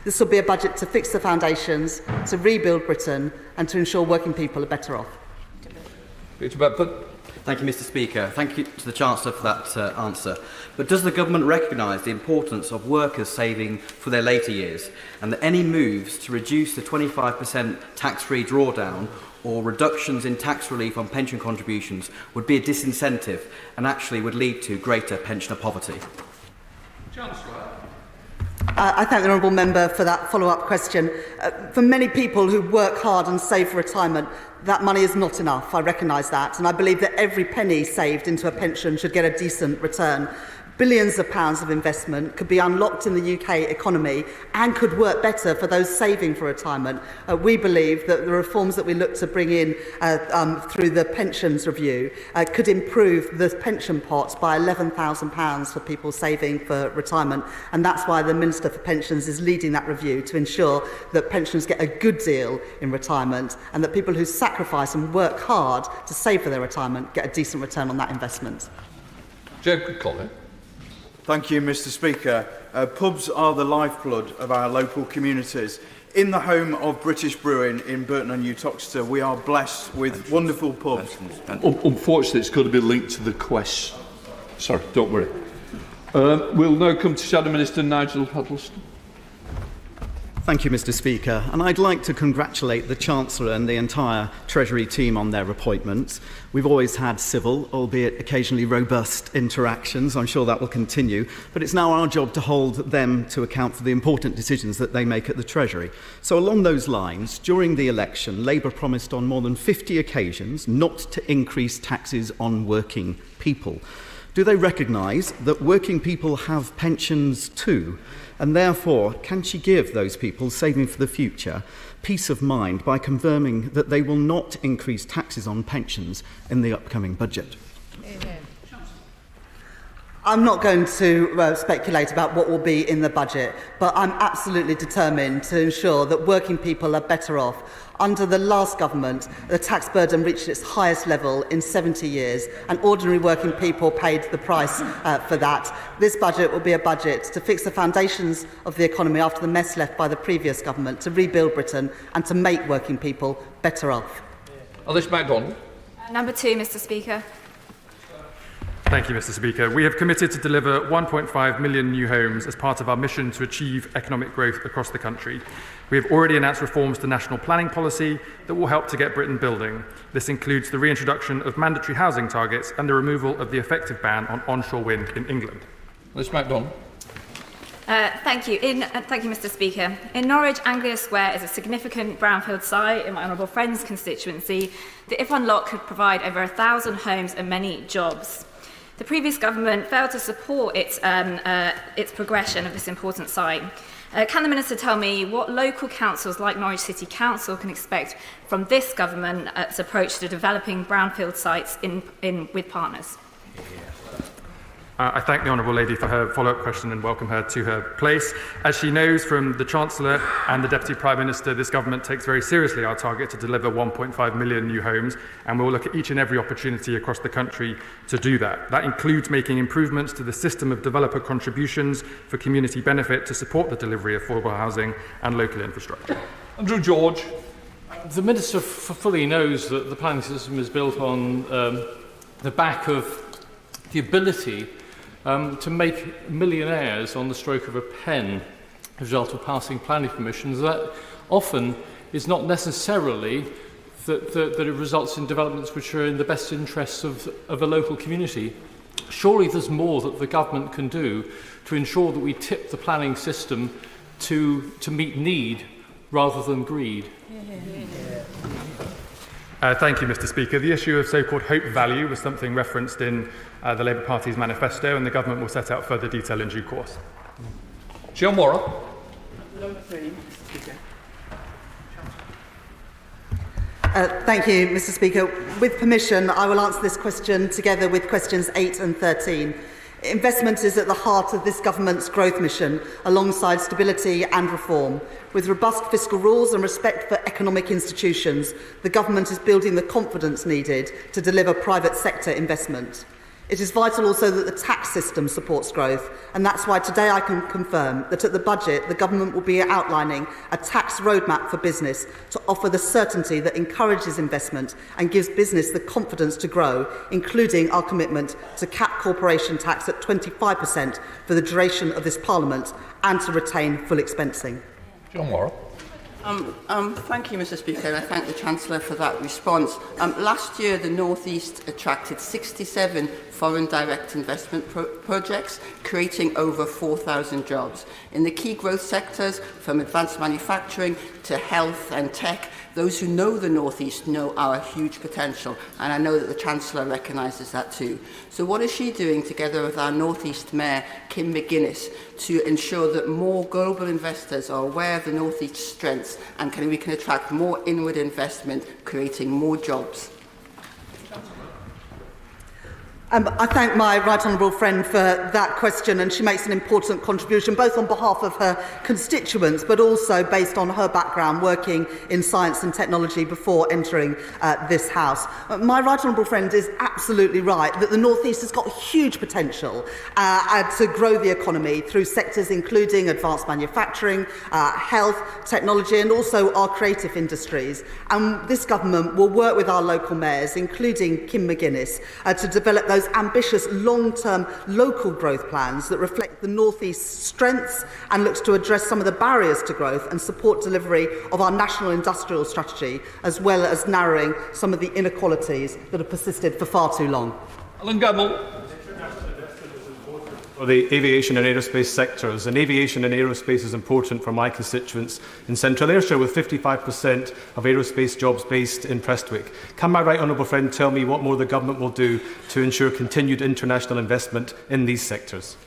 This will be a budget to fix the foundations, to rebuild Britain and to ensure working people are better off. Peter Bedford. Thank you, Mr Speaker. Thank you to the Chancellor for that answer. But does the Government recognise the importance of workers saving for their later years, and that any moves to reduce the 25% tax-free drawdown or reductions in tax relief on pension contributions would be a disincentive and actually would lead to greater pensioner poverty? Chancellor. I thank the Honourable Member for that follow-up question. For many people who work hard and save for retirement, that money is not enough. I recognise that, and I believe that every penny saved into a pension should get a decent return. Billions of pounds of investment could be unlocked in the UK economy and could work better for those saving for retirement. We believe that the reforms that we look to bring in through the pensions review could improve the pension pot by £11,000 for people saving for retirement, and that's why the Minister for Pensions is leading that review to ensure that pensioners get a good deal in retirement and that people who sacrifice and work hard to save for their retirement get a decent return on that investment. Jacob Collins. Thank you, Mr Speaker. Pubs are the lifeblood of our local communities. In the home of British Brewing in Burton-on-Uttoxeter, we are blessed with wonderful pubs. Unfortunately, it's got to be linked to the question. Sorry, don't worry. We'll now come to Shadow Minister Nigel Huddleston. Thank you, Mr Speaker, and I'd like to congratulate the Chancellor and the entire Treasury team on their appointments. We've always had civil, albeit occasionally robust, interactions. I'm sure that will continue, but it's now our job to hold them to account for the important decisions that they make at the Treasury. So along those lines, during the election, Labour promised on more than 50 occasions not to increase taxes on working people. Do they recognise that working people have pensions too? And therefore, can she give those people saving for the future peace of mind by confirming that they will not increase taxes on pensions in the upcoming budget? I'm not going to speculate about what will be in the budget, but I'm absolutely determined to ensure that working people are better off. Under the last government, the tax burden reached its highest level in 70 years, and ordinary working people paid the price for that. This budget will be a budget to fix the foundations of the economy after the mess left by the previous government, to rebuild Britain and to make working people better off. Alice MacDonald. Number 2, Mr Speaker. Thank you, Mr Speaker. We have committed to deliver 1.5 million new homes as part of our mission to achieve economic growth across the country. We have already announced reforms to national planning policy that will help to get Britain building. This includes the reintroduction of mandatory housing targets and the removal of the effective ban on onshore wind in England. Alice MacDonald. Thank you, Mr Speaker. In Norwich, Anglia Square is a significant brownfield site in my honourable friend's constituency that, if unlocked, could provide over 1,000 homes and many jobs. The previous government failed to support its progression of this important site. Can the Minister tell me what local councils like Norwich City Council can expect from this government's approach to developing brownfield sites with partners? I thank the Honourable Lady for her follow-up question and welcome her to her place. As she knows from the Chancellor and the Deputy Prime Minister, this government takes very seriously our target to deliver 1.5 million new homes, and we will look at each and every opportunity across the country to do that. That includes making improvements to the system of developer contributions for community benefit to support the delivery of affordable housing and local infrastructure. Andrew George. The Minister fully knows that the planning system is built on the back of the ability to make millionaires on the stroke of a pen as a result of passing planning permissions. That often is not necessarily that it results in developments which are in the best interests of a local community. Surely there's more that the government can do to ensure that we tip the planning system to meet need rather than greed. Thank you, Mr Speaker. The issue of so-called hope value was something referenced in the Labour Party's manifesto, and the government will set out further detail in due course. Jill Morrow. Number 3, Mr Speaker. Thank you, Mr Speaker. With permission, I will answer this question together with questions 8 and 13. Investment is at the heart of this government's growth mission, alongside stability and reform. With robust fiscal rules and respect for economic institutions, the government is building the confidence needed to deliver private sector investment. It is vital also that the tax system supports growth, and that's why today I can confirm that at the budget the government will be outlining a tax roadmap for business to offer the certainty that encourages investment and gives business the confidence to grow, including our commitment to cap corporation tax at 25% for the duration of this Parliament and to retain full expensing. John Worrell. Thank you, Mr. Speaker, and I thank the Chancellor for that response. Last year, the North East attracted 67 foreign direct investment projects, creating over 4,000 jobs. In the key growth sectors, from advanced manufacturing to health and tech, those who know the North East know our huge potential, and I know that the Chancellor recognises that too. So what is she doing, together with our North East Mayor, Kim McGuinness, to ensure that more global investors are aware of the North East's strengths and we can attract more inward investment, creating more jobs? I thank my right honourable friend for that question, and she makes an important contribution both on behalf of her constituents but also based on her background working in science and technology before entering this House. My right honourable friend is absolutely right that the North East has got huge potential to grow the economy through sectors including advanced manufacturing, health, technology and also our creative industries. And this government will work with our local mayors, including Kim McGuinness, to develop those ambitious long-term local growth plans that reflect the North East's strengths and looks to address some of the barriers to growth and support delivery of our national industrial strategy, as well as narrowing some of the inequalities that have persisted for far too long. Alan Gamble. For the aviation and aerospace sectors, and aviation and aerospace is important for my constituents in Central Ayrshire, with 55% of aerospace jobs based in Prestwick. Can my right honourable friend tell me what more the government will do to ensure continued international investment in these sectors?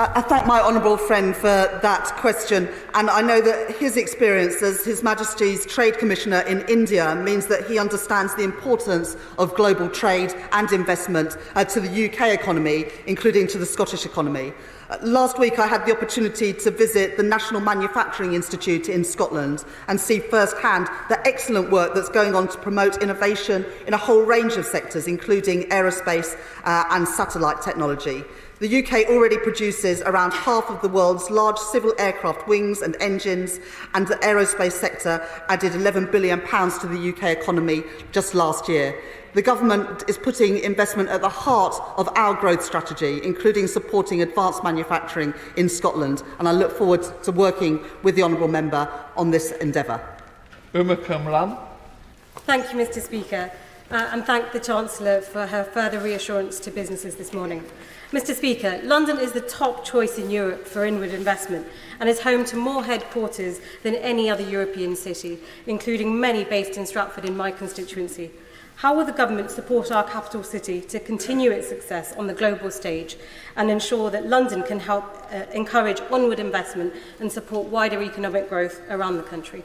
I thank my honourable friend for that question, and I know that his experience as His Majesty's Trade Commissioner in India means that he understands the importance of global trade and investment to the UK economy, including to the Scottish economy. Last week I had the opportunity to visit the National Manufacturing Institute in Scotland and see firsthand the excellent work that's going on to promote innovation in a whole range of sectors, including aerospace and satellite technology. The UK already produces around half of the world's large civil aircraft wings and engines, and the aerospace sector added £11 billion to the UK economy just last year. The government is putting investment at the heart of our growth strategy, including supporting advanced manufacturing in Scotland, and I look forward to working with the honourable member on this endeavour. Uma Kamran. Thank you, Mr. Speaker, and thank the Chancellor for her further reassurance to businesses this morning. Mr. Speaker, London is the top choice in Europe for inward investment and is home to more headquarters than any other European city, including many based in Stratford in my constituency. How will the government support our capital city to continue its success on the global stage and ensure that London can help encourage onward investment and support wider economic growth around the country?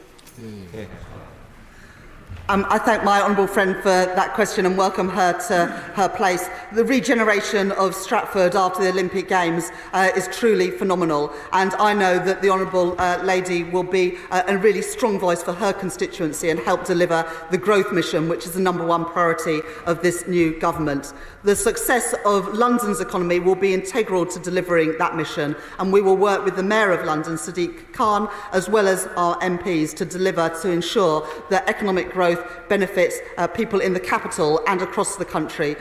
I thank my honourable friend for that question and welcome her to her place. The regeneration of Stratford after the Olympic Games is truly phenomenal, and I know that the honourable lady will be a really strong voice for her constituency and help deliver the growth mission, which is the #1 priority of this new government. The success of London's economy will be integral to delivering that mission, and we will work with the Mayor of London, Sadiq Khan, as well as our MPs to ensure that economic growth benefits people in the capital and across the country,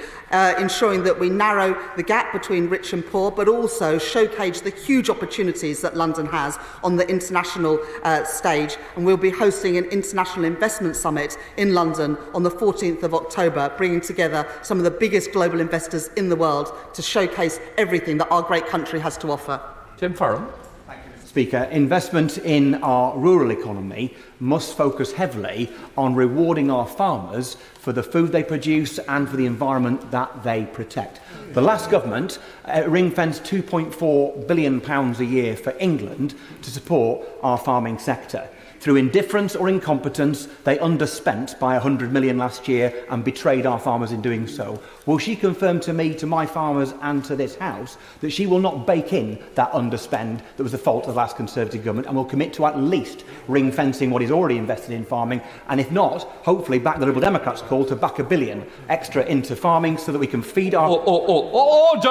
ensuring that we narrow the gap between rich and poor, but also showcase the huge opportunities that London has on the international stage. And we'll be hosting an International Investment Summit in London on the 14th of October, bringing together some of the biggest global investors in the world to showcase everything that our great country has to offer. Tim Farron. Speaker, investment in our rural economy must focus heavily on rewarding our farmers for the food they produce and for the environment that they protect. The last government ring-fenced £2.4 billion a year for England to support our farming sector. Through indifference or incompetence, they underspent by 100 million last year and betrayed our farmers in doing so. Will she confirm to me, to my farmers and to this House that she will not bake in that underspend that was the fault of the last Conservative government and will commit to at least ring-fencing what is already invested in farming, and if not, hopefully back the Liberal Democrats' call to back £1 billion extra into farming so that we can feed our... Order,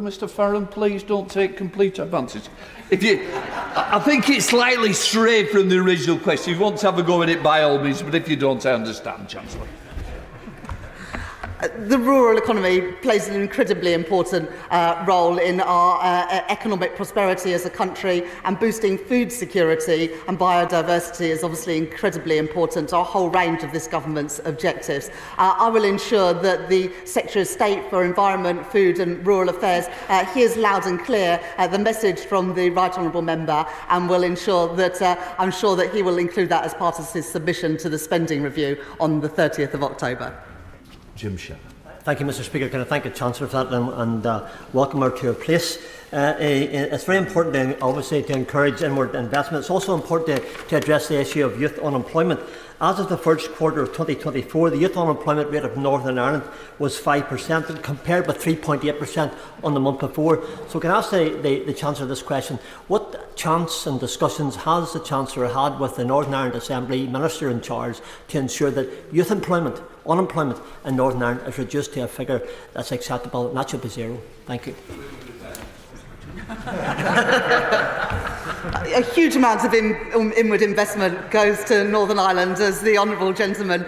Mr Farron, please don't take complete advantage. I think it's slightly strayed from the original question. If you want to have a go at it, by all means, but if you don't, I understand, Chancellor. The rural economy plays an incredibly important role in our economic prosperity as a country, and boosting food security and biodiversity is obviously incredibly important to a whole range of this government's objectives. I will ensure that the Secretary of State for Environment, Food and Rural Affairs hears loud and clear the message from the Right Honourable Member, and will ensure that I'm sure that he will include that as part of his submission to the spending review on the 30th of October. Jim Shepherd. Thank you, Mr Speaker. Can I thank the Chancellor for that and welcome her to her place. It's very important, obviously, to encourage inward investment. It's also important to address the issue of youth unemployment. As of the first quarter of 2024, the youth unemployment rate of Northern Ireland was 5%, compared with 3.8% on the month before. So can I ask the Chancellor this question? What chance and discussions has the Chancellor had with the Northern Ireland Assembly Minister in charge to ensure that youth unemployment in Northern Ireland is reduced to a figure that's acceptable, and that should be zero? Thank you. A huge amount of inward investment goes to Northern Ireland, as the honourable gentleman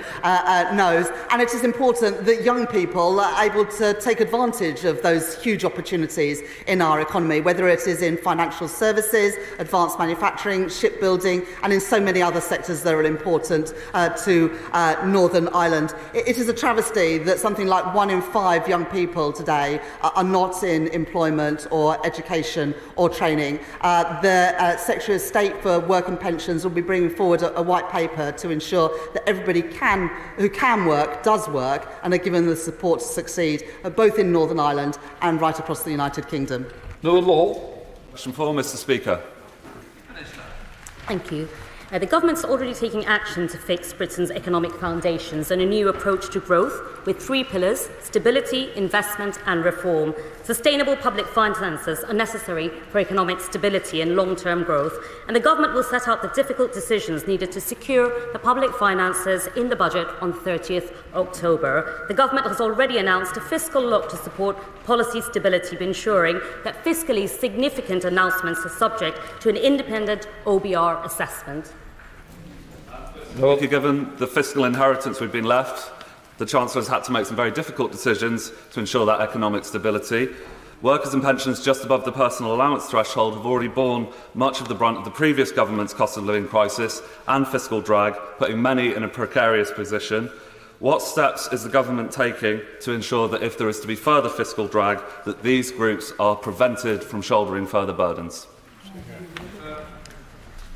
knows, and it is important that young people are able to take advantage of those huge opportunities in our economy, whether it is in financial services, advanced manufacturing, shipbuilding, and in so many other sectors that are important to Northern Ireland. It is a travesty that something like 1 in 5 young people today are not in employment or education or training. The Secretary of State for Work and Pensions will be bringing forward a white paper to ensure that everybody who can work does work and are given the support to succeed, both in Northern Ireland and right across the United Kingdom. No law. Question 4, Mr Speaker. Thank you. The government's already taking action to fix Britain's economic foundations and a new approach to growth with 3 pillars: stability, investment and reform. Sustainable public finances are necessary for economic stability and long-term growth, and the government will set out the difficult decisions needed to secure the public finances in the budget on 30th October. The government has already announced a fiscal look to support policy stability, ensuring that fiscally significant announcements are subject to an independent OBR assessment. Given the fiscal inheritance we've been left, the Chancellor has had to make some very difficult decisions to ensure that economic stability. Workers and pensioners just above the personal allowance threshold have already borne much of the brunt of the previous government's cost of living crisis and fiscal drag, putting many in a precarious position. What steps is the government taking to ensure that if there is to be further fiscal drag, that these groups are prevented from shouldering further burdens?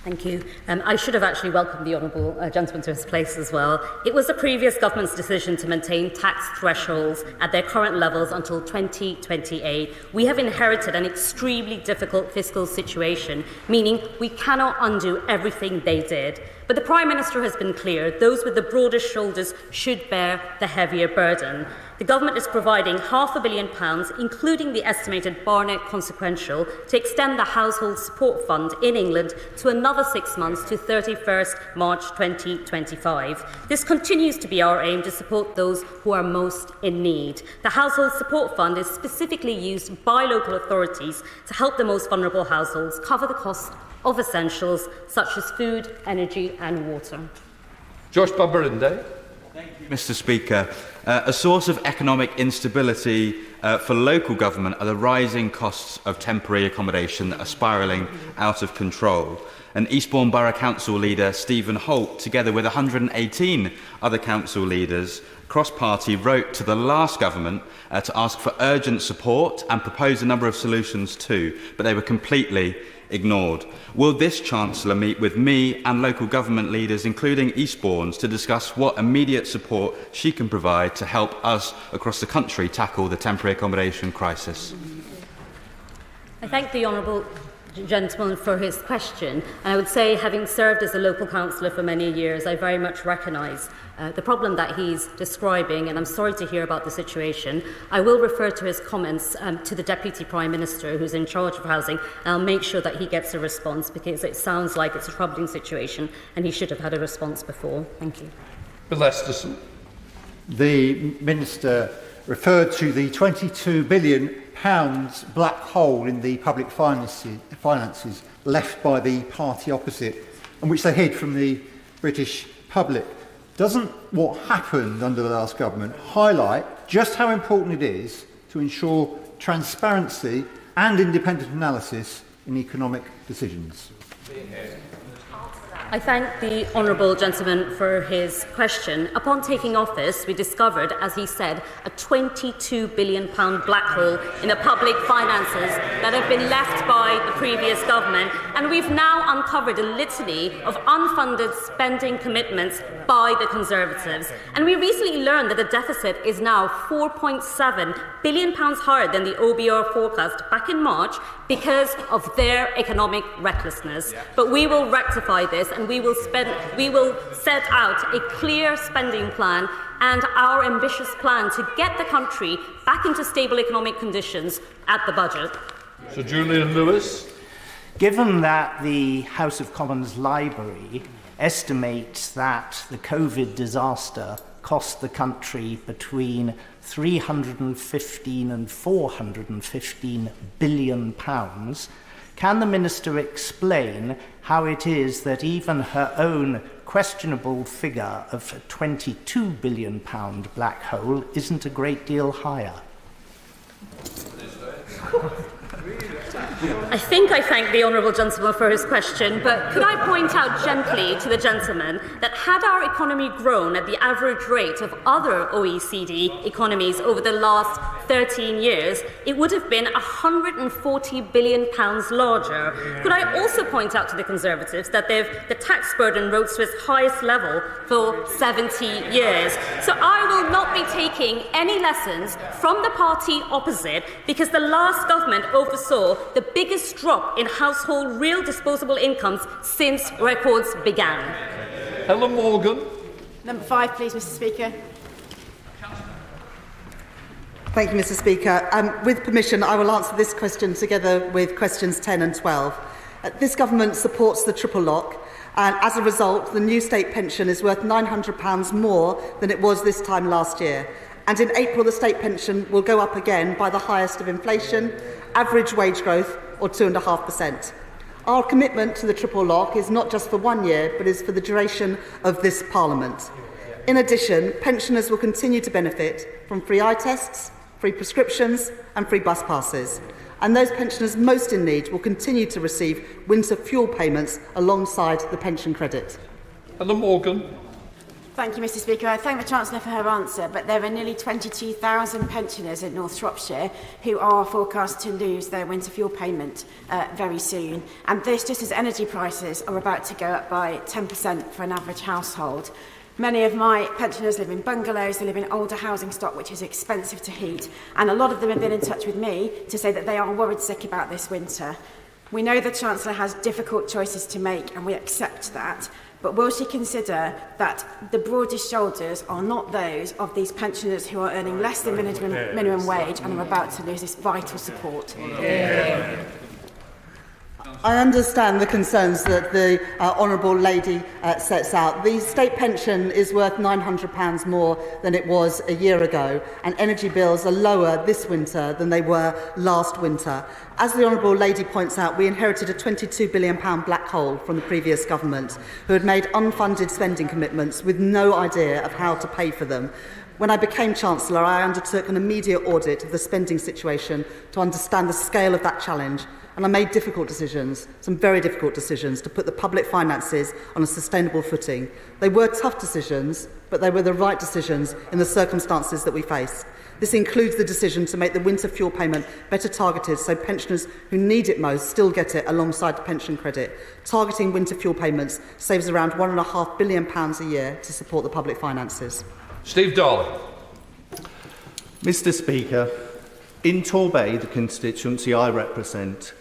Thank you. I should have actually welcomed the honourable gentleman to his place as well. It was the previous government's decision to maintain tax thresholds at their current levels until 2028. We have inherited an extremely difficult fiscal situation, meaning we cannot undo everything they did. But the Prime Minister has been clear: those with the broadest shoulders should bear the heavier burden. The government is providing £500 million, including the estimated Barnett consequential, to extend the Household Support Fund in England to another 6 months to 31st March 2025. This continues to be our aim, to support those who are most in need. The Household Support Fund is specifically used by local authorities to help the most vulnerable households cover the cost of essentials such as food, energy and water. Josh Babarinde. Mr Speaker, a source of economic instability for local government are the rising costs of temporary accommodation that are spiralling out of control. And Eastbourne Borough Council leader Stephen Holt, together with 118 other council leaders, cross-party, wrote to the last government to ask for urgent support and propose a number of solutions too, but they were completely ignored. Will this Chancellor meet with me and local government leaders, including Eastbourne's, to discuss what immediate support she can provide to help us across the country tackle the temporary accommodation crisis? I thank the honourable gentleman for his question. And I would say, having served as a local councillor for many years, I very much recognise the problem that he's describing, and I'm sorry to hear about the situation. I will refer to his comments to the Deputy Prime Minister, who's in charge of housing, and I'll make sure that he gets a response, because it sounds like it's a troubling situation and he should have had a response before. Thank you. Bill Esterson. The Minister referred to the £22 billion black hole in the public finances left by the party opposite, and which they hid from the British public. Doesn't what happened under the last government highlight just how important it is to ensure transparency and independent analysis in economic decisions? I thank the honourable gentleman for his question. Upon taking office, we discovered, as he said, a £22 billion black hole in the public finances that had been left by the previous government, and we've now uncovered a litany of unfunded spending commitments by the Conservatives. And we recently learned that the deficit is now £4.7 billion higher than the OBR forecast back in March because of their economic recklessness. But we will rectify this, and we will set out a clear spending plan and our ambitious plan to get the country back into stable economic conditions at the budget. Sir Julian Lewis. Given that the House of Commons Library estimates that the COVID disaster cost the country between 315 and 415 billion pounds, can the Minister explain how it is that even her own questionable figure of a £22 billion black hole isn't a great deal higher? I think I thank the honourable gentleman for his question, but could I point out gently to the gentleman that had our economy grown at the average rate of other OECD economies over the last 13 years, it would have been £140 billion larger. Could I also point out to the Conservatives that the tax burden rose to its highest level for 70 years? So I will not be taking any lessons from the party opposite, because the last government oversaw the biggest drop in household real disposable incomes since records began. Helen Morgan. Number 5, please, Mr. Speaker. Thank you, Mr. Speaker. With permission, I will answer this question together with questions 10 and 12. This government supports the triple lock, and as a result, the new state pension is worth £900 more than it was this time last year. And in April, the state pension will go up again by the highest of inflation, average wage growth, or 2.5%. Our commitment to the triple lock is not just for 1 year, but is for the duration of this Parliament. In addition, pensioners will continue to benefit from free eye tests, free prescriptions and free bus passes. And those pensioners most in need will continue to receive winter fuel payments alongside the pension credit. Helen Morgan. Thank you, Mr. Speaker. I thank the Chancellor for her answer, but there are nearly 22,000 pensioners in North Shropshire who are forecast to lose their winter fuel payment very soon. And this just as energy prices are about to go up by 10% for an average household. Many of my pensioners live in bungalows, they live in older housing stock which is expensive to heat, and a lot of them have been in touch with me to say that they are worried sick about this winter. We know the Chancellor has difficult choices to make and we accept that, but will she consider that the broadest shoulders are not those of these pensioners who are earning less than minimum wage and are about to lose this vital support? I understand the concerns that the Honourable Lady sets out. The state pension is worth £900 more than it was a year ago, and energy bills are lower this winter than they were last winter. As the Honourable Lady points out, we inherited a £22 billion black hole from the previous government, who had made unfunded spending commitments with no idea of how to pay for them. When I became Chancellor, I undertook an immediate audit of the spending situation to understand the scale of that challenge, and I made difficult decisions, some very difficult decisions, to put the public finances on a sustainable footing. They were tough decisions, but they were the right decisions in the circumstances that we face. This includes the decision to make the winter fuel payment better targeted so pensioners who need it most still get it alongside the pension credit. Targeting winter fuel payments saves around £1.5 billion a year to support the public finances. Steve Darling. Mr. Speaker, in Torbay, the constituency I represent,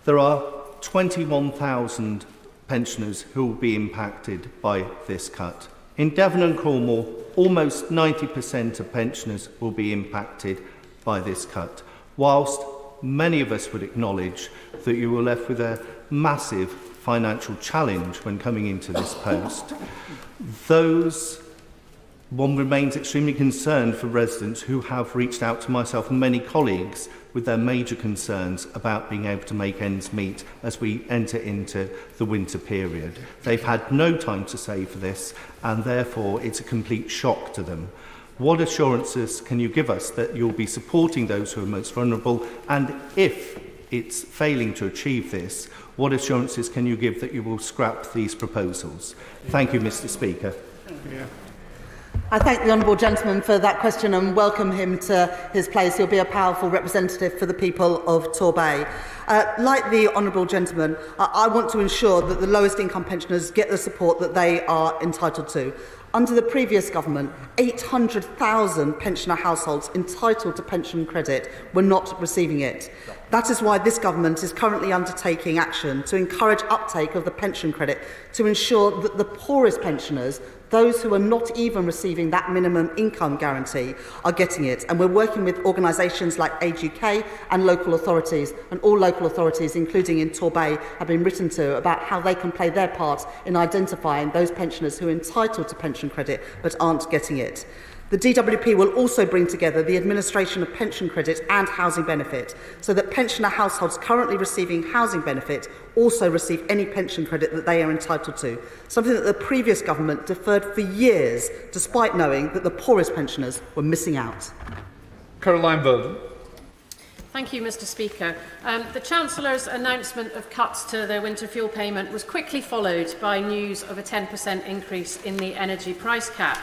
there are 21,000 pensioners who will be impacted by this cut. In Devon and Cornwall, almost 90% of pensioners will be impacted by this cut, whilst many of us would acknowledge that you were left with a massive financial challenge when coming into this post. One remains extremely concerned for residents who have reached out to myself and many colleagues with their major concerns about being able to make ends meet as we enter into the winter period. They've had no time to save for this, and therefore it's a complete shock to them. What assurances can you give us that you'll be supporting those who are most vulnerable? And if it's failing to achieve this, what assurances can you give that you will scrap these proposals? Thank you, Mr. Speaker. I thank the honourable gentleman for that question and welcome him to his place. He'll be a powerful representative for the people of Torbay. Like the honourable gentleman, I want to ensure that the lowest income pensioners get the support that they are entitled to. Under the previous government, 800,000 pensioner households entitled to pension credit were not receiving it. That is why this government is currently undertaking action to encourage uptake of the pension credit to ensure that the poorest pensioners, those who are not even receiving that minimum income guarantee, are getting it. And we're working with organisations like Age UK and local authorities, and all local authorities, including in Torbay, have been written to about how they can play their part in identifying those pensioners who are entitled to pension credit but aren't getting it. The DWP will also bring together the administration of pension credit and housing benefit so that pensioner households currently receiving housing benefit also receive any pension credit that they are entitled to, something that the previous government deferred for years despite knowing that the poorest pensioners were missing out. Caroline Burden. Thank you, Mr. Speaker. The Chancellor's announcement of cuts to the winter fuel payment was quickly followed by news of a 10% increase in the energy price cap.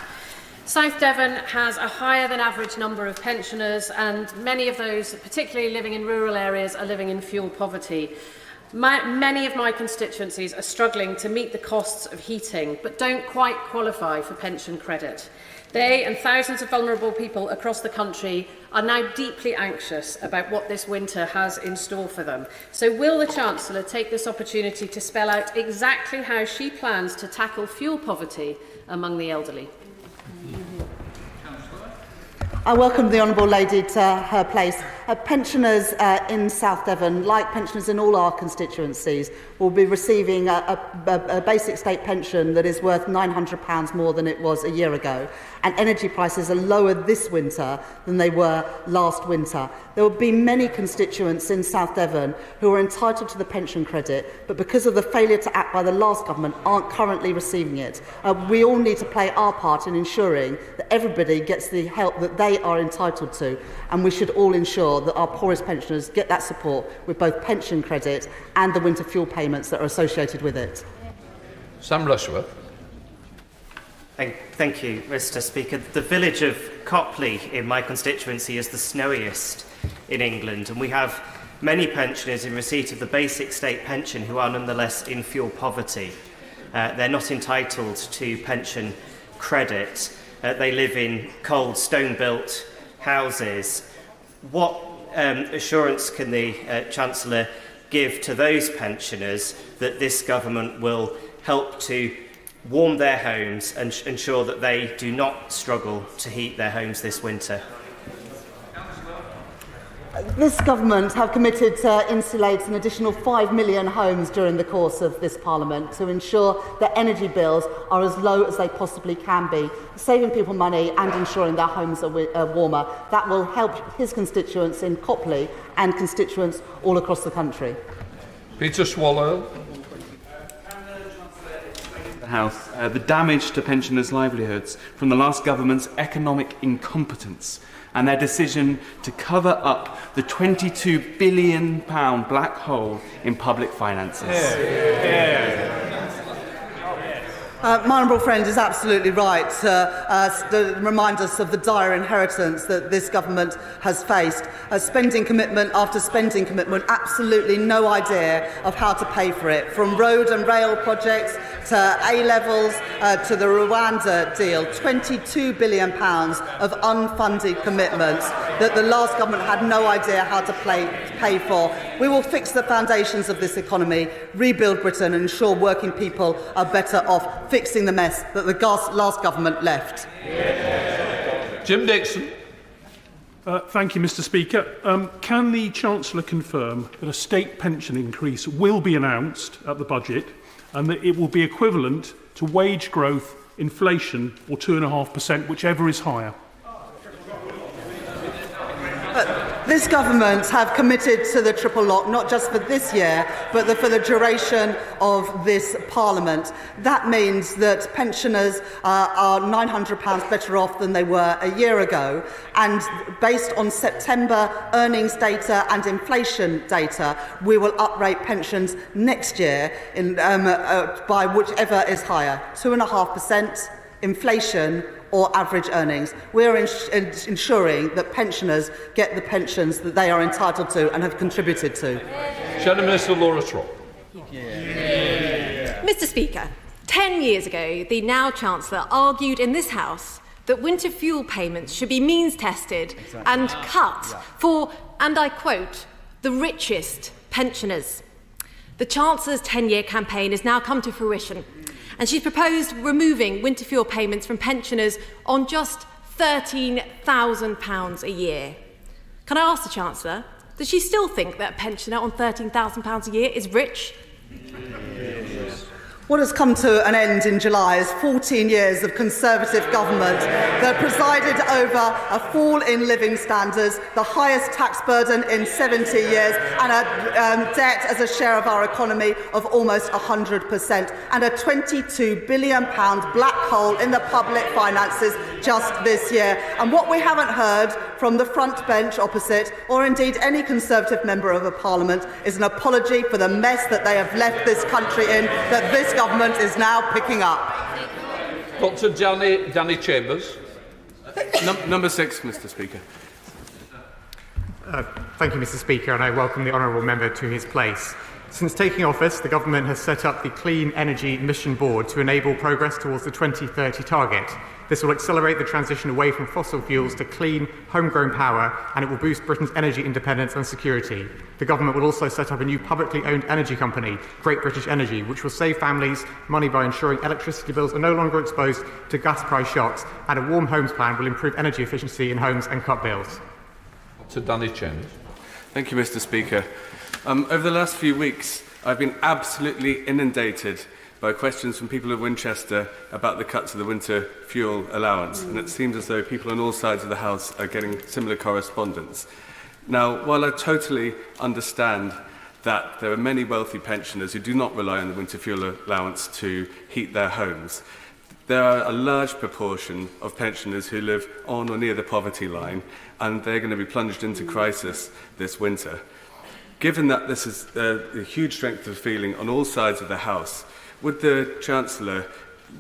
South Devon has a higher than average number of pensioners, and many of those, particularly living in rural areas, are living in fuel poverty. Many of my constituencies are struggling to meet the costs of heating, but don't quite qualify for pension credit. They and thousands of vulnerable people across the country are now deeply anxious about what this winter has in store for them. So will the Chancellor take this opportunity to spell out exactly how she plans to tackle fuel poverty among the elderly? I welcome the honourable lady to her place. Pensioners in South Devon, like pensioners in all our constituencies, will be receiving a basic state pension that is worth £900 more than it was a year ago. And energy prices are lower this winter than they were last winter. There will be many constituents in South Devon who are entitled to the pension credit, but because of the failure to act by the last government, aren't currently receiving it. We all need to play our part in ensuring that everybody gets the help that they are entitled to, and we should all ensure that our poorest pensioners get that support with both pension credit and the winter fuel payments that are associated with it. Sam Rushworth. Thank you, Mr. Speaker. The village of Copley in my constituency is the snowiest in England, and we have many pensioners in receipt of the basic state pension who are nonetheless in fuel poverty. They're not entitled to pension credit. They live in cold, stone-built houses. What assurance can the Chancellor give to those pensioners that this government will help to warm their homes and ensure that they do not struggle to heat their homes this winter? This government have committed to insulate an additional 5 million homes during the course of this Parliament to ensure that energy bills are as low as they possibly can be, saving people money and ensuring their homes are warmer. That will help his constituents in Copley and constituents all across the country. Peter Swallow. House, the damage to pensioners' livelihoods from the last government's economic incompetence and their decision to cover up the £22 billion black hole in public finances. My honourable friend is absolutely right to remind us of the dire inheritance that this government has faced. Spending commitment after spending commitment, absolutely no idea of how to pay for it. From road and rail projects to A-levels to the Rwanda deal, £22 billion of unfunded commitments that the last government had no idea how to pay for. We will fix the foundations of this economy, rebuild Britain and ensure working people are better off fixing the mess that the last government left. Jim Dixon. Thank you, Mr Speaker. Can the Chancellor confirm that a state pension increase will be announced at the budget and that it will be equivalent to wage growth, inflation or 2.5%, whichever is higher? This government have committed to the triple lock, not just for this year, but for the duration of this Parliament. That means that pensioners are £900 better off than they were a year ago. And based on September earnings data and inflation data, we will uprate pensions next year by whichever is higher, 2.5%, inflation, or average earnings. We are ensuring that pensioners get the pensions that they are entitled to and have contributed to. Shadow Minister Laura Trott. Mr Speaker, 10 years ago, the now Chancellor argued in this House that winter fuel payments should be means tested and cut for, and I quote, the richest pensioners. The Chancellor's 10-year campaign has now come to fruition, and she's proposed removing winter fuel payments from pensioners on just £13,000 a year. Can I ask the Chancellor, does she still think that a pensioner on £13,000 a year is rich? What has come to an end in July is 14 years of Conservative government that presided over a fall in living standards, the highest tax burden in 70 years, and a debt as a share of our economy of almost 100%, and a £22 billion black hole in the public finances just this year. And what we haven't heard from the front bench opposite, or indeed any Conservative member of a Parliament, is an apology for the mess that they have left this country in, that this government is now picking up. Dr. Danny Chambers. Number 6, Mr Speaker. Thank you, Mr Speaker, and I welcome the honourable member to his place. Since taking office, the government has set up the Clean Energy Mission Board to enable progress towards the 2030 target. This will accelerate the transition away from fossil fuels to clean, homegrown power, and it will boost Britain's energy independence and security. The government will also set up a new publicly owned energy company, Great British Energy, which will save families money by ensuring electricity bills are no longer exposed to gas price shocks, and a warm homes plan will improve energy efficiency in homes and cut bills. Dr. Danny Chambers. Thank you, Mr Speaker. Over the last few weeks, I've been absolutely inundated by questions from people of Winchester about the cut to the winter fuel allowance, and it seems as though people on all sides of the House are getting similar correspondence. Now, while I totally understand that there are many wealthy pensioners who do not rely on the winter fuel allowance to heat their homes, there are a large proportion of pensioners who live on or near the poverty line, and they're going to be plunged into crisis this winter. Given that this is a huge strength of feeling on all sides of the House, would the Chancellor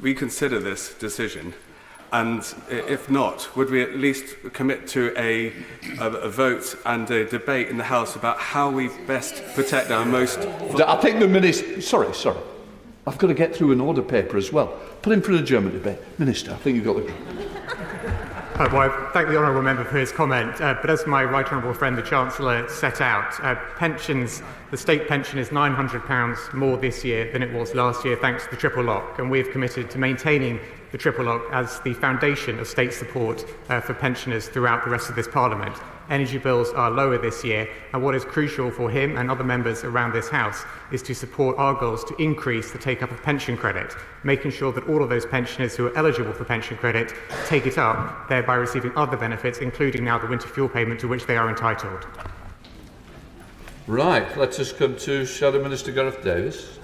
reconsider this decision? And if not, would we at least commit to a vote and a debate in the House about how we best protect our most... I think the Minister... Sorry. I've got to get through an order paper as well. Put in for a German debate. Minister, I think you've got the... Well, I thank the honourable member for his comment, but as my right honourable friend the Chancellor set out, pensions, the state pension is £900 more this year than it was last year thanks to the triple lock, and we have committed to maintaining the triple lock as the foundation of state support for pensioners throughout the rest of this Parliament. Energy bills are lower this year, and what is crucial for him and other members around this House is to support our goals to increase the take-up of pension credit, making sure that all of those pensioners who are eligible for pension credit take it up, thereby receiving other benefits, including now the winter fuel payment to which they are entitled. Right, let us come to Shadow Minister Gareth Davis.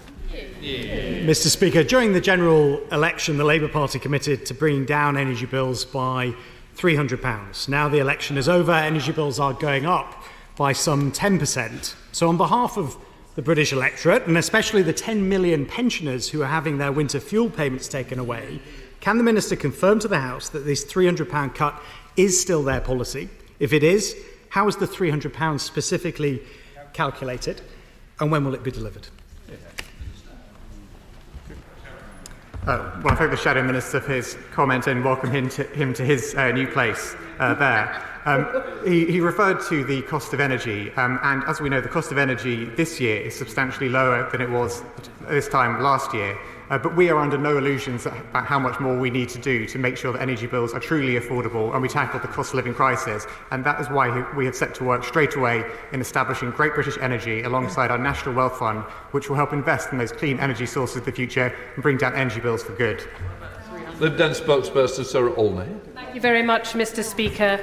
Mr Speaker, during the general election, the Labour Party committed to bringing down energy bills by £300. Now the election is over, energy bills are going up by some 10%. So on behalf of the British electorate, and especially the 10 million pensioners who are having their winter fuel payments taken away, can the Minister confirm to the House that this £300 cut is still their policy? If it is, how is the £300 specifically calculated, and when will it be delivered? Well, I thank the Shadow Minister for his comment and welcome him to his new place there. He referred to the cost of energy, and as we know, the cost of energy this year is substantially lower than it was this time last year. But we are under no illusions about how much more we need to do to make sure that energy bills are truly affordable and we tackle the cost of living crisis. And that is why we have set to work straight away in establishing Great British Energy alongside our National Wealth Fund, which will help invest in those clean energy sources of the future and bring down energy bills for good. Lib Dem spokesperson Sarah Olney. Thank you very much, Mr. Speaker.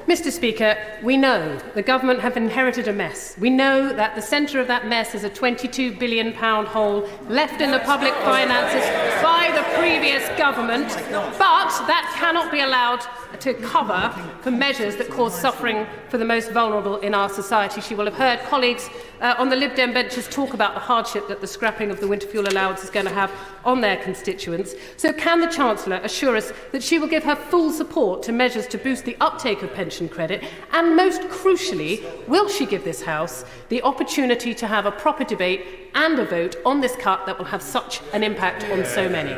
Mr. Speaker, we know the government have inherited a mess. We know that the centre of that mess is a £22 billion hole left in the public finances by the previous government, but that cannot be allowed to cover for measures that cause suffering for the most vulnerable in our society. She will have heard colleagues on the Lib Dem benches talk about the hardship that the scrapping of the winter fuel allowance is going to have on their constituents. So can the Chancellor assure us that she will give her full support to measures to boost the uptake of pension credit, and most crucially, will she give this House the opportunity to have a proper debate and a vote on this cut that will have such an impact on so many?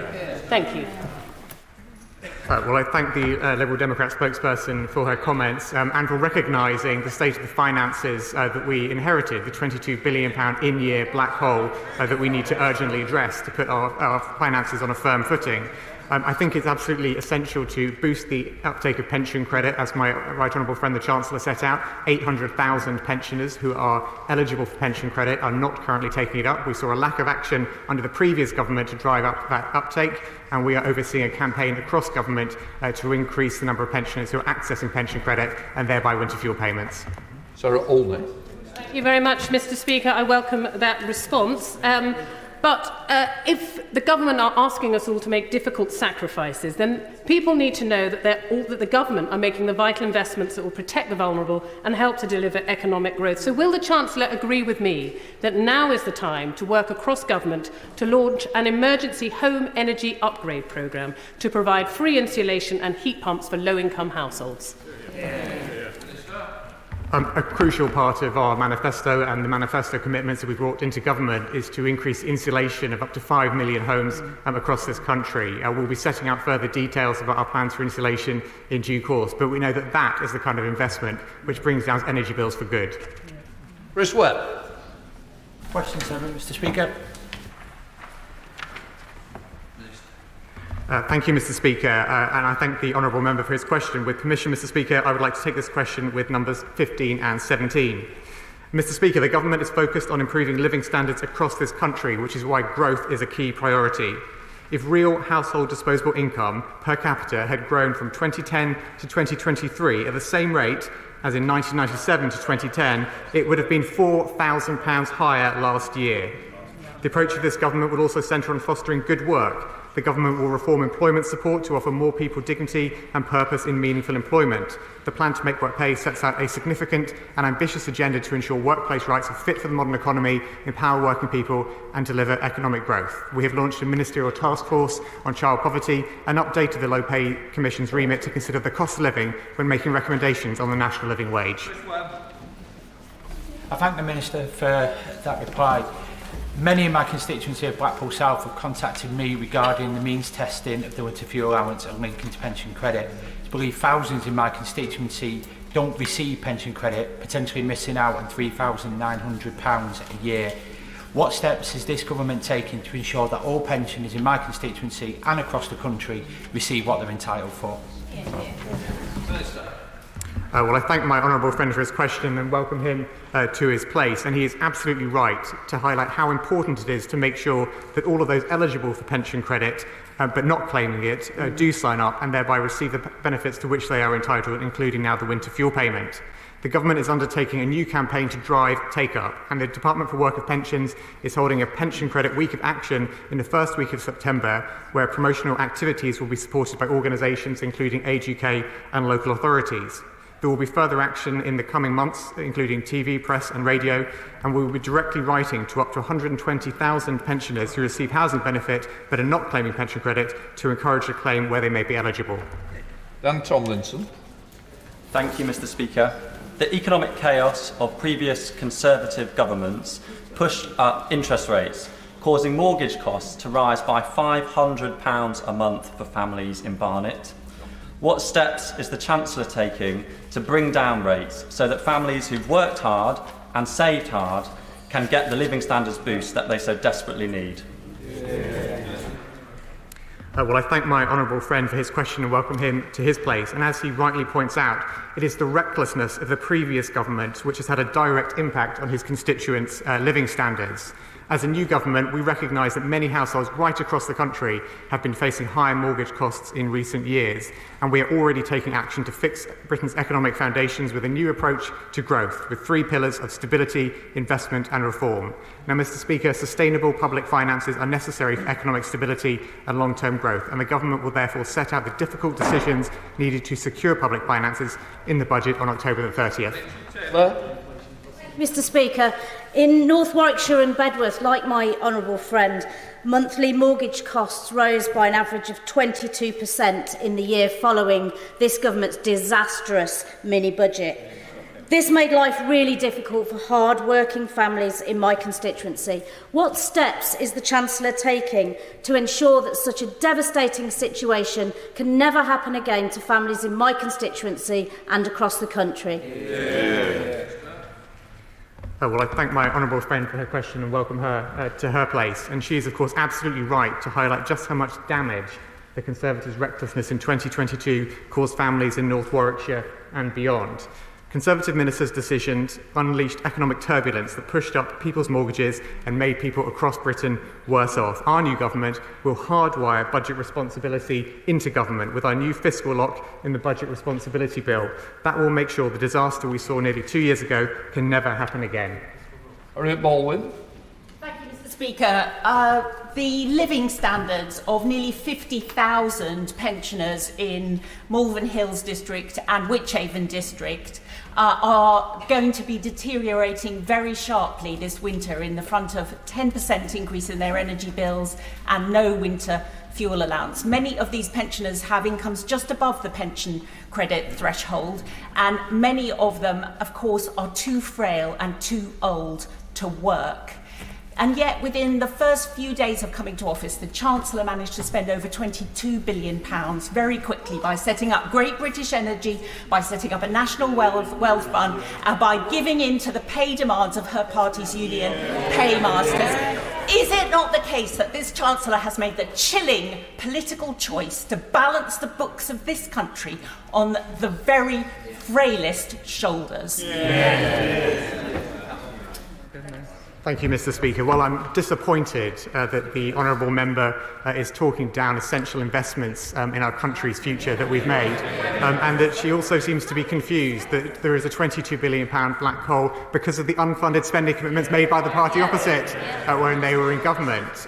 Thank you. Well, I thank the Liberal Democrat spokesperson for her comments and for recognising the state of the finances that we inherited, the £22 billion in-year black hole that we need to urgently address to put our finances on a firm footing. I think it's absolutely essential to boost the uptake of pension credit, as my right honourable friend the Chancellor set out. 800,000 pensioners who are eligible for pension credit are not currently taking it up. We saw a lack of action under the previous government to drive up that uptake, and we are overseeing a campaign across government to increase the number of pensioners who are accessing pension credit and thereby winter fuel payments. Sarah Olney. Thank you very much, Mr. Speaker. I welcome that response. But if the government are asking us all to make difficult sacrifices, then people need to know that the government are making the vital investments that will protect the vulnerable and help to deliver economic growth. So will the Chancellor agree with me that now is the time to work across government to launch an emergency home energy upgrade programme to provide free insulation and heat pumps for low-income households? A crucial part of our manifesto and the manifesto commitments that we brought into government is to increase insulation of up to 5 million homes across this country. We'll be setting out further details about our plans for insulation in due course, but we know that that is the kind of investment which brings down energy bills for good. Chris Webb. Question 7, Mr. Speaker. Thank you, Mr. Speaker, and I thank the honourable member for his question. With permission, Mr. Speaker, I would like to take this question with numbers 15 and 17. Mr. Speaker, the government is focused on improving living standards across this country, which is why growth is a key priority. If real household disposable income per capita had grown from 2010 to 2023 at the same rate as in 1997 to 2010, it would have been £4,000 higher last year. The approach of this government will also centre on fostering good work. The government will reform employment support to offer more people dignity and purpose in meaningful employment. The plan to make work pay sets out a significant and ambitious agenda to ensure workplace rights are fit for the modern economy, empower working people and deliver economic growth. We have launched a ministerial task force on child poverty and updated the Low Pay Commission's remit to consider the cost of living when making recommendations on the national living wage. I thank the Minister for that reply. Many in my constituency of Blackpool South have contacted me regarding the means testing of the winter fuel allowance and linking to pension credit. I believe thousands in my constituency don't receive pension credit, potentially missing out on £3,900 a year. What steps is this government taking to ensure that all pensioners in my constituency and across the country receive what they're entitled for? Well, I thank my honourable friend for his question and welcome him to his place. And he is absolutely right to highlight how important it is to make sure that all of those eligible for pension credit but not claiming it do sign up and thereby receive the benefits to which they are entitled, including now the winter fuel payment. The government is undertaking a new campaign to drive take-up, and the Department for Work and Pensions is holding a pension credit week of action in the first week of September, where promotional activities will be supported by organisations including Age UK and local authorities. There will be further action in the coming months, including TV, press and radio, and we will be directly writing to up to 120,000 pensioners who receive housing benefit but are not claiming pension credit to encourage a claim where they may be eligible. Dan Tomlinson. Thank you, Mr. Speaker. The economic chaos of previous Conservative governments pushed up interest rates, causing mortgage costs to rise by £500 a month for families in Barnet. What steps is the Chancellor taking to bring down rates so that families who've worked hard and saved hard can get the living standards boost that they so desperately need? Well, I thank my honourable friend for his question and welcome him to his place. And as he rightly points out, it is the recklessness of the previous government which has had a direct impact on his constituents' living standards. As a new government, we recognise that many households right across the country have been facing higher mortgage costs in recent years, and we are already taking action to fix Britain's economic foundations with a new approach to growth, with 3 pillars of stability, investment and reform. Now, Mr Speaker, sustainable public finances are necessary for economic stability and long-term growth, and the government will therefore set out the difficult decisions needed to secure public finances in the budget on October the 30th. Mr Speaker, in North Warwickshire and Bedworth, like my honourable friend, monthly mortgage costs rose by an average of 22% in the year following this government's disastrous mini-budget. This made life really difficult for hard-working families in my constituency. What steps is the Chancellor taking to ensure that such a devastating situation can never happen again to families in my constituency and across the country? Well, I thank my honourable friend for her question and welcome her to her place. And she is, of course, absolutely right to highlight just how much damage the Conservatives' recklessness in 2022 caused families in North Warwickshire and beyond. Conservative ministers' decisions unleashed economic turbulence that pushed up people's mortgages and made people across Britain worse off. Our new government will hardwire budget responsibility into government with our new fiscal lock in the Budget Responsibility Bill. That will make sure the disaster we saw nearly 2 years ago can never happen again. Baldwin. Thank you, Mr Speaker. The living standards of nearly 50,000 pensioners in Malvern Hills District and Wychavon District are going to be deteriorating very sharply this winter in the front of 10% increase in their energy bills and no winter fuel allowance. Many of these pensioners have incomes just above the pension credit threshold, and many of them, of course, are too frail and too old to work. And yet, within the first few days of coming to office, the Chancellor managed to spend over £22 billion very quickly by setting up Great British Energy, by setting up a national wealth fund, and by giving in to the pay demands of her party's union paymasters. Is it not the case that this Chancellor has made the chilling political choice to balance the books of this country on the very frailest shoulders? Thank you, Mr Speaker. Well, I'm disappointed that the honourable member is talking down essential investments in our country's future that we've made, and that she also seems to be confused that there is a £22 billion black hole because of the unfunded spending commitments made by the party opposite when they were in government.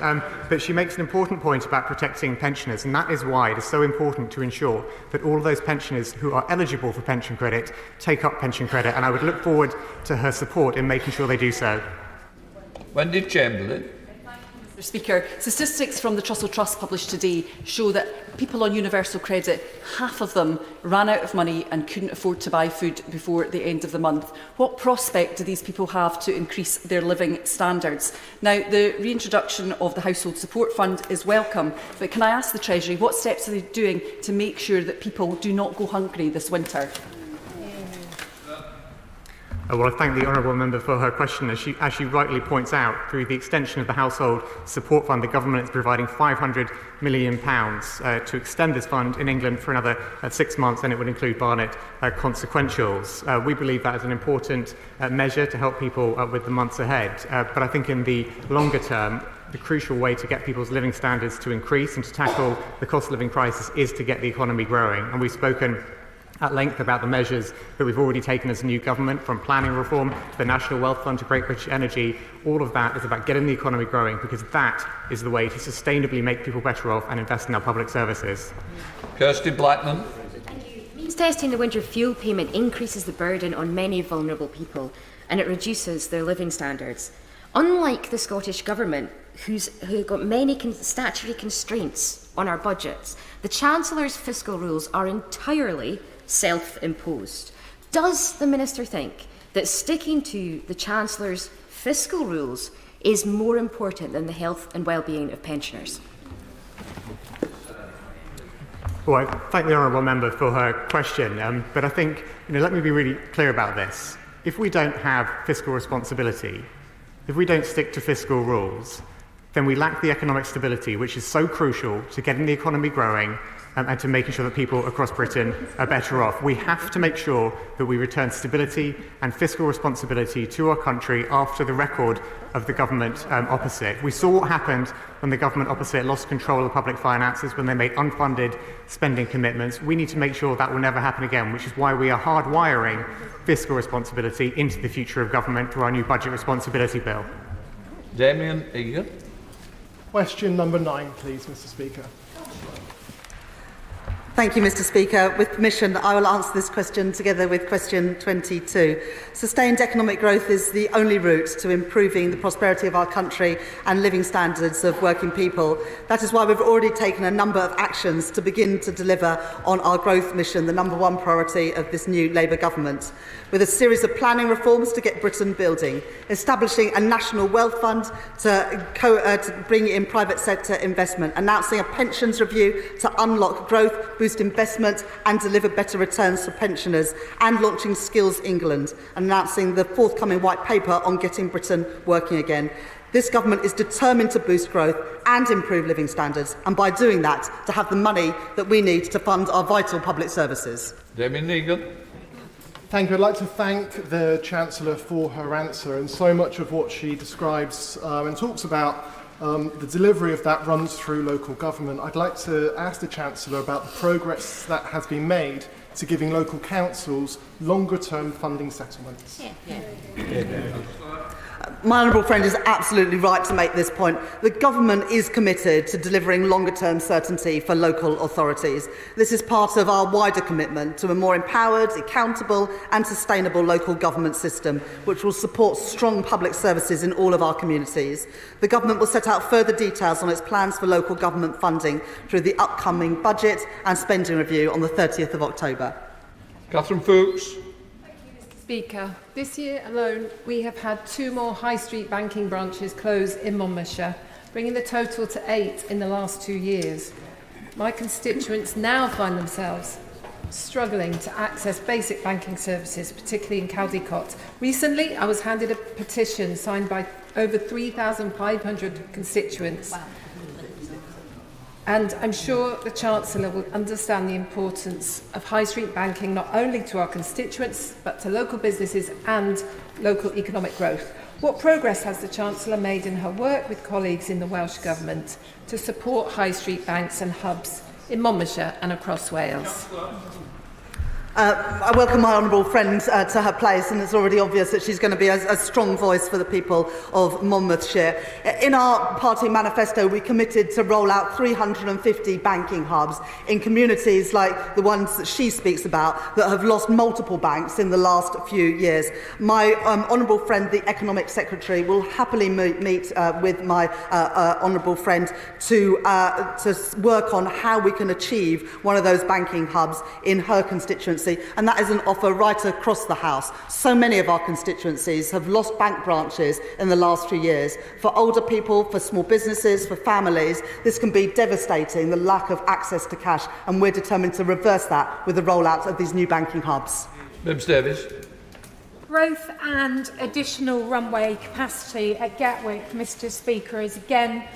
But she makes an important point about protecting pensioners, and that is why it is so important to ensure that all of those pensioners who are eligible for pension credit take up pension credit, and I would look forward to her support in making sure they do so. Wendy Chamberlain. Mr Speaker, statistics from the Trussell Trust published today show that people on universal credit, half of them ran out of money and couldn't afford to buy food before the end of the month. What prospect do these people have to increase their living standards? Now, the reintroduction of the Household Support Fund is welcome, but can I ask the Treasury, what steps are they doing to make sure that people do not go hungry this winter? Well, I thank the honourable member for her question. As she rightly points out, through the extension of the Household Support Fund, the government is providing £500 million to extend this fund in England for another 6 months, and it would include Barnet consequentials. We believe that is an important measure to help people with the months ahead. But I think in the longer term, the crucial way to get people's living standards to increase and to tackle the cost of living crisis is to get the economy growing. And we've spoken at length about the measures that we've already taken as a new government, from planning reform to the National Wealth Fund to Great British Energy. All of that is about getting the economy growing, because that is the way to sustainably make people better off and invest in our public services. Kirsty Blackman. Means testing the winter fuel payment increases the burden on many vulnerable people, and it reduces their living standards. Unlike the Scottish Government, who's got many statutory constraints on our budgets, the Chancellor's fiscal rules are entirely self-imposed. Does the Minister think that sticking to the Chancellor's fiscal rules is more important than the health and well-being of pensioners? Well, I thank the honourable member for her question, but I think, let me be really clear about this. If we don't have fiscal responsibility, if we don't stick to fiscal rules, then we lack the economic stability which is so crucial to getting the economy growing and to making sure that people across Britain are better off. We have to make sure that we return stability and fiscal responsibility to our country after the record of the government opposite. We saw what happened when the government opposite lost control of public finances, when they made unfunded spending commitments. We need to make sure that will never happen again, which is why we are hardwiring fiscal responsibility into the future of government through our new budget responsibility bill. Damien Egan. Question number 9, please, Mr. Speaker. Thank you, Mr. Speaker. With permission, I will answer this question together with question 22. Sustained economic growth is the only route to improving the prosperity of our country and living standards of working people. That is why we've already taken a number of actions to begin to deliver on our growth mission, the number one priority of this new Labour government, with a series of planning reforms to get Britain building, establishing a national wealth fund to bring in private sector investment, announcing a pensions review to unlock growth, boost investment and deliver better returns for pensioners, and launching Skills England, announcing the forthcoming white paper on getting Britain working again. This government is determined to boost growth and improve living standards, and by doing that, to have the money that we need to fund our vital public services. Damien Egan. Thank you. I'd like to thank the Chancellor for her answer, and so much of what she describes and talks about the delivery of that runs through local government. I'd like to ask the Chancellor about the progress that has been made to giving local councils longer-term funding settlements. My honourable friend is absolutely right to make this point. The government is committed to delivering longer-term certainty for local authorities. This is part of our wider commitment to a more empowered, accountable and sustainable local government system, which will support strong public services in all of our communities. The government will set out further details on its plans for local government funding through the upcoming budget and spending review on the 30th of October. Catherine Fuchs. Speaker, this year alone we have had 2 more high street banking branches close in Monmouthshire, bringing the total to 8 in the last 2 years. My constituents now find themselves struggling to access basic banking services, particularly in Caldicot. Recently, I was handed a petition signed by over 3,500 constituents. Wow. And I'm sure the Chancellor will understand the importance of high street banking not only to our constituents but to local businesses and local economic growth. What progress has the Chancellor made in her work with colleagues in the Welsh Government to support high street banks and hubs in Monmouthshire and across Wales? I welcome my honourable friend to her place, and it's already obvious that she's going to be a strong voice for the people of Monmouthshire. In our party manifesto, we committed to roll out 350 banking hubs in communities like the ones that she speaks about that have lost multiple banks in the last few years. My honourable friend, the Economic Secretary, will happily meet with my honourable friend to work on how we can achieve one of those banking hubs in her constituency. And that is an offer right across the House. So many of our constituencies have lost bank branches in the last few years. For older people, for small businesses, for families, this can be devastating, the lack of access to cash, and we're determined to reverse that with the rollout of these new banking hubs. Mims Davies. Growth and additional runway capacity at Gatwick, Mr. Speaker, is again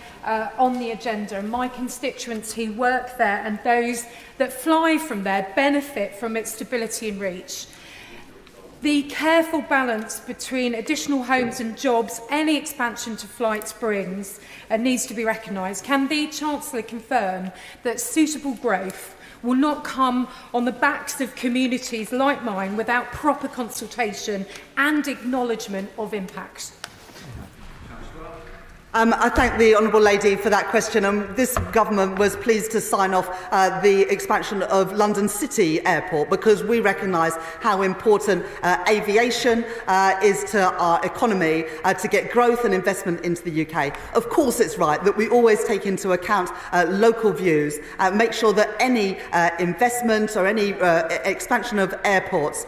on the agenda. My constituents who work there and those that fly from there benefit from its stability and reach. The careful balance between additional homes and jobs any expansion to flights brings needs to be recognised. Can the Chancellor confirm that suitable growth will not come on the backs of communities like mine without proper consultation and acknowledgement of impacts? I thank the Honourable Lady for that question. This government was pleased to sign off the expansion of London City Airport because we recognise how important aviation is to our economy to get growth and investment into the UK. Of course it's right that we always take into account local views, make sure that any investment or any expansion of airports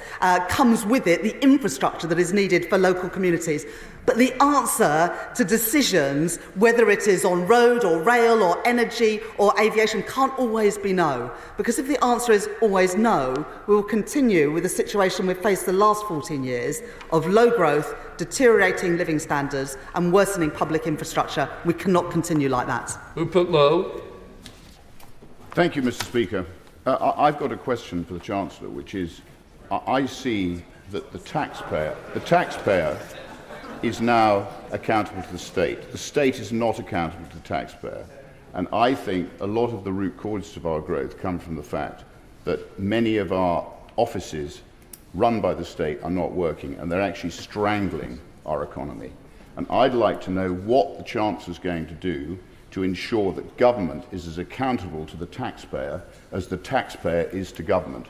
comes with it the infrastructure that is needed for local communities. But the answer to decisions, whether it is on road or rail or energy or aviation, can't always be no. Because if the answer is always no, we will continue with the situation we've faced the last 14 years of low growth, deteriorating living standards and worsening public infrastructure. We cannot continue like that. Rupert Lowe. Thank you, Mr. Speaker. I've got a question for the Chancellor, which is, I see that the taxpayer is now accountable to the state. The state is not accountable to the taxpayer. And I think a lot of the root causes of our growth come from the fact that many of our offices run by the state are not working, and they're actually strangling our economy. And I'd like to know what the Chancellor is going to do to ensure that government is as accountable to the taxpayer as the taxpayer is to government.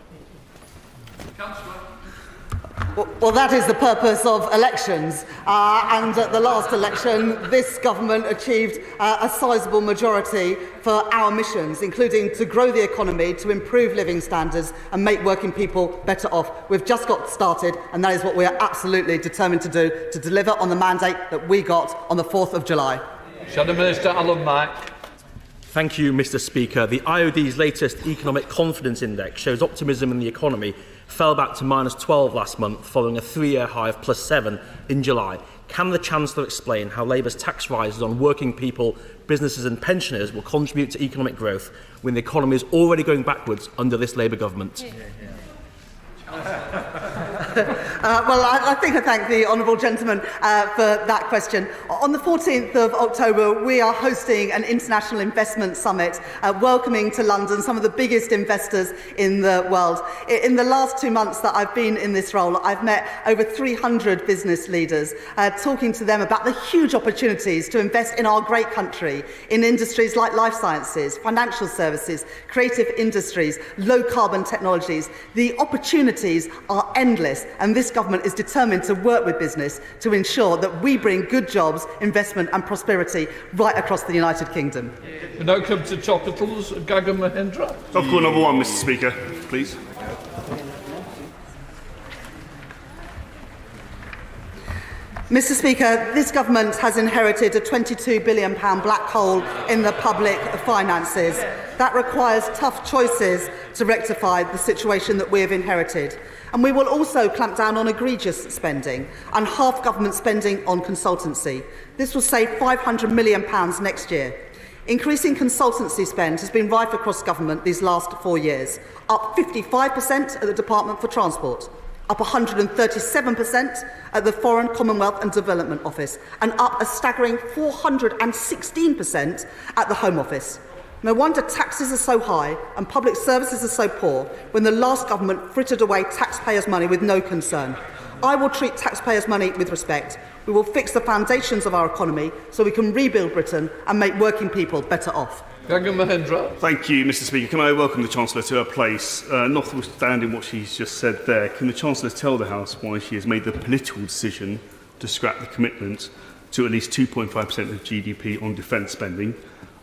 Well, that is the purpose of elections. And at the last election, this government achieved a sizable majority for our missions, including to grow the economy, to improve living standards and make working people better off. We've just got started, and that is what we are absolutely determined to do, to deliver on the mandate that we got on the 4th of July. Shadow Minister Alan Mack. Thank you, Mr. Speaker. The IOD's latest Economic Confidence Index shows optimism in the economy fell back to -12 last month, following a 3-year high of +7 in July. Can the Chancellor explain how Labour's tax rises on working people, businesses and pensioners will contribute to economic growth when the economy is already going backwards under this Labour government? Well, I think I thank the honourable gentleman for that question. On the 14th of October, we are hosting an international investment summit, welcoming to London some of the biggest investors in the world. In the last 2 months that I've been in this role, I've met over 300 business leaders, talking to them about the huge opportunities to invest in our great country, in industries like life sciences, financial services, creative industries, low carbon technologies. The opportunities are endless, and this government is determined to work with business to ensure that we bring good jobs, investment and prosperity right across the United Kingdom. We now come to Topicals, Gagan Mahendra. Topical number 1, Mr. Speaker, please. Mr. Speaker, this government has inherited a £22 billion black hole in the public finances. That requires tough choices to rectify the situation that we have inherited. And we will also clamp down on egregious spending and half government spending on consultancy. This will save £500 million next year. Increasing consultancy spend has been rife across government these last 4 years, up 55% at the Department for Transport, up 137% at the Foreign, Commonwealth and Development Office, and up a staggering 416% at the Home Office. No wonder taxes are so high and public services are so poor when the last government frittered away taxpayers' money with no concern. I will treat taxpayers' money with respect. We will fix the foundations of our economy so we can rebuild Britain and make working people better off. Thank you, Mr. Speaker. Can I welcome the Chancellor to her place? Notwithstanding what she's just said there, can the Chancellor tell the House why she has made the political decision to scrap the commitment to at least 2.5% of GDP on defence spending,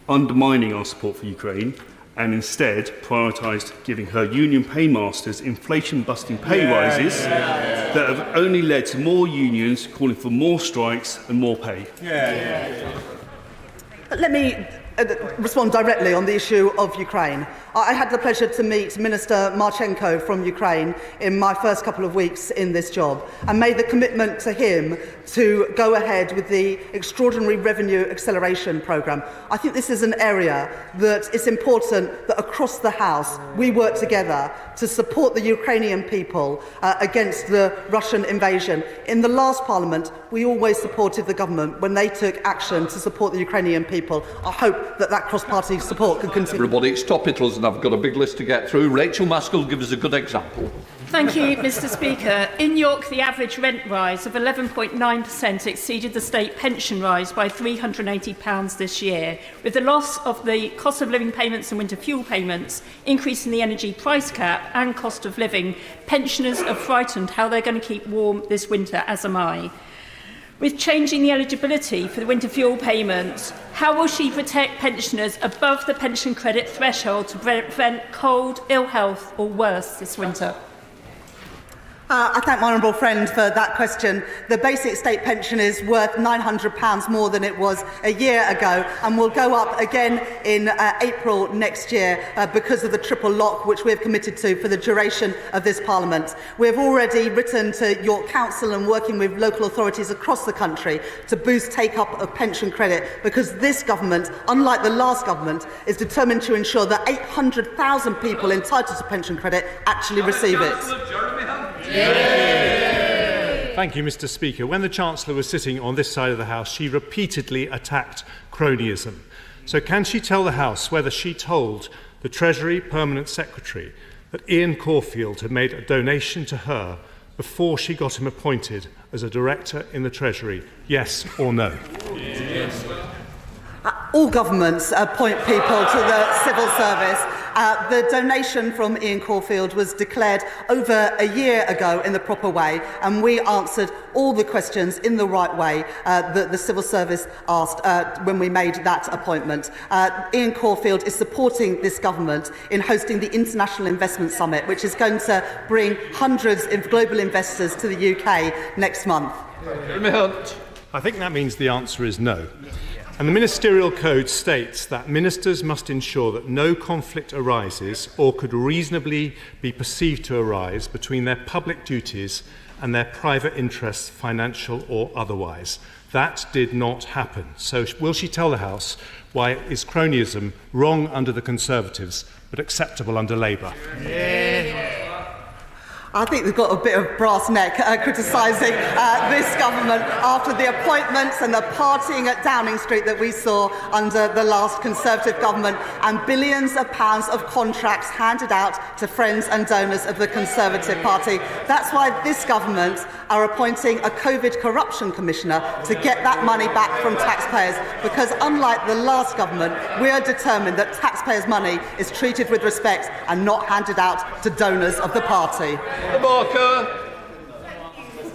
undermining our support for Ukraine, and instead prioritised giving her union paymasters inflation-busting pay rises that have only led to more unions calling for more strikes and more pay? Let me respond directly on the issue of Ukraine. I had the pleasure to meet Minister Marchenko from Ukraine in my first couple of weeks in this job and made the commitment to him to go ahead with the Extraordinary Revenue Acceleration Programme. I think this is an area that it's important that across the House we work together to support the Ukrainian people against the Russian invasion. In the last Parliament, we always supported the government when they took action to support the Ukrainian people. I hope that cross-party support can continue. Everybody, it's Topicals, and I've got a big list to get through. Rachel Maskell will give us a good example. Thank you, Mr. Speaker. In York, the average rent rise of 11.9% exceeded the state pension rise by £380 this year. With the loss of the cost of living payments and winter fuel payments, increase in the energy price cap and cost of living, pensioners are frightened how they're going to keep warm this winter, as am I. With changing the eligibility for the winter fuel payments, how will she protect pensioners above the pension credit threshold to prevent cold, ill health or worse this winter? I thank my honourable friend for that question. The basic state pension is worth £900 more than it was a year ago and will go up again in April next year because of the triple lock which we have committed to for the duration of this Parliament. We have already written to York Council and working with local authorities across the country to boost take-up of pension credit because this government, unlike the last government, is determined to ensure that 800,000 people entitled to pension credit actually receive it. Thank you, Mr. Speaker. When the Chancellor was sitting on this side of the House, she repeatedly attacked cronyism. So can she tell the House whether she told the Treasury Permanent Secretary that Ian Caulfield had made a donation to her before she got him appointed as a director in the Treasury? Yes or no? Yes. All governments appoint people to the civil service. The donation from Ian Caulfield was declared over a year ago in the proper way, and we answered all the questions in the right way that the civil service asked when we made that appointment. Ian Caulfield is supporting this government in hosting the International Investment Summit, which is going to bring hundreds of global investors to the UK next month. I think that means the answer is no. And the Ministerial Code states that ministers must ensure that no conflict arises or could reasonably be perceived to arise between their public duties and their private interests, financial or otherwise. That did not happen. So will she tell the House why is cronyism wrong under the Conservatives but acceptable under Labour? I think they've got a bit of brass neck criticising this government after the appointments and the partying at Downing Street that we saw under the last Conservative government and billions of pounds of contracts handed out to friends and donors of the Conservative Party. That's why this government are appointing a COVID corruption commissioner to get that money back from taxpayers, because unlike the last government, we are determined that taxpayers' money is treated with respect and not handed out to donors of the party. Mr.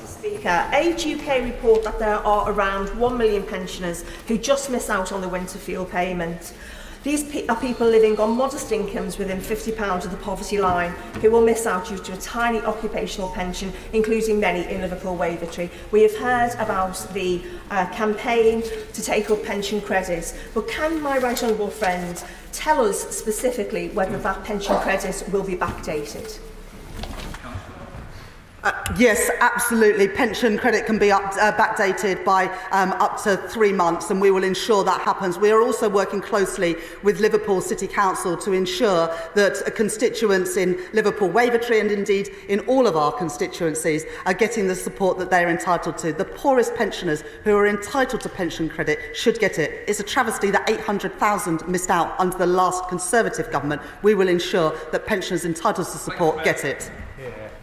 Speaker, Age UK report that there are around 1 million pensioners who just miss out on the winter fuel payment. These are people living on modest incomes within £50 of the poverty line who will miss out due to a tiny occupational pension, including many in Liverpool Wavertree. We have heard about the campaign to take up pension credits, but can my right honourable friend tell us specifically whether that pension credit will be backdated? Yes, absolutely. Pension credit can be backdated by up to 3 months, and we will ensure that happens. We are also working closely with Liverpool City Council to ensure that constituents in Liverpool Wavertree and indeed in all of our constituencies are getting the support that they are entitled to. The poorest pensioners who are entitled to pension credit should get it. It's a travesty that 800,000 missed out under the last Conservative government. We will ensure that pensioners entitled to support get it.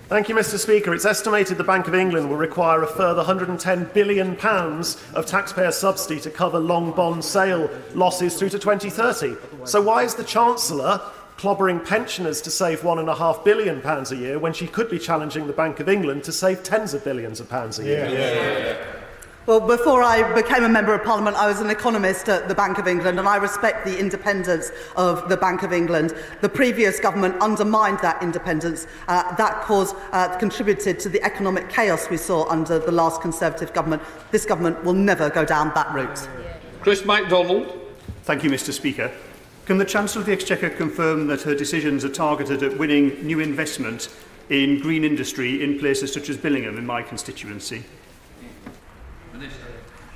Thank you, Mr. Speaker. It's estimated the Bank of England will require a further £110 billion of taxpayer subsidy to cover long bond sale losses through to 2030. So why is the Chancellor clobbering pensioners to save £1.5 billion a year when she could be challenging the Bank of England to save tens of billions of pounds a year? Well, before I became a Member of Parliament, I was an economist at the Bank of England, and I respect the independence of the Bank of England. The previous government undermined that independence. That contributed to the economic chaos we saw under the last Conservative government. This government will never go down that route. Chris MacDonald. Thank you, Mr. Speaker. Can the Chancellor of the Exchequer confirm that her decisions are targeted at winning new investment in green industry in places such as Billingham in my constituency?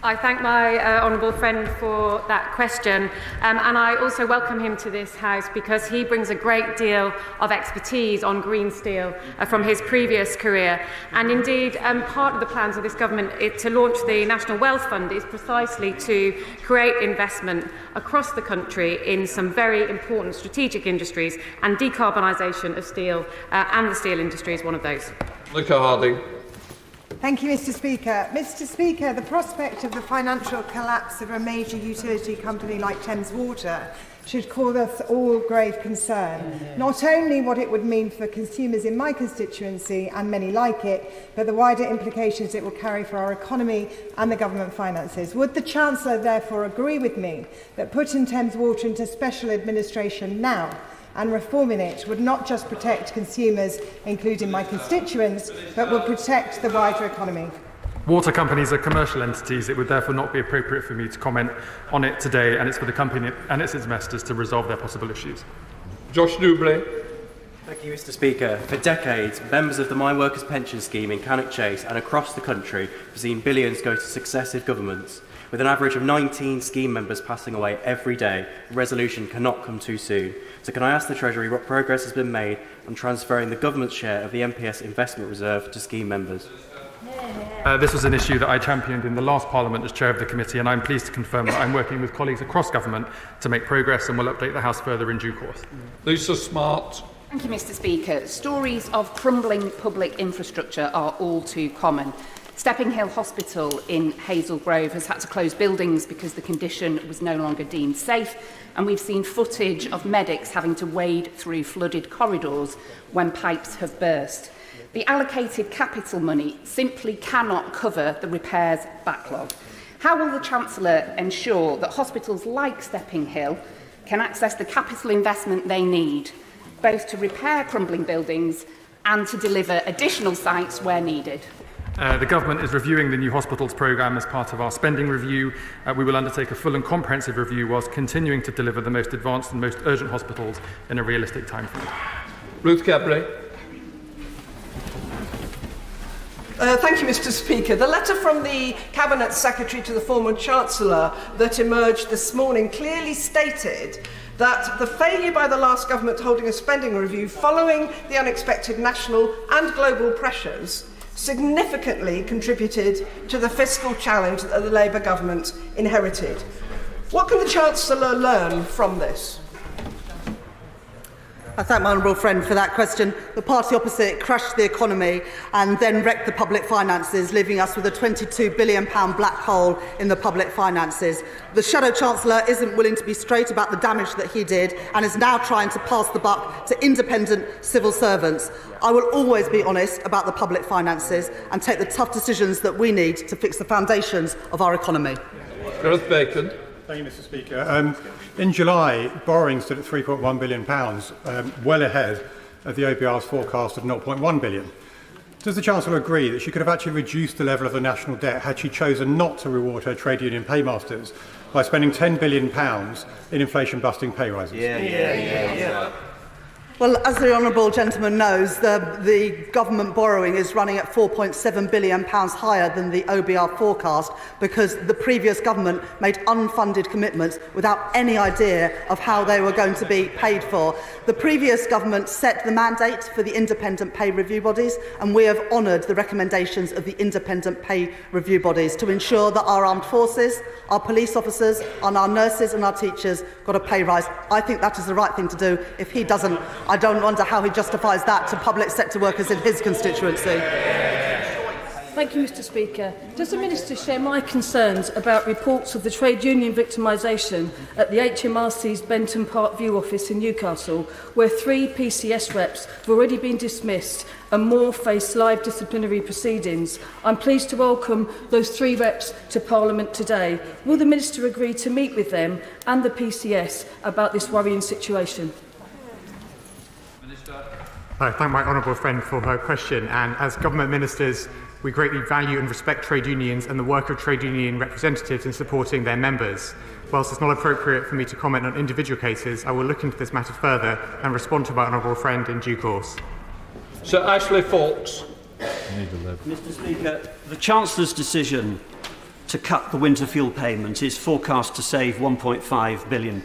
I thank my honourable friend for that question, and I also welcome him to this House because he brings a great deal of expertise on green steel from his previous career. And indeed, part of the plans of this government to launch the National Wealth Fund is precisely to create investment across the country in some very important strategic industries, and decarbonisation of steel and the steel industry is one of those. Luca Harding. Thank you, Mr. Speaker. Mr. Speaker, the prospect of the financial collapse of a major utility company like Thames Water should cause us all grave concern. Not only what it would mean for consumers in my constituency and many like it, but the wider implications it will carry for our economy and the government finances. Would the Chancellor therefore agree with me that putting Thames Water into special administration now and reforming it would not just protect consumers, including my constituents, but would protect the wider economy? Water companies are commercial entities. It would therefore not be appropriate for me to comment on it today, and it's for the company and its investors to resolve their possible issues. Josh Newbley. Thank you, Mr. Speaker. For decades, members of the Mine Workers Pension Scheme in Cannock Chase and across the country have seen billions go to successive governments. With an average of 19 scheme members passing away every day, a resolution cannot come too soon. So can I ask the Treasury what progress has been made on transferring the government's share of the MPS investment reserve to scheme members? This was an issue that I championed in the last Parliament as chair of the committee, and I'm pleased to confirm that I'm working with colleagues across government to make progress, and will update the House further in due course. Lisa Smart. Thank you, Mr. Speaker. Stories of crumbling public infrastructure are all too common. Stepping Hill Hospital in Hazel Grove has had to close buildings because the condition was no longer deemed safe, and we've seen footage of medics having to wade through flooded corridors when pipes have burst. The allocated capital money simply cannot cover the repairs backlog. How will the Chancellor ensure that hospitals like Stepping Hill can access the capital investment they need, both to repair crumbling buildings and to deliver additional sites where needed? The Government is reviewing the new hospitals programme as part of our spending review. We will undertake a full and comprehensive review whilst continuing to deliver the most advanced and most urgent hospitals in a realistic timeframe. Ruth Cadbury. Thank you, Mr. Speaker. The letter from the Cabinet Secretary to the former Chancellor that emerged this morning clearly stated that the failure by the last government holding a spending review following the unexpected national and global pressures significantly contributed to the fiscal challenge that the Labour government inherited. What can the Chancellor learn from this? I thank my honourable friend for that question. The party opposite crashed the economy and then wrecked the public finances, leaving us with a £22 billion black hole in the public finances. The Shadow Chancellor isn't willing to be straight about the damage that he did and is now trying to pass the buck to independent civil servants. I will always be honest about the public finances and take the tough decisions that we need to fix the foundations of our economy. Gareth Bacon. Thank you, Mr. Speaker. In July, borrowing stood at £3.1 billion, well ahead of the OBR's forecast of £0.1 billion. Does the Chancellor agree that she could have actually reduced the level of the national debt had she chosen not to reward her trade union paymasters by spending £10 billion in inflation-busting pay rises? Yeah. Well, as the honourable gentleman knows, the government borrowing is running at £4.7 billion higher than the OBR forecast because the previous government made unfunded commitments without any idea of how they were going to be paid for. The previous government set the mandate for the independent pay review bodies, and we have honoured the recommendations of the independent pay review bodies to ensure that our armed forces, our police officers, and our nurses and our teachers got a pay rise. I think that is the right thing to do. If he doesn't, I don't wonder how he justifies that to public sector workers in his constituency. Thank you, Mr. Speaker. Does the Minister share my concerns about reports of the trade union victimisation at the HMRC's Benton Park View office in Newcastle, where 3 PCS reps have already been dismissed and more face live disciplinary proceedings? I'm pleased to welcome those 3 reps to Parliament today. Will the Minister agree to meet with them and the PCS about this worrying situation? I thank my honourable friend for her question, and as government ministers, we greatly value and respect trade unions and the work of trade union representatives in supporting their members. Whilst it's not appropriate for me to comment on individual cases, I will look into this matter further and respond to my honourable friend in due course. Sir Ashley Fox. Mr. Speaker, the Chancellor's decision to cut the winter fuel payment is forecast to save £1.5 billion.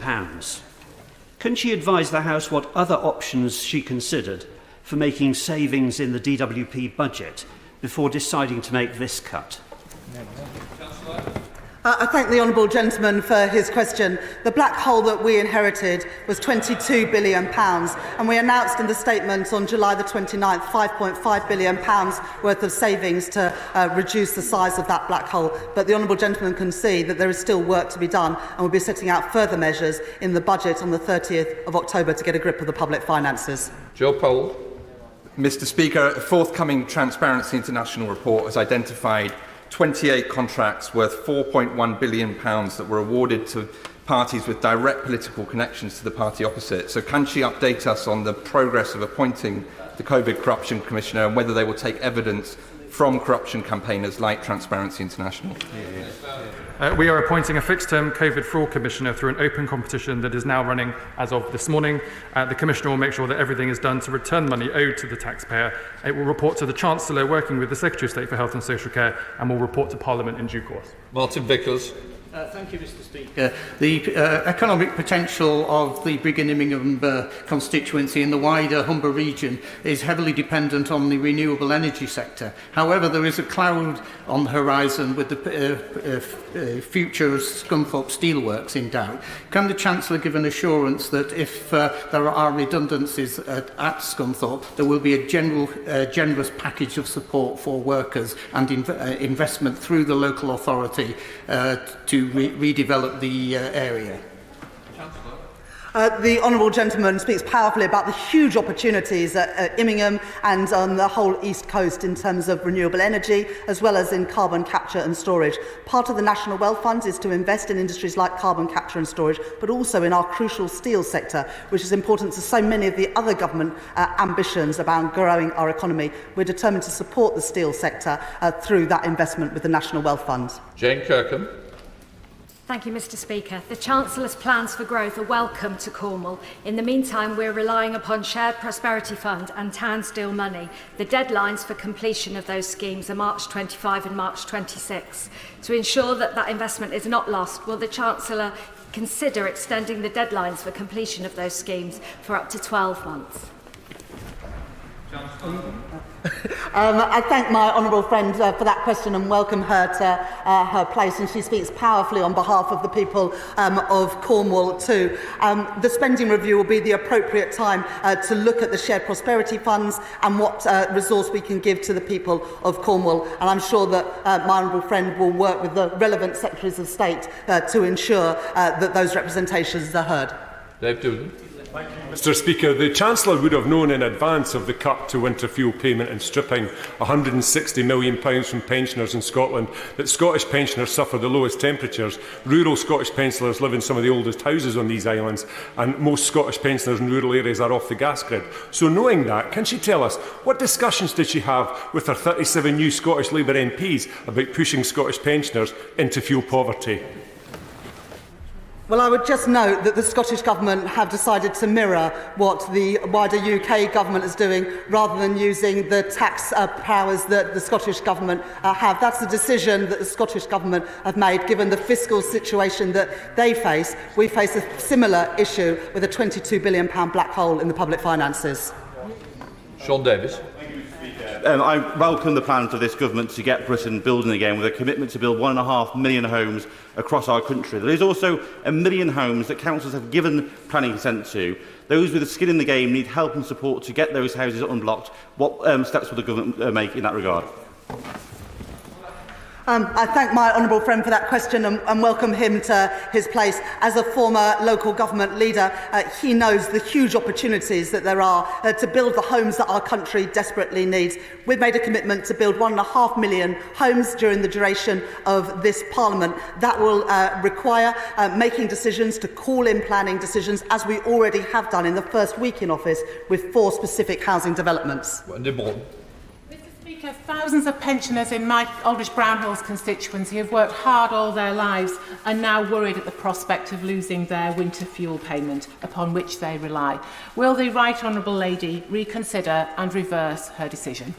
Can she advise the House what other options she considered for making savings in the DWP budget before deciding to make this cut? I thank the honourable gentleman for his question. The black hole that we inherited was £22 billion, and we announced in the statement on July the 29th £5.5 billion worth of savings to reduce the size of that black hole. But the honourable gentleman can see that there is still work to be done, and we'll be setting out further measures in the budget on the 30th of October to get a grip of the public finances. Joe Powell. Mr. Speaker, a forthcoming Transparency International report has identified 28 contracts worth £4.1 billion that were awarded to parties with direct political connections to the party opposite. So can she update us on the progress of appointing the COVID Corruption Commissioner and whether they will take evidence from corruption campaigners like Transparency International? We are appointing a fixed-term COVID Fraud Commissioner through an open competition that is now running as of this morning. The Commissioner will make sure that everything is done to return money owed to the taxpayer. It will report to the Chancellor, working with the Secretary of State for Health and Social Care, and will report to Parliament in due course. Martin Vickers. Thank you, Mr. Speaker. The economic potential of the Briggingham constituency in the wider Humber region is heavily dependent on the renewable energy sector. However, there is a cloud on the horizon with the future of Scunthorpe Steelworks in doubt. Can the Chancellor give an assurance that if there are redundancies at Scunthorpe, there will be a generous package of support for workers and investment through the local authority to redevelop the area? The honourable gentleman speaks powerfully about the huge opportunities at Immingham and on the whole East Coast in terms of renewable energy, as well as in carbon capture and storage. Part of the National Wealth Fund is to invest in industries like carbon capture and storage, but also in our crucial steel sector, which is important to so many of the other government ambitions about growing our economy. We're determined to support the steel sector through that investment with the National Wealth Fund. Jane Kirkham. Thank you, Mr. Speaker. The Chancellor's plans for growth are welcome to Cornwall. In the meantime, we're relying upon Shared Prosperity Fund and Town Steel money. The deadlines for completion of those schemes are March 25 and March 26. To ensure that that investment is not lost, will the Chancellor consider extending the deadlines for completion of those schemes for up to 12 months? I thank my honourable friend for that question and welcome her to her place, and she speaks powerfully on behalf of the people of Cornwall too. The spending review will be the appropriate time to look at the shared prosperity funds and what resource we can give to the people of Cornwall, and I'm sure that my honourable friend will work with the relevant Secretaries of State to ensure that those representations are heard. Dave Doonan. Mr. Speaker, the Chancellor would have known in advance of the cut to winter fuel payment and stripping £160 million from pensioners in Scotland that Scottish pensioners suffer the lowest temperatures. Rural Scottish pensioners live in some of the oldest houses on these islands, and most Scottish pensioners in rural areas are off the gas grid. So knowing that, can she tell us what discussions did she have with her 37 new Scottish Labour MPs about pushing Scottish pensioners into fuel poverty? Well, I would just note that the Scottish Government have decided to mirror what the wider UK Government is doing rather than using the tax powers that the Scottish Government have. That's a decision that the Scottish Government have made given the fiscal situation that they face. We face a similar issue with a £22 billion black hole in the public finances. Sean Davis. I welcome the plans of this government to get Britain building again with a commitment to build 1.5 million homes across our country. There is also 1 million homes that councils have given planning consent to. Those with a skin in the game need help and support to get those houses unblocked. What steps will the government make in that regard? I thank my honourable friend for that question and welcome him to his place. As a former local government leader, he knows the huge opportunities that there are to build the homes that our country desperately needs. We've made a commitment to build 1.5 million homes during the duration of this Parliament. That will require making decisions to call in planning decisions, as we already have done in the first week in office with 4 specific housing developments. Thousands of pensioners in my Aldridge Brownhills constituency have worked hard all their lives and now worried at the prospect of losing their winter fuel payment upon which they rely. Will the Right Honourable Lady reconsider and reverse her decision?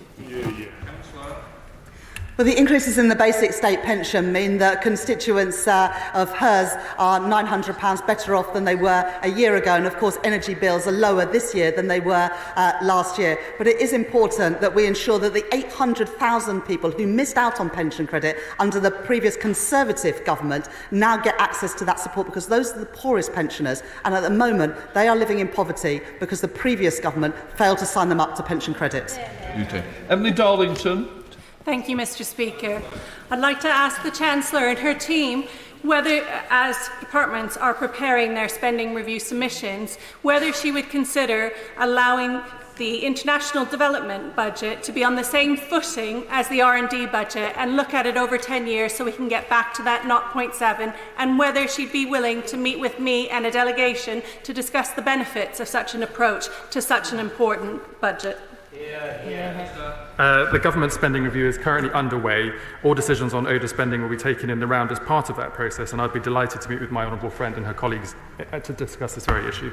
Well, the increases in the basic state pension mean that constituents of hers are £900 better off than they were a year ago. And of course, energy bills are lower this year than they were last year. But it is important that we ensure that the 800,000 people who missed out on pension credit under the previous Conservative government now get access to that support, because those are the poorest pensioners. And at the moment, they are living in poverty because the previous government failed to sign them up to pension credit. Okay. Emily Darlington. Thank you, Mr. Speaker. I'd like to ask the Chancellor and her team whether, as departments are preparing their spending review submissions, whether she would consider allowing the international development budget to be on the same footing as the R&D budget and look at it over 10 years so we can get back to that 0.7, and whether she'd be willing to meet with me and a delegation to discuss the benefits of such an approach to such an important budget. The government spending review is currently underway. All decisions on ODA spending will be taken in the round as part of that process, and I'd be delighted to meet with my honourable friend and her colleagues to discuss this very issue.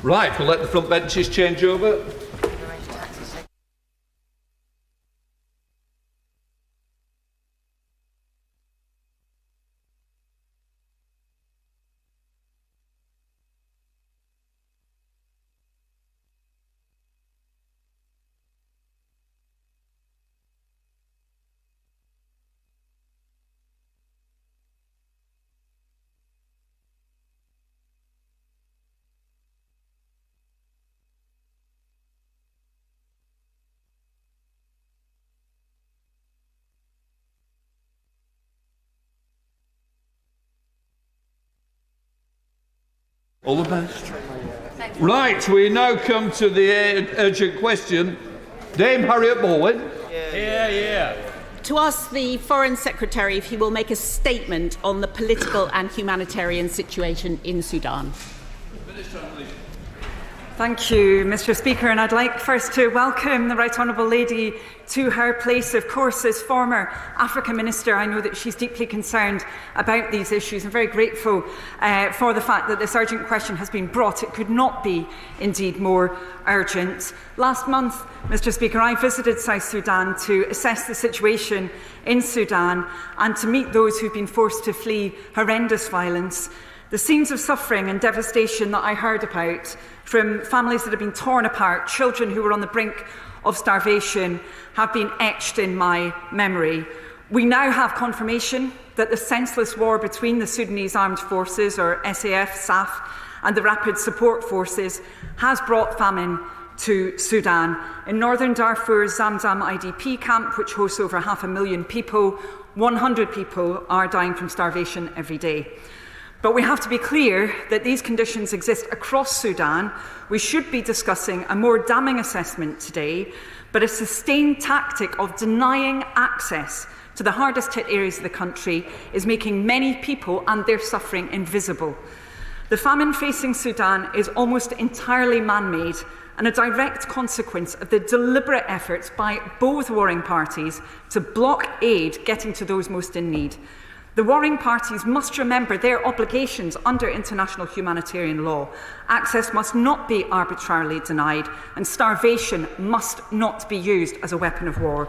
Right, we'll let the front benches change over. All the best. Right, we now come to the urgent question. Dame Harriet Bowen. To ask the Foreign Secretary if he will make a statement on the political and humanitarian situation in Sudan. Thank you, Mr. Speaker, and I'd like first to welcome the Right Honourable Lady to her place. Of course, as former Africa Minister, I know that she's deeply concerned about these issues. I'm very grateful for the fact that this urgent question has been brought. It could not be, indeed, more urgent. Last month, Mr. Speaker, I visited South Sudan to assess the situation in Sudan and to meet those who've been forced to flee horrendous violence. The scenes of suffering and devastation that I heard about, from families that have been torn apart, children who were on the brink of starvation, have been etched in my memory. We now have confirmation that the senseless war between the Sudanese Armed Forces, or SAF, SAF, and the Rapid Support Forces has brought famine to Sudan. In northern Darfur's Zamzam IDP camp, which hosts over 500,000 people, 100 people are dying from starvation every day. But we have to be clear that these conditions exist across Sudan. We should be discussing a more damning assessment today, but a sustained tactic of denying access to the hardest hit areas of the country is making many people and their suffering invisible. The famine facing Sudan is almost entirely man-made and a direct consequence of the deliberate efforts by both warring parties to block aid getting to those most in need. The warring parties must remember their obligations under international humanitarian law. Access must not be arbitrarily denied, and starvation must not be used as a weapon of war.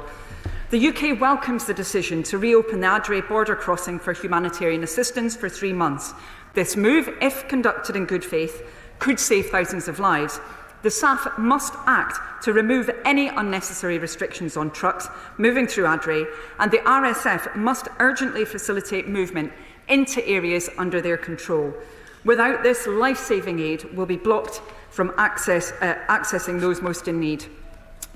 The UK welcomes the decision to reopen the Adre border crossing for humanitarian assistance for 3 months. This move, if conducted in good faith, could save thousands of lives. The SAF must act to remove any unnecessary restrictions on trucks moving through Adre, and the RSF must urgently facilitate movement into areas under their control. Without this, life-saving aid will be blocked from accessing those most in need.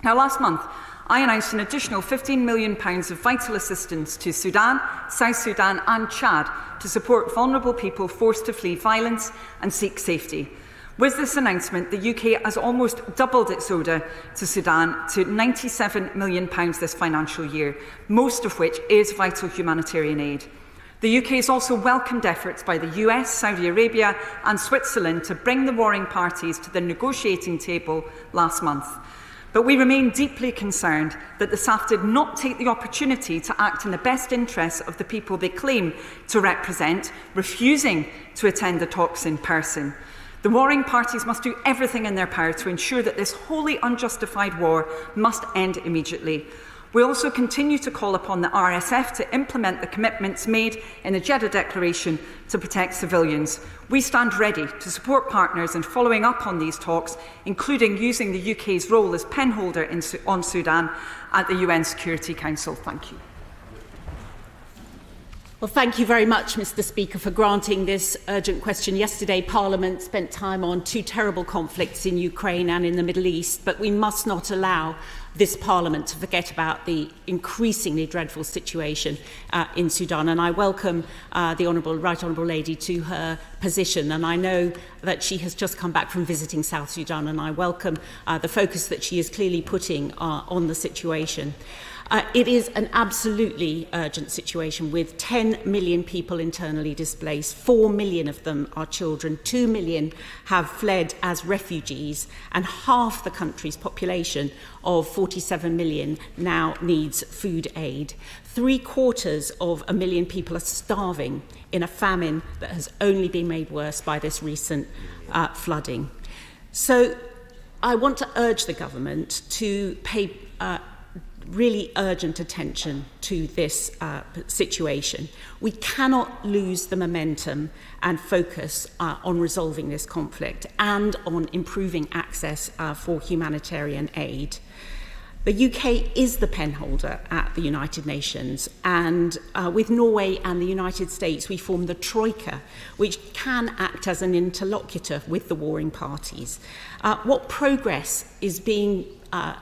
Now, last month, I announced an additional £15 million of vital assistance to Sudan, South Sudan and Chad to support vulnerable people forced to flee violence and seek safety. With this announcement, the UK has almost doubled its ODA to Sudan to £97 million this financial year, most of which is vital humanitarian aid. The UK has also welcomed efforts by the US, Saudi Arabia and Switzerland to bring the warring parties to the negotiating table last month. But we remain deeply concerned that the SAF did not take the opportunity to act in the best interests of the people they claim to represent, refusing to attend the talks in person. The warring parties must do everything in their power to ensure that this wholly unjustified war must end immediately. We also continue to call upon the RSF to implement the commitments made in the Jeddah Declaration to protect civilians. We stand ready to support partners in following up on these talks, including using the UK's role as penholder on Sudan at the UN Security Council. Thank you. Well, thank you very much, Mr. Speaker, for granting this urgent question. Yesterday, Parliament spent time on two terrible conflicts in Ukraine and in the Middle East, but we must not allow this Parliament to forget about the increasingly dreadful situation in Sudan. And I welcome the Right Honourable Lady to her position. And I know that she has just come back from visiting South Sudan, and I welcome the focus that she is clearly putting on the situation. It is an absolutely urgent situation with 10 million people internally displaced. 4 million of them are children. 2 million have fled as refugees, and half the country's population of 47 million now needs food aid. 750,000 people are starving in a famine that has only been made worse by this recent flooding. So I want to urge the government to pay really urgent attention to this situation. We cannot lose the momentum and focus on resolving this conflict and on improving access for humanitarian aid. The UK is the penholder at the United Nations, and with Norway and the United States, we form the Troika, which can act as an interlocutor with the warring parties. What progress is being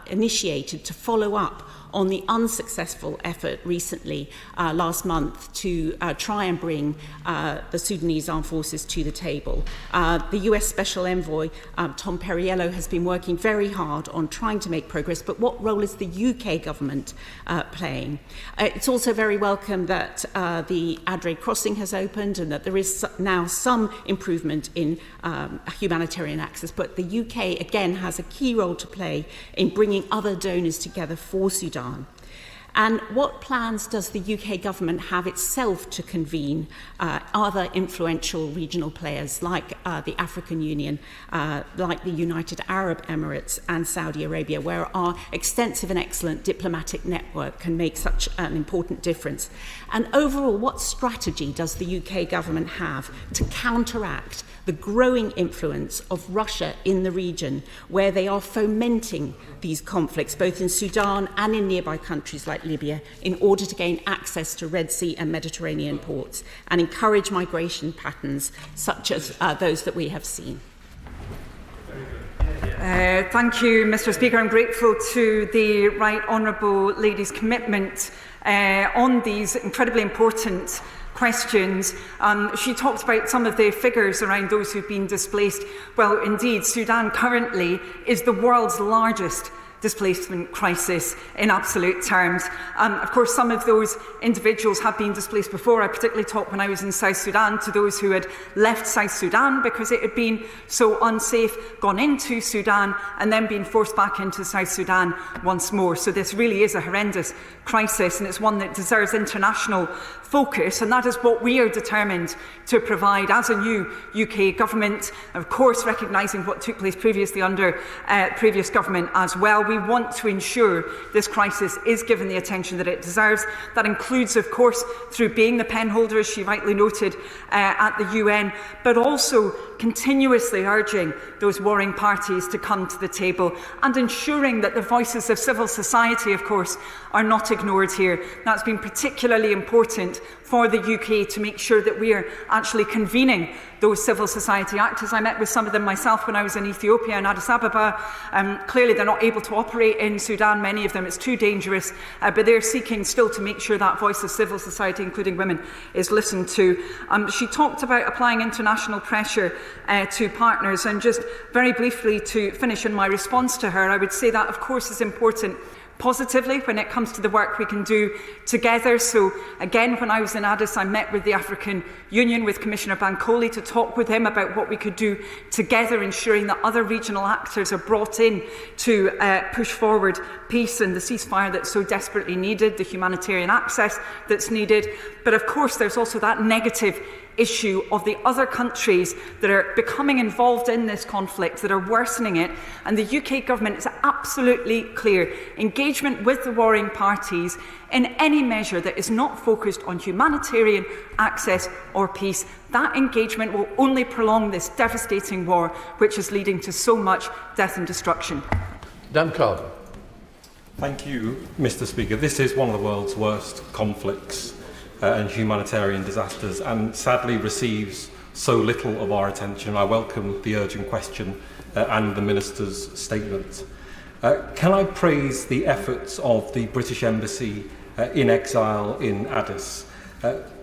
initiated to follow up on the unsuccessful effort recently last month to try and bring the Sudanese armed forces to the table? The US Special Envoy, Tom Perriello, has been working very hard on trying to make progress, but what role is the UK government playing? It's also very welcome that the Adre crossing has opened and that there is now some improvement in humanitarian access, but the UK again has a key role to play in bringing other donors together for Sudan. And what plans does the UK government have itself to convene other influential regional players like the African Union, like the United Arab Emirates and Saudi Arabia, where our extensive and excellent diplomatic network can make such an important difference? And overall, what strategy does the UK government have to counteract the growing influence of Russia in the region, where they are fomenting these conflicts, both in Sudan and in nearby countries like Libya, in order to gain access to Red Sea and Mediterranean ports and encourage migration patterns such as those that we have seen? Thank you, Mr. Speaker. I'm grateful to the Right Honourable Lady's commitment on these incredibly important questions. She talked about some of the figures around those who've been displaced. Well, indeed, Sudan currently is the world's largest displacement crisis in absolute terms. Of course, some of those individuals have been displaced before. I particularly talked when I was in South Sudan to those who had left South Sudan because it had been so unsafe, gone into Sudan and then been forced back into South Sudan once more. So this really is a horrendous crisis, and it's one that deserves international focus, and that is what we are determined to provide as a new UK government, of course recognising what took place previously under previous government as well. We want to ensure this crisis is given the attention that it deserves. That includes, of course, through being the penholder, as she rightly noted, at the UN, but also continuously urging those warring parties to come to the table and ensuring that the voices of civil society, of course, are not ignored here. That's been particularly important for the UK to make sure that we are actually convening those civil society actors. I met with some of them myself when I was in Ethiopia and Addis Ababa. Clearly they're not able to operate in Sudan, many of them. It's too dangerous, but they're seeking still to make sure that voice of civil society, including women, is listened to. She talked about applying international pressure to partners, and just very briefly to finish in my response to her, I would say that of course is important positively when it comes to the work we can do together. So again, when I was in Addis, I met with the African Union, with Commissioner Bankole, to talk with him about what we could do together, ensuring that other regional actors are brought in to push forward peace and the ceasefire that's so desperately needed, the humanitarian access that's needed. But of course, there's also that negative issue of the other countries that are becoming involved in this conflict, that are worsening it. And the UK government is absolutely clear. Engagement with the warring parties in any measure that is not focused on humanitarian access or peace, that engagement will only prolong this devastating war, which is leading to so much death and destruction. Dan Carden. Thank you, Mr. Speaker. This is one of the world's worst conflicts and humanitarian disasters, and sadly receives so little of our attention. I welcome the urgent question and the Minister's statement. Can I praise the efforts of the British Embassy in exile in Addis?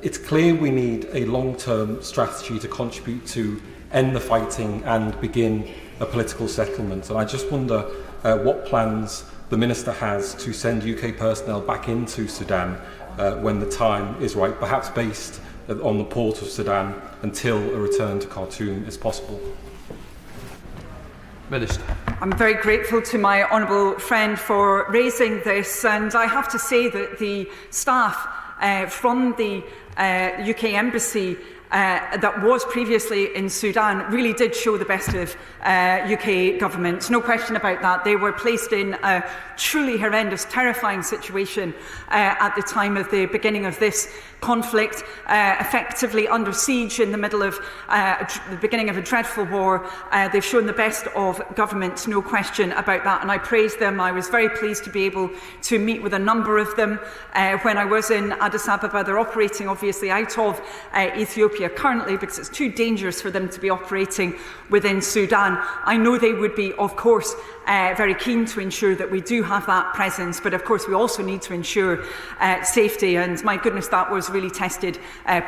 It's clear we need a long-term strategy to contribute to end the fighting and begin a political settlement. And I just wonder what plans the Minister has to send UK personnel back into Sudan when the time is right, perhaps based on the port of Sudan until a return to Khartoum is possible. Minister. I'm very grateful to my honourable friend for raising this, and I have to say that the staff from the UK Embassy that was previously in Sudan really did show the best of UK government. No question about that. They were placed in a truly horrendous, terrifying situation at the time of the beginning of this conflict, effectively under siege in the middle of the beginning of a dreadful war. They've shown the best of government, no question about that, and I praise them. I was very pleased to be able to meet with a number of them when I was in Addis Ababa. They're operating obviously out of Ethiopia currently because it's too dangerous for them to be operating within Sudan. I know they would be, of course, very keen to ensure that we do have that presence, but of course we also need to ensure safety, and my goodness, that was really tested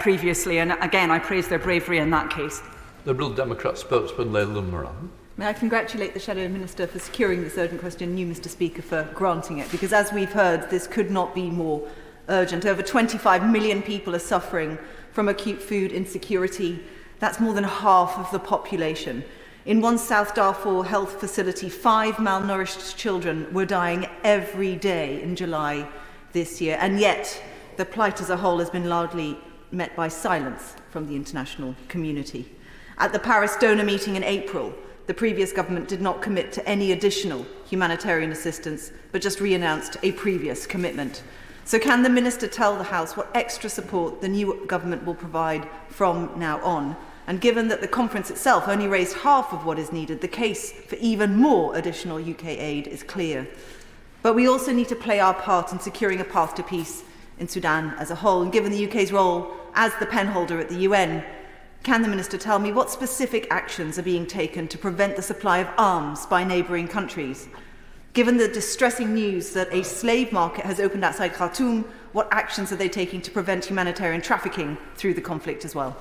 previously, and again I praise their bravery in that case. Liberal Democrat spokesman Leila Moran. May I congratulate the Shadow Minister for securing this urgent question and you, Mr. Speaker, for granting it, because as we've heard, this could not be more urgent. Over 25 million people are suffering from acute food insecurity. That's more than half of the population. In one South Darfur health facility, 5 malnourished children were dying every day in July this year, and yet the plight as a whole has been largely met by silence from the international community. At the Paris donor meeting in April, the previous government did not commit to any additional humanitarian assistance, but just re-announced a previous commitment. So can the Minister tell the House what extra support the new government will provide from now on? And given that the conference itself only raised half of what is needed, the case for even more additional UK aid is clear. But we also need to play our part in securing a path to peace in Sudan as a whole. And given the UK's role as the penholder at the UN, can the Minister tell me what specific actions are being taken to prevent the supply of arms by neighbouring countries? Given the distressing news that a slave market has opened outside Khartoum, what actions are they taking to prevent humanitarian trafficking through the conflict as well?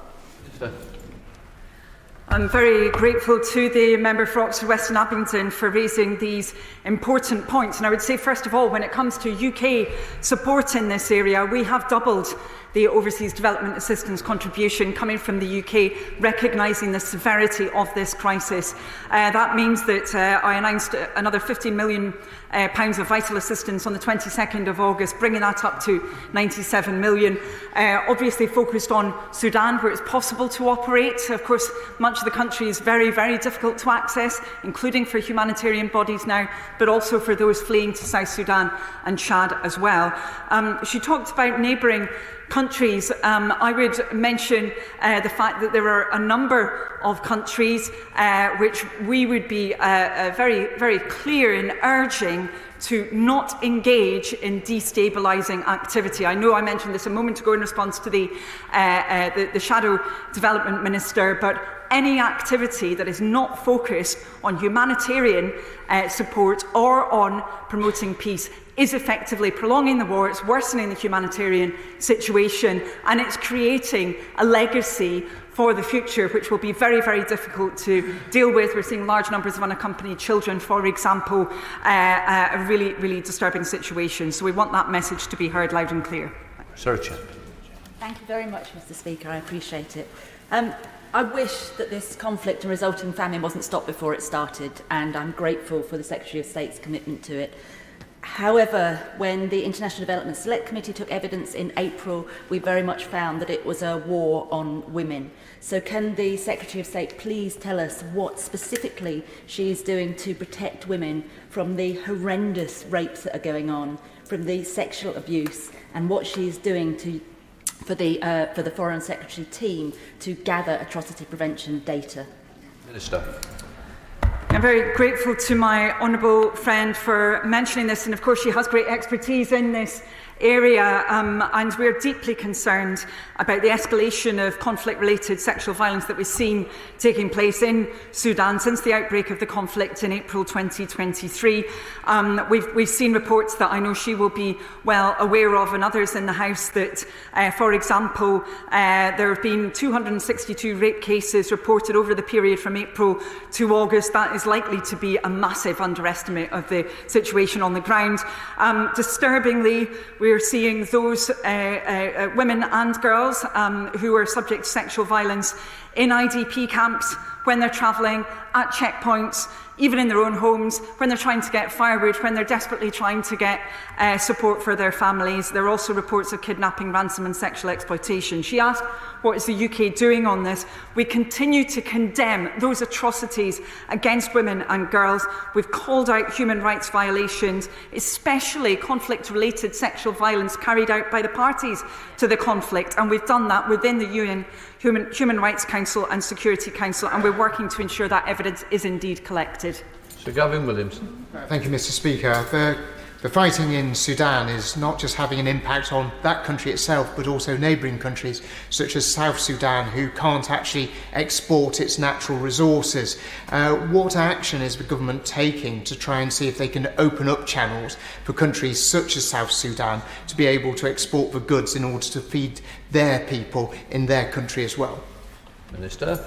I'm very grateful to the member for Oxford West and Abingdon for raising these important points. And I would say, first of all, when it comes to UK support in this area, we have doubled the Overseas Development Assistance contribution coming from the UK, recognising the severity of this crisis. That means that I announced another £15 million of vital assistance on the 22nd of August, bringing that up to £97 million. Obviously focused on Sudan, where it's possible to operate. Of course, much of the country is very, very difficult to access, including for humanitarian bodies now, but also for those fleeing to South Sudan and Chad as well. She talked about neighbouring countries. I would mention the fact that there are a number of countries which we would be very, very clear in urging to not engage in destabilising activity. I know I mentioned this a moment ago in response to the Shadow Development Minister, but any activity that is not focused on humanitarian support or on promoting peace is effectively prolonging the war, it's worsening the humanitarian situation, and it's creating a legacy for the future, which will be very, very difficult to deal with. We're seeing large numbers of unaccompanied children, for example, a really, really disturbing situation. So we want that message to be heard loud and clear. Thank you very much, Mr. Speaker. I appreciate it. I wish that this conflict and resulting famine wasn't stopped before it started, and I'm grateful for the Secretary of State's commitment to it. However, when the International Development Select Committee took evidence in April, we very much found that it was a war on women. So can the Secretary of State please tell us what specifically she is doing to protect women from the horrendous rapes that are going on, from the sexual abuse, and what she is doing for the Foreign Secretary team to gather atrocity prevention data? Minister. I'm very grateful to my honourable friend for mentioning this, and of course she has great expertise in this area, and we're deeply concerned about the escalation of conflict-related sexual violence that we've seen taking place in Sudan since the outbreak of the conflict in April 2023. We've seen reports that I know she will be well aware of, and others in the House, that, for example, there have been 262 rape cases reported over the period from April to August. That is likely to be a massive underestimate of the situation on the ground. Disturbingly, we're seeing those women and girls who are subject to sexual violence in IDP camps when they're travelling, at checkpoints, even in their own homes, when they're trying to get firewood, when they're desperately trying to get support for their families. There are also reports of kidnapping, ransom and sexual exploitation. She asked, what is the UK doing on this? We continue to condemn those atrocities against women and girls. We've called out human rights violations, especially conflict-related sexual violence carried out by the parties to the conflict, and we've done that within the UN Human Rights Council and Security Council, and we're working to ensure that evidence is indeed collected. Sir Gavin Williamson. Thank you, Mr. Speaker. The fighting in Sudan is not just having an impact on that country itself, but also neighbouring countries such as South Sudan, who can't actually export its natural resources. What action is the government taking to try and see if they can open up channels for countries such as South Sudan to be able to export the goods in order to feed their people in their country as well? Minister.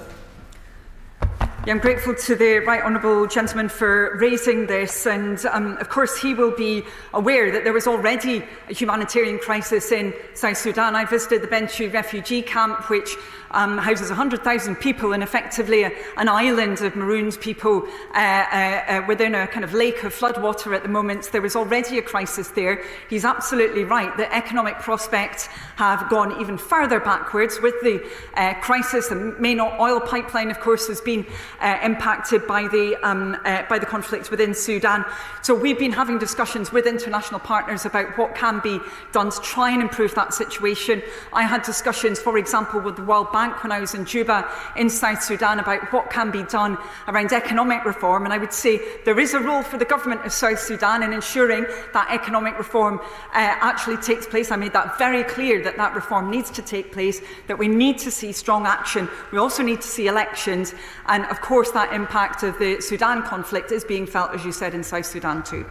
Yeah, I'm grateful to the right honourable gentleman for raising this, and of course he will be aware that there was already a humanitarian crisis in South Sudan. I visited the Bentiu refugee camp, which houses 100,000 people and effectively an island of marooned people within a kind of lake of floodwater at the moment. There was already a crisis there. He's absolutely right that economic prospects have gone even further backwards with the crisis. The main oil pipeline, of course, has been impacted by the conflict within Sudan. So we've been having discussions with international partners about what can be done to try and improve that situation. I had discussions, for example, with the World Bank when I was in Juba in South Sudan about what can be done around economic reform, and I would say there is a role for the government of South Sudan in ensuring that economic reform actually takes place. I made that very clear, that that reform needs to take place, that we need to see strong action. We also need to see elections, and of course that impact of the Sudan conflict is being felt, as you said, in South Sudan too.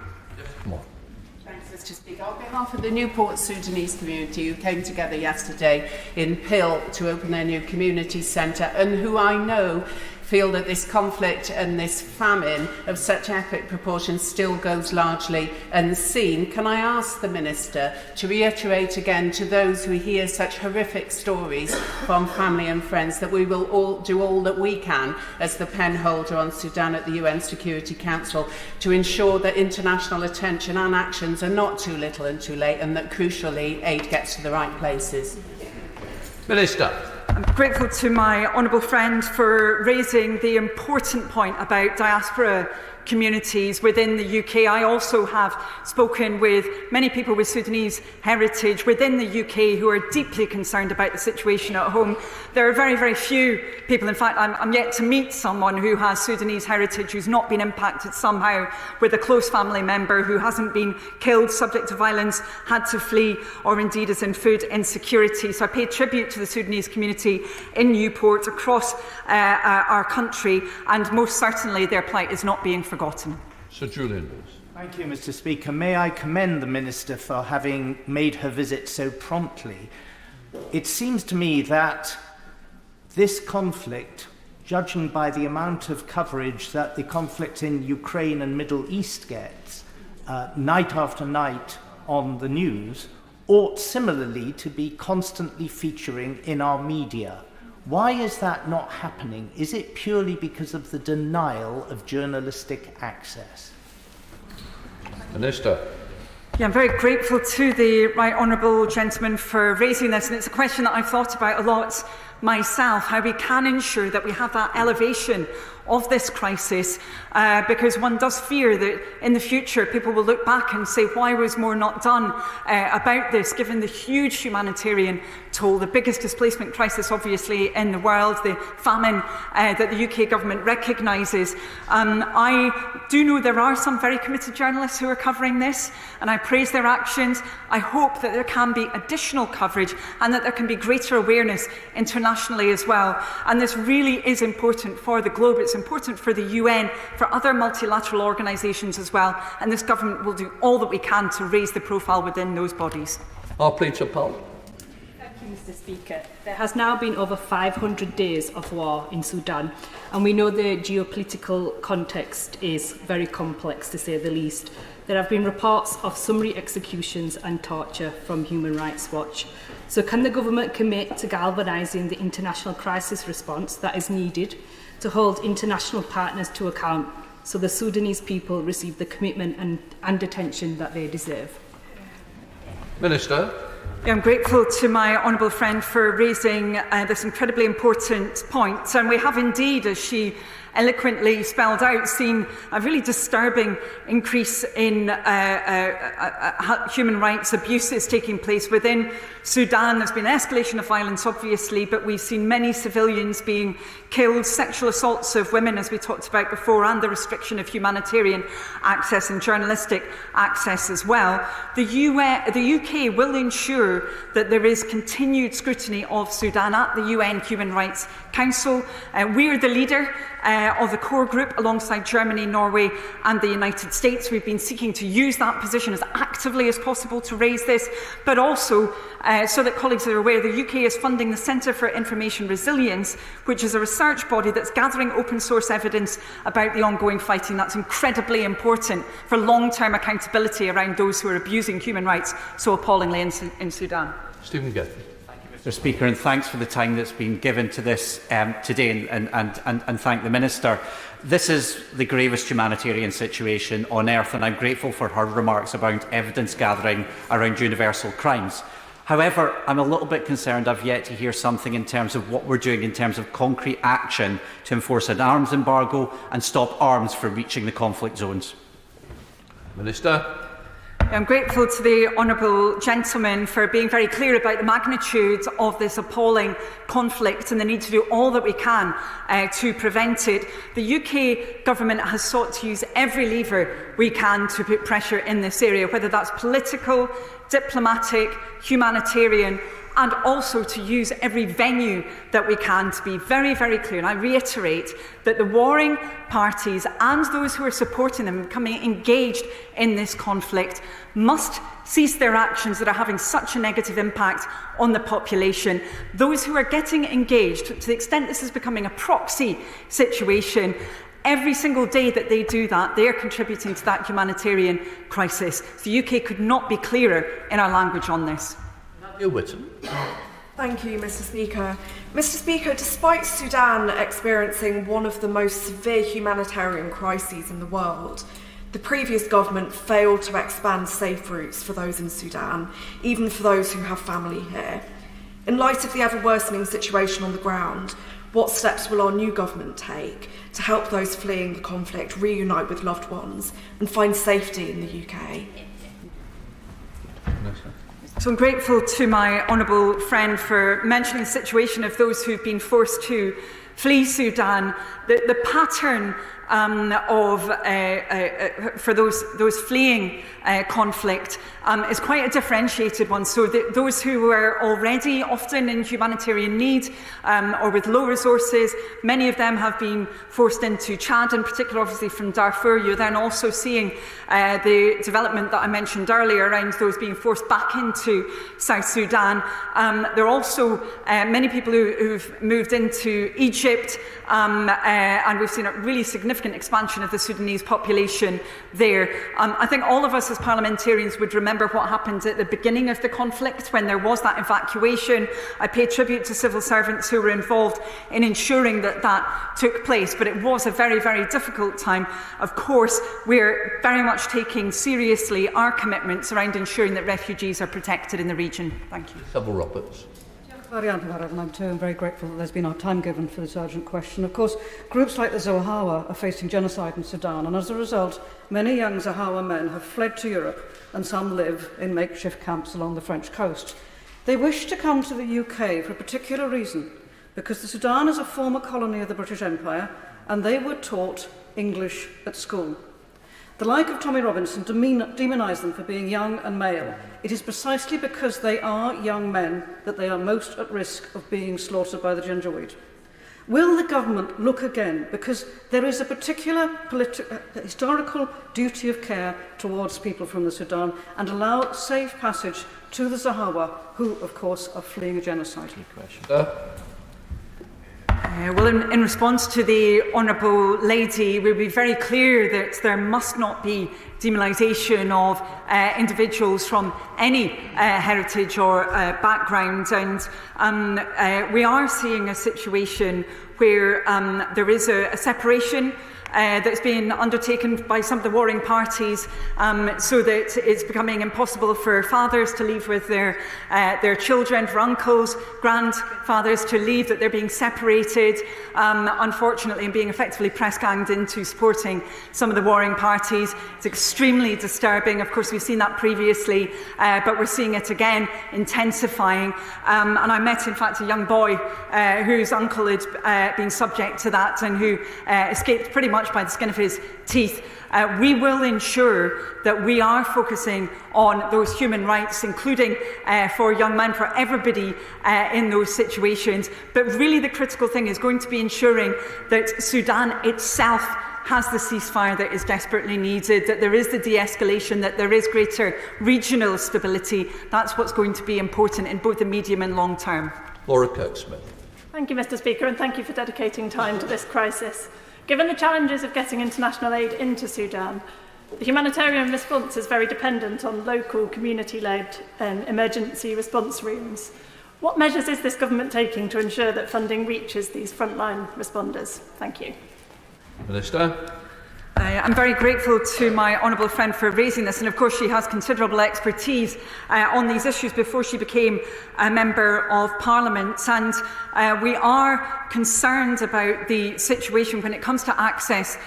Thanks, Mr. Speaker. On behalf of the Newport Sudanese community who came together yesterday in Peel to open their new community centre, and who I know feel that this conflict and this famine of such epic proportions still goes largely unseen, can I ask the Minister to reiterate again to those who hear such horrific stories from family and friends that we will all do all that we can as the pen holder on Sudan at the UN Security Council to ensure that international attention and actions are not too little and too late, and that crucially aid gets to the right places? Minister. I'm grateful to my honourable friend for raising the important point about diaspora communities within the UK. I also have spoken with many people with Sudanese heritage within the UK who are deeply concerned about the situation at home. There are very, very few people, in fact I'm yet to meet someone who has Sudanese heritage who's not been impacted somehow with a close family member who hasn't been killed, subject to violence, had to flee, or indeed is in food insecurity. So I pay tribute to the Sudanese community in Newport across our country, and most certainly their plight is not being forgotten. Sir Julian Lewis. Thank you, Mr. Speaker. May I commend the Minister for having made her visit so promptly. It seems to me that this conflict, judging by the amount of coverage that the conflict in Ukraine and Middle East gets, night after night on the news, ought similarly to be constantly featuring in our media. Why is that not happening? Is it purely because of the denial of journalistic access? Minister. Yeah, I'm very grateful to the right honourable gentleman for raising this, and it's a question that I've thought about a lot myself, how we can ensure that we have that elevation of this crisis, because one does fear that in the future people will look back and say, why was more not done about this, given the huge humanitarian toll, the biggest displacement crisis obviously in the world, the famine that the UK government recognises. I do know there are some very committed journalists who are covering this, and I praise their actions. I hope that there can be additional coverage and that there can be greater awareness internationally as well. And this really is important for the globe. It's important for the UN, for other multilateral organisations as well, and this government will do all that we can to raise the profile within those bodies. Peter Paul. Thank you, Mr. Speaker. There has now been over 500 days of war in Sudan, and we know the geopolitical context is very complex, to say the least. There have been reports of summary executions and torture from Human Rights Watch. So can the government commit to galvanising the international crisis response that is needed to hold international partners to account so the Sudanese people receive the commitment and attention that they deserve? Minister. I'm grateful to my honourable friend for raising this incredibly important point. And we have indeed, as she eloquently spelled out, seen a really disturbing increase in human rights abuses taking place within Sudan. There's been escalation of violence, obviously, but we've seen many civilians being killed, sexual assaults of women, as we talked about before, and the restriction of humanitarian access and journalistic access as well. The UK will ensure that there is continued scrutiny of Sudan at the UN Human Rights Council. We're the leader of the core group alongside Germany, Norway and the United States. We've been seeking to use that position as actively as possible to raise this, but also so that colleagues are aware, the UK is funding the Centre for Information Resilience, which is a research body that's gathering open source evidence about the ongoing fighting. That's incredibly important for long-term accountability around those who are abusing human rights so appallingly in Sudan. Stephen Gifford. Mr. Speaker, and thanks for the time that's been given to this today, and thank the Minister. This is the gravest humanitarian situation on earth, and I'm grateful for her remarks about evidence gathering around universal crimes. However, I'm a little bit concerned I've yet to hear something in terms of what we're doing in terms of concrete action to enforce an arms embargo and stop arms from reaching the conflict zones. Minister. I'm grateful to the honourable gentleman for being very clear about the magnitude of this appalling conflict and the need to do all that we can to prevent it. The UK government has sought to use every lever we can to put pressure in this area, whether that's political, diplomatic, humanitarian, and also to use every venue that we can to be very, very clear. And I reiterate that the warring parties and those who are supporting them becoming engaged in this conflict must cease their actions that are having such a negative impact on the population. Those who are getting engaged, to the extent this is becoming a proxy situation, every single day that they do that, they are contributing to that humanitarian crisis. The UK could not be clearer in our language on this. Thank you, Mr. Speaker. Mr. Speaker, despite Sudan experiencing one of the most severe humanitarian crises in the world, the previous government failed to expand safe routes for those in Sudan, even for those who have family here. In light of the ever-worsening situation on the ground, what steps will our new government take to help those fleeing the conflict reunite with loved ones and find safety in the UK? So I'm grateful to my honourable friend for mentioning the situation of those who've been forced to flee Sudan. The pattern for those fleeing conflict is quite a differentiated one. So those who were already often in humanitarian need or with low resources, many of them have been forced into Chad, in particular, obviously from Darfur. You're then also seeing the development that I mentioned earlier around those being forced back into South Sudan. There are also many people who've moved into Egypt, and we've seen a really significant significant expansion of the Sudanese population there. I think all of us as parliamentarians would remember what happened at the beginning of the conflict when there was that evacuation. I pay tribute to civil servants who were involved in ensuring that that took place, but it was a very, very difficult time. Of course, we're very much taking seriously our commitments around ensuring that refugees are protected in the region. Thank you. Civil Roberts. And I'm too very grateful that there's been our time given for this urgent question. Of course, groups like the Zahawa are facing genocide in Sudan, and as a result, many young Zahawa men have fled to Europe, and some live in makeshift camps along the French coast. They wish to come to the UK for a particular reason, because the Sudan is a former colony of the British Empire, and they were taught English at school. The like of Tommy Robinson demonise them for being young and male. It is precisely because they are young men that they are most at risk of being slaughtered by the Janjaweed. Will the government look again, because there is a particular historical duty of care towards people from the Sudan, and allow safe passage to the Zahawa, who, of course, are fleeing a genocide? Well, in response to the Honourable Lady, we'll be very clear that there must not be demonisation of individuals from any heritage or background. And we are seeing a situation where there is a separation that's been undertaken by some of the warring parties, so that it's becoming impossible for fathers to leave with their children, for uncles, grandfathers to leave, that they're being separated, unfortunately, and being effectively press-ganged into supporting some of the warring parties. It's extremely disturbing. Of course, we've seen that previously, but we're seeing it again, intensifying. And I met, in fact, a young boy whose uncle had been subject to that, and who escaped pretty much by the skin of his teeth. We will ensure that we are focusing on those human rights, including for young men, for everybody in those situations. But really the critical thing is going to be ensuring that Sudan itself has the ceasefire that is desperately needed, that there is the de-escalation, that there is greater regional stability. That's what's going to be important in both the medium and long term. Laura Kirk-Smith. Thank you, Mr. Speaker, and thank you for dedicating time to this crisis. Given the challenges of getting international aid into Sudan, the humanitarian response is very dependent on local community-led emergency response rooms. What measures is this government taking to ensure that funding reaches these frontline responders? Thank you. Minister. I'm very grateful to my honourable friend for raising this, and of course she has considerable expertise on these issues before she became a Member of Parliament, and we are concerned about the situation when it comes to access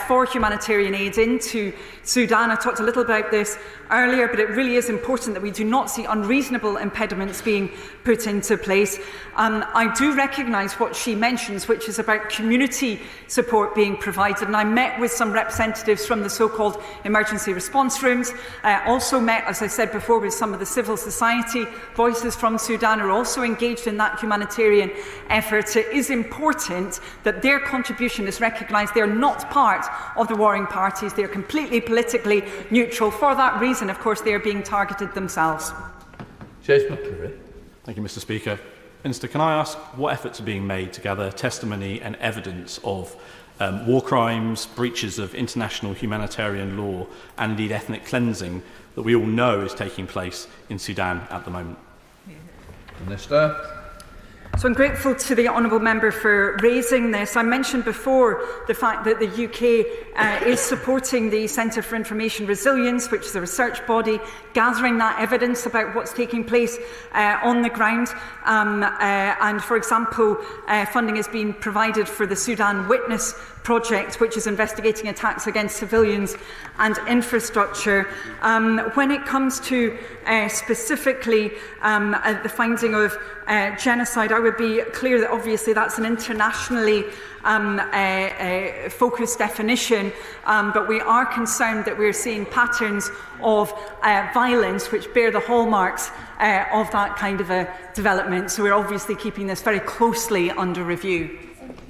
for humanitarian aid into Sudan. I talked a little about this earlier, but it really is important that we do not see unreasonable impediments being put into place. I do recognise what she mentions, which is about community support being provided, and I met with some representatives from the so-called emergency response rooms. Also met, as I said before, with some of the civil society voices from Sudan who are also engaged in that humanitarian effort. It is important that their contribution is recognised. They are not part of the warring parties. They are completely politically neutral. For that reason, of course, they are being targeted themselves. James McCreary. Thank you, Mr. Speaker. Minister, can I ask what efforts are being made to gather testimony and evidence of war crimes, breaches of international humanitarian law, and indeed ethnic cleansing that we all know is taking place in Sudan at the moment? Minister. So I'm grateful to the honourable member for raising this. I mentioned before the fact that the UK is supporting the Centre for Information Resilience, which is a research body, gathering that evidence about what's taking place on the ground. And, for example, funding has been provided for the Sudan Witness Project, which is investigating attacks against civilians and infrastructure. When it comes to specifically the finding of genocide, I would be clear that obviously that's an internationally focused definition, but we are concerned that we're seeing patterns of violence which bear the hallmarks of that kind of a development. So we're obviously keeping this very closely under review.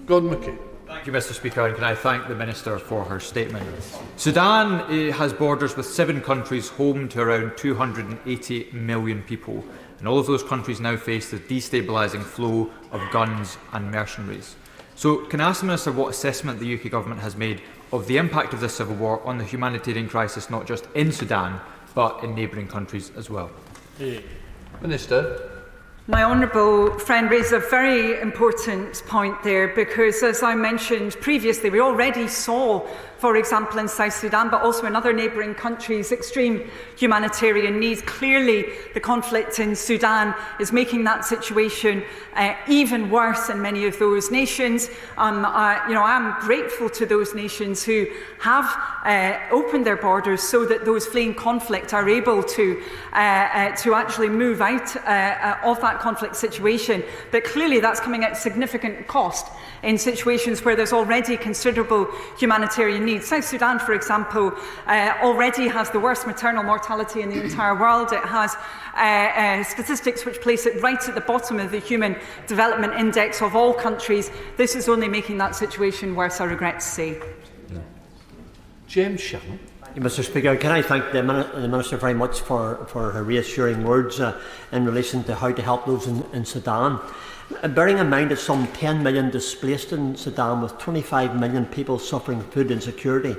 Gordon McKay. Thank you, Mr. Speaker, and can I thank the Minister for her statement. Sudan has borders with 7 countries, home to around 280 million people, and all of those countries now face the destabilising flow of guns and mercenaries. So can I ask the Minister what assessment the UK Government has made of the impact of this civil war on the humanitarian crisis, not just in Sudan, but in neighbouring countries as well? Minister. My honourable friend raised a very important point there, because as I mentioned previously, we already saw, for example, in South Sudan, but also in other neighbouring countries, extreme humanitarian needs. Clearly, the conflict in Sudan is making that situation even worse in many of those nations. I'm grateful to those nations who have opened their borders so that those fleeing conflict are able to actually move out of that conflict situation. But clearly, that's coming at significant cost in situations where there's already considerable humanitarian needs. South Sudan, for example, already has the worst maternal mortality in the entire world. It has statistics which place it right at the bottom of the Human Development Index of all countries. This is only making that situation worse, I regret to say. James Shannon. Mr. Speaker, can I thank the Minister very much for her reassuring words in relation to how to help those in Sudan. Bearing in mind that some 10 million displaced in Sudan, with 25 million people suffering food insecurity,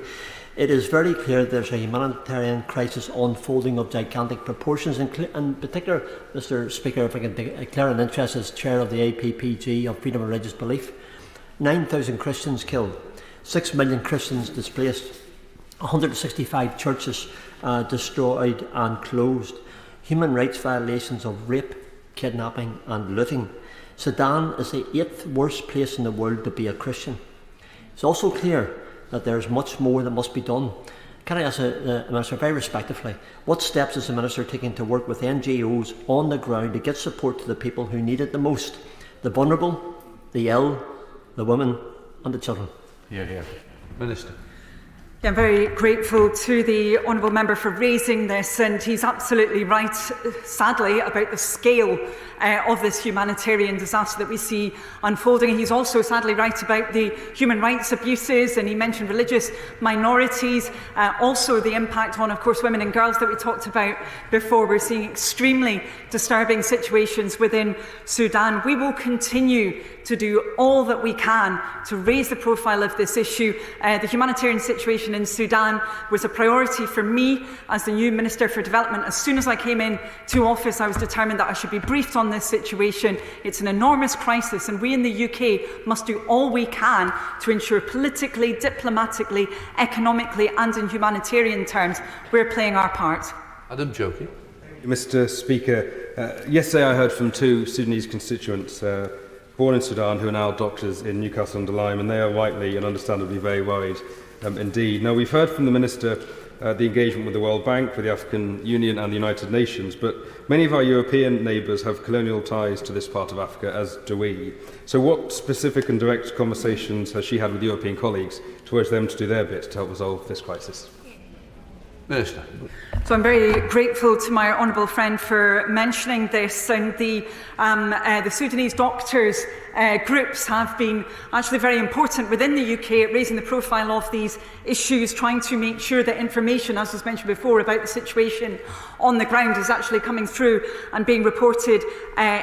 it is very clear there's a humanitarian crisis unfolding of gigantic proportions. In particular, Mr. Speaker, if I can declare an interest as Chair of the APPG of Freedom of Religious Belief, 9,000 Christians killed, 6 million Christians displaced, 165 churches destroyed and closed, human rights violations of rape, kidnapping and looting. Sudan is the 8th worst place in the world to be a Christian. It's also clear that there is much more that must be done. Can I ask the Minister very respectfully, what steps is the Minister taking to work with NGOs on the ground to get support to the people who need it the most? The vulnerable, the ill, the women and the children. Here. Minister. I'm very grateful to the honourable member for raising this, and he's absolutely right, sadly, about the scale of this humanitarian disaster that we see unfolding. He's also sadly right about the human rights abuses, and he mentioned religious minorities, also the impact on, of course, women and girls that we talked about before. We're seeing extremely disturbing situations within Sudan. We will continue to do all that we can to raise the profile of this issue. The humanitarian situation in Sudan was a priority for me as the new Minister for Development. As soon as I came into office, I was determined that I should be briefed on this situation. It's an enormous crisis, and we in the UK must do all we can to ensure politically, diplomatically, economically and in humanitarian terms we're playing our part. Adam Jokey. Mr. Speaker, yesterday I heard from 2 Sudanese constituents born in Sudan who are now doctors in Newcastle-under-Lyme, and they are rightly and understandably very worried indeed. Now, we've heard from the Minister the engagement with the World Bank, with the African Union and the United Nations, but many of our European neighbours have colonial ties to this part of Africa, as do we. So what specific and direct conversations has she had with European colleagues to urge them to do their bit to help resolve this crisis? Minister. So I'm very grateful to my honourable friend for mentioning this, and the Sudanese doctors groups have been actually very important within the UK at raising the profile of these issues, trying to make sure that information, as was mentioned before, about the situation on the ground is actually coming through and being reported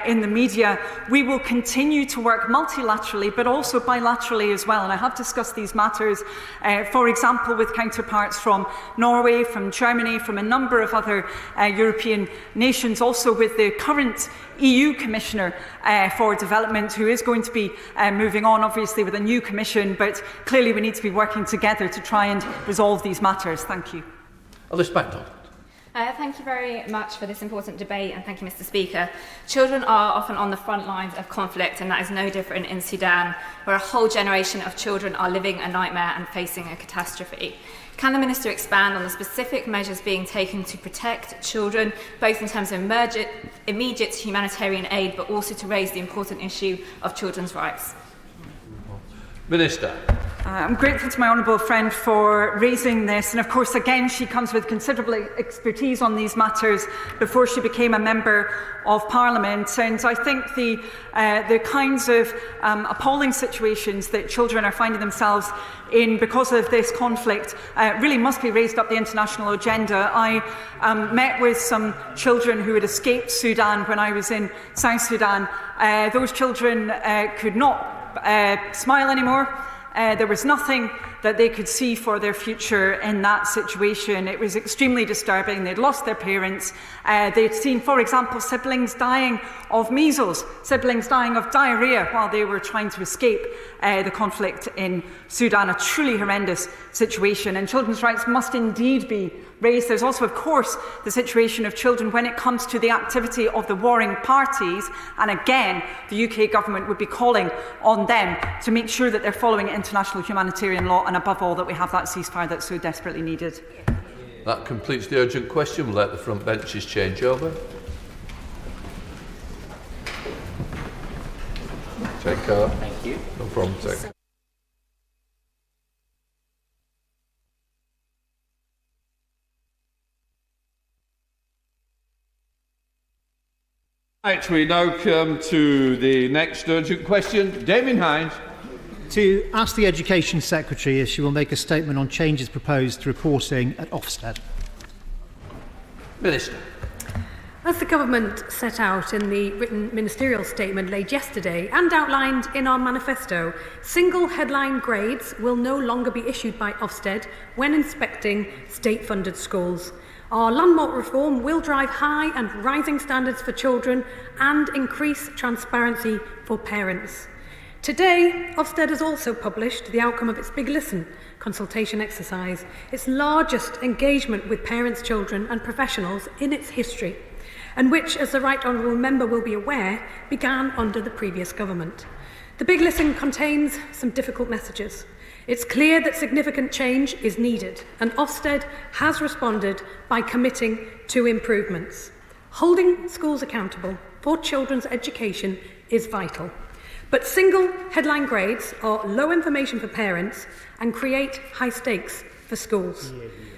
in the media. We will continue to work multilaterally but also bilaterally as well, and I have discussed these matters, for example, with counterparts from Norway, from Germany, from a number of other European nations, also with the current EU Commissioner for Development, who is going to be moving on, obviously, with a new commission, but clearly we need to be working together to try and resolve these matters. Thank you. Alice MacDonald. Thank you very much for this important debate, and thank you, Mr. Speaker. Children are often on the front lines of conflict, and that is no different in Sudan, where a whole generation of children are living a nightmare and facing a catastrophe. Can the Minister expand on the specific measures being taken to protect children, both in terms of immediate humanitarian aid, but also to raise the important issue of children's rights? Minister. I'm grateful to my honourable friend for raising this, and of course again she comes with considerable expertise on these matters before she became a Member of Parliament, and I think the kinds of appalling situations that children are finding themselves in because of this conflict really must be raised up the international agenda. I met with some children who had escaped Sudan when I was in South Sudan. Those children could not smile anymore. There was nothing that they could see for their future in that situation. It was extremely disturbing. They'd lost their parents. They'd seen, for example, siblings dying of measles, siblings dying of diarrhoea while they were trying to escape the conflict in Sudan, a truly horrendous situation. And children's rights must indeed be raised. There's also, of course, the situation of children when it comes to the activity of the warring parties. And again, the UK government would be calling on them to make sure that they're following international humanitarian law and, above all, that we have that ceasefire that's so desperately needed. That completes the urgent question. We'll let the front benches change over. Take care. Thank you. No problem. Take care. Right, we now come to the next urgent question. Damien Hines. To ask the Education Secretary if she will make a statement on changes proposed to reporting at Ofsted. Minister. As the Government set out in the written ministerial statement laid yesterday and outlined in our manifesto, single headline grades will no longer be issued by Ofsted when inspecting state-funded schools. Our landmark reform will drive high and rising standards for children and increase transparency for parents. Today, Ofsted has also published the outcome of its Big Listen consultation exercise, its largest engagement with parents, children and professionals in its history, and which, as the Right Honourable Member will be aware, began under the previous government. The Big Listen contains some difficult messages. It's clear that significant change is needed, and Ofsted has responded by committing to improvements. Holding schools accountable for children's education is vital. But single headline grades are low information for parents and create high stakes for schools.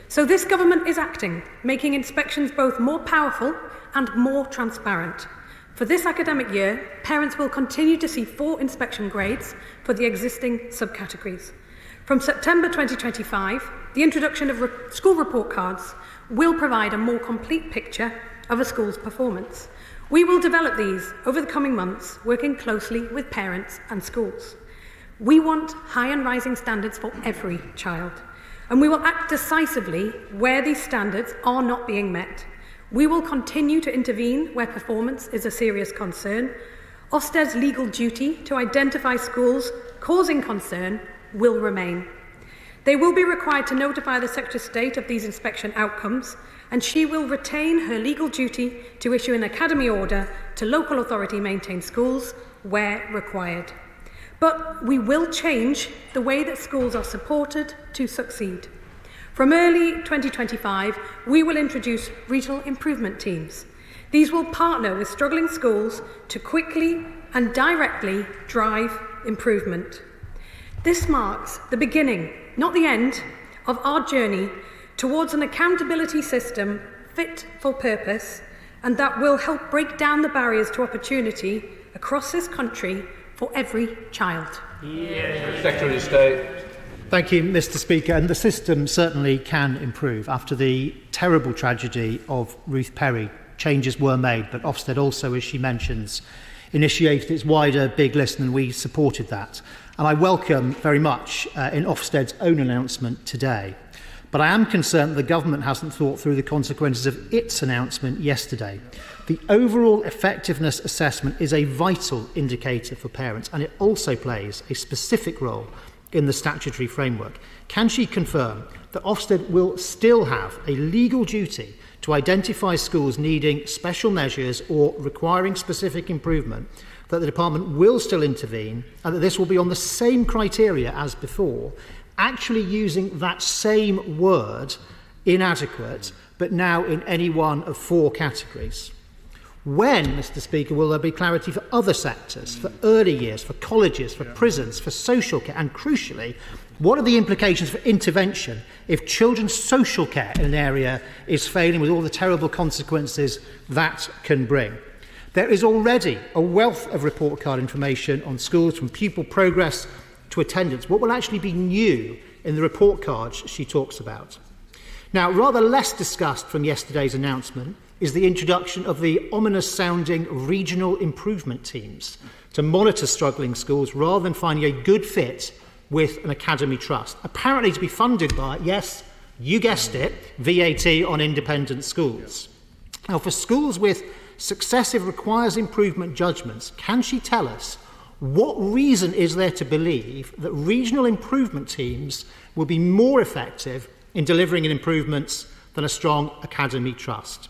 So this government is acting, making inspections both more powerful and more transparent. For this academic year, parents will continue to see 4 inspection grades for the existing subcategories. From September 2025, the introduction of school report cards will provide a more complete picture of a school's performance. We will develop these over the coming months, working closely with parents and schools. We want high and rising standards for every child, and we will act decisively where these standards are not being met. We will continue to intervene where performance is a serious concern. Ofsted's legal duty to identify schools causing concern will remain. They will be required to notify the Secretary of State of these inspection outcomes, and she will retain her legal duty to issue an academy order to local authority maintained schools where required. But we will change the way that schools are supported to succeed. From early 2025, we will introduce regional improvement teams. These will partner with struggling schools to quickly and directly drive improvement. This marks the beginning, not the end, of our journey towards an accountability system fit for purpose, and that will help break down the barriers to opportunity across this country for every child. Secretary of State. Thank you, Mr. Speaker. And the system certainly can improve. After the terrible tragedy of Ruth Perry, changes were made, but Ofsted also, as she mentions, initiated its wider Big Listen, and we supported that. And I welcome very much in Ofsted's own announcement today. But I am concerned that the government hasn't thought through the consequences of its announcement yesterday. The overall effectiveness assessment is a vital indicator for parents, and it also plays a specific role in the statutory framework. Can she confirm that Ofsted will still have a legal duty to identify schools needing special measures or requiring specific improvement, that the department will still intervene, and that this will be on the same criteria as before, actually using that same word, inadequate, but now in any one of 4 categories? When, Mr. Speaker, will there be clarity for other sectors, for early years, for colleges, for prisons, for social care, and crucially, what are the implications for intervention if children's social care in an area is failing, with all the terrible consequences that can bring? There is already a wealth of report card information on schools, from pupil progress to attendance. What will actually be new in the report cards she talks about? Now, rather less discussed from yesterday's announcement is the introduction of the ominous-sounding regional improvement teams to monitor struggling schools rather than finding a good fit with an academy trust, apparently to be funded by, yes, you guessed it, VAT on independent schools. Now, for schools with successive requires improvement judgments, can she tell us what reason is there to believe that regional improvement teams will be more effective in delivering improvements than a strong academy trust?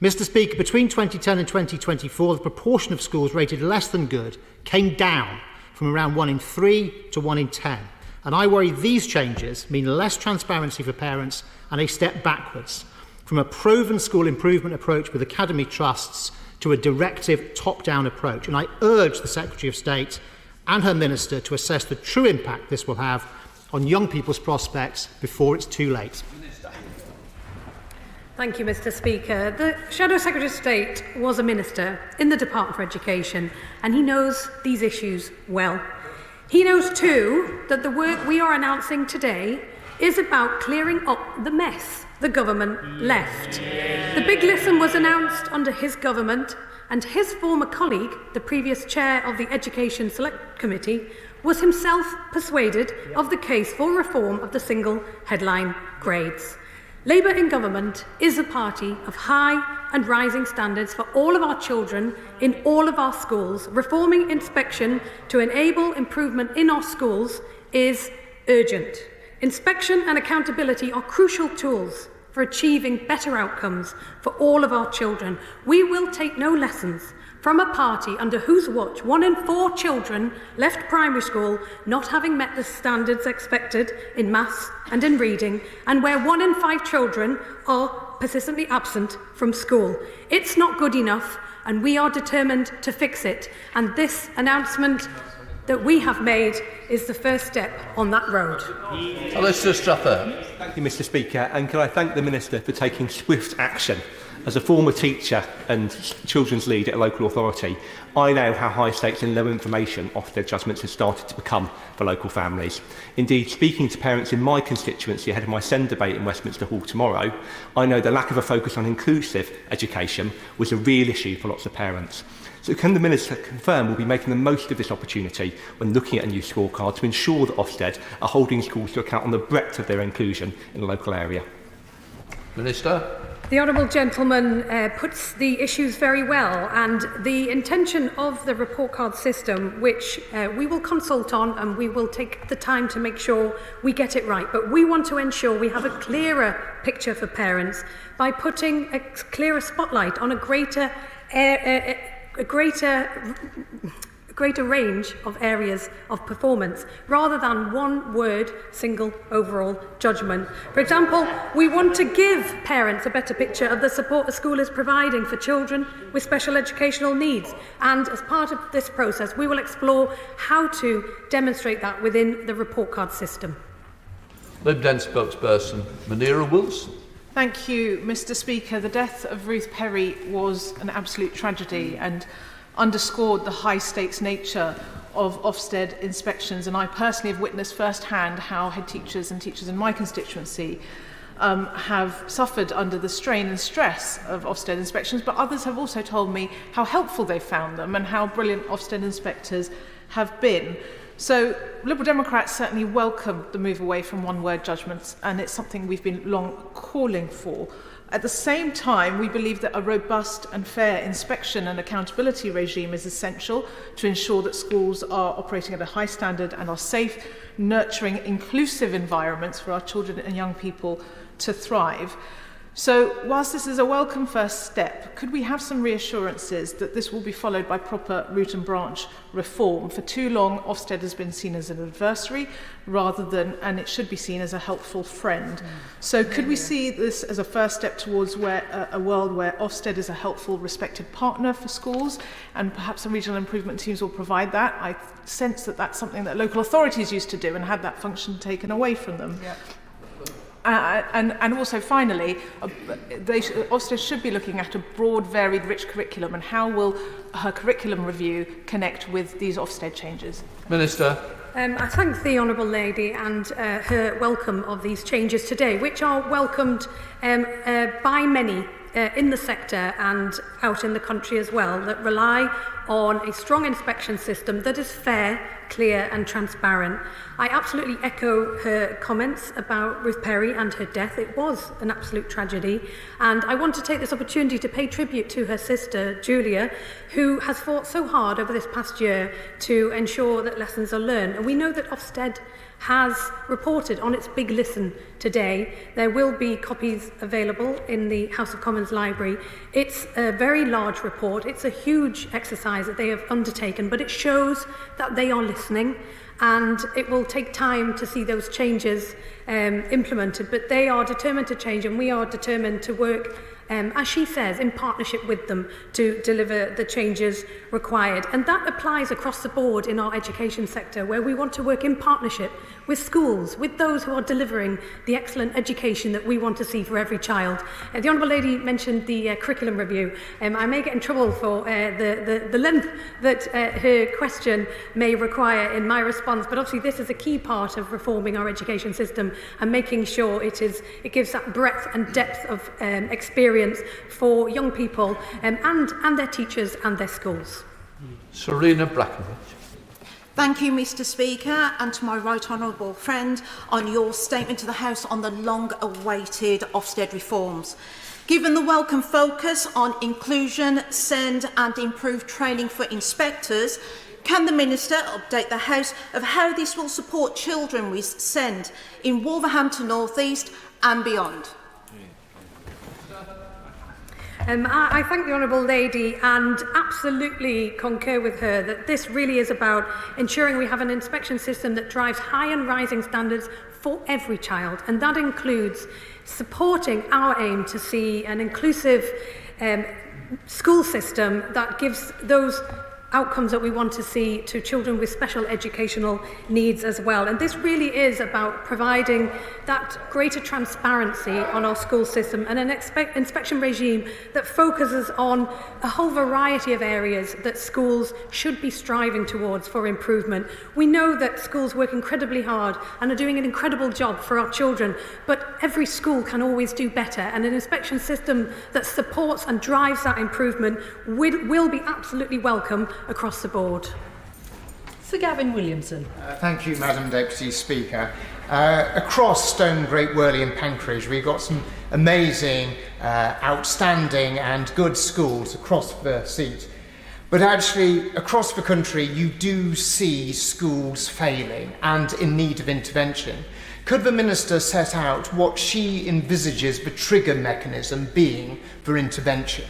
Mr. Speaker, between 2010 and 2024, the proportion of schools rated less than good came down from around 1 in 3 to 1 in 10. And I worry these changes mean less transparency for parents and a step backwards from a proven school improvement approach with academy trusts to a directive top-down approach. And I urge the Secretary of State and her Minister to assess the true impact this will have on young people's prospects before it's too late. Thank you, Mr. Speaker. The Shadow Secretary of State was a minister in the Department for Education, and he knows these issues well. He knows too that the work we are announcing today is about clearing up the mess the government left. The big listen was announced under his government, and his former colleague, the previous chair of the Education Select Committee, was himself persuaded of the case for reform of the single headline grades. Labour in government is a party of high and rising standards for all of our children in all of our schools. Reforming inspection to enable improvement in our schools is urgent. Inspection and accountability are crucial tools for achieving better outcomes for all of our children. We will take no lessons from a party under whose watch 1 in 4 children left primary school not having met the standards expected in maths and in reading, and where 1 in 5 children are persistently absent from school. It's not good enough, and we are determined to fix it. And this announcement that we have made is the first step on that road. Alistair Strapper. Thank you, Mr. Speaker, and can I thank the Minister for taking swift action. As a former teacher and children's lead at a local authority, I know how high stakes and low information Ofsted judgments have started to become for local families. Indeed, speaking to parents in my constituency ahead of my SEND debate in Westminster Hall tomorrow, I know the lack of a focus on inclusive education was a real issue for lots of parents. So can the Minister confirm we'll be making the most of this opportunity when looking at a new scorecard to ensure that Ofsted are holding schools to account on the breadth of their inclusion in the local area? Minister. The Honourable Gentleman puts the issues very well, and the intention of the report card system, which we will consult on and we will take the time to make sure we get it right, but we want to ensure we have a clearer picture for parents by putting a clearer spotlight on a greater range of areas of performance rather than one word, single overall judgment. For example, we want to give parents a better picture of the support the school is providing for children with special educational needs, and as part of this process we will explore how to demonstrate that within the report card system. Lib Dem spokesperson Munira Wilson. Thank you, Mr. Speaker. The death of Ruth Perry was an absolute tragedy and underscored the high-stakes nature of Ofsted inspections, and I personally have witnessed firsthand how head teachers and teachers in my constituency have suffered under the strain and stress of Ofsted inspections, but others have also told me how helpful they found them and how brilliant Ofsted inspectors have been. So Liberal Democrats certainly welcome the move away from one-word judgments, and it's something we've been long calling for. At the same time, we believe that a robust and fair inspection and accountability regime is essential to ensure that schools are operating at a high standard and are safe, nurturing, inclusive environments for our children and young people to thrive. So, whilst this is a welcome first step, could we have some reassurances that this will be followed by proper root and branch reform? For too long, Ofsted has been seen as an adversary rather than, and it should be seen as a helpful friend. So could we see this as a first step towards a world where Ofsted is a helpful, respected partner for schools, and perhaps the regional improvement teams will provide that? I sense that that's something that local authorities used to do and had that function taken away from them. Yeah. And also, finally, Ofsted should be looking at a broad, varied, rich curriculum, and how will her curriculum review connect with these Ofsted changes? Minister. I thank the Honourable Lady and her welcome of these changes today, which are welcomed by many in the sector and out in the country as well, that rely on a strong inspection system that is fair, clear and transparent. I absolutely echo her comments about Ruth Perry and her death. It was an absolute tragedy, and I want to take this opportunity to pay tribute to her sister, Julia, who has fought so hard over this past year to ensure that lessons are learned. And we know that Ofsted has reported on its big listen today. There will be copies available in the House of Commons library. It's a very large report. It's a huge exercise that they have undertaken, but it shows that they are listening, and it will take time to see those changes implemented, but they are determined to change, and we are determined to work, as she says, in partnership with them to deliver the changes required. And that applies across the board in our education sector, where we want to work in partnership with schools, with those who are delivering the excellent education that we want to see for every child. The Honourable Lady mentioned the curriculum review. I may get in trouble for the length that her question may require in my response, but obviously this is a key part of reforming our education system and making sure it gives that breadth and depth of experience for young people and their teachers and their schools. Serena Brackenridge. Thank you, Mr Speaker, and to my right honourable friend on your statement to the House on the long-awaited Ofsted reforms. Given the welcome focus on inclusion, SEND and improved training for inspectors, can the Minister update the House of how this will support children with SEND in Wolverhampton North East and beyond? I thank the Honourable Lady and absolutely concur with her that this really is about ensuring we have an inspection system that drives high and rising standards for every child, and that includes supporting our aim to see an inclusive school system that gives those outcomes that we want to see to children with special educational needs as well. And this really is about providing that greater transparency on our school system and an inspection regime that focuses on a whole variety of areas that schools should be striving towards for improvement. We know that schools work incredibly hard and are doing an incredible job for our children, but every school can always do better, and an inspection system that supports and drives that improvement will be absolutely welcome across the board. Sir Gavin Williamson. Thank you, Madam Deputy Speaker. Across Stone, Great Worley and Pancridge, we've got some amazing, outstanding and good schools across the seat. But actually, across the country, you do see schools failing and in need of intervention. Could the Minister set out what she envisages the trigger mechanism being for intervention?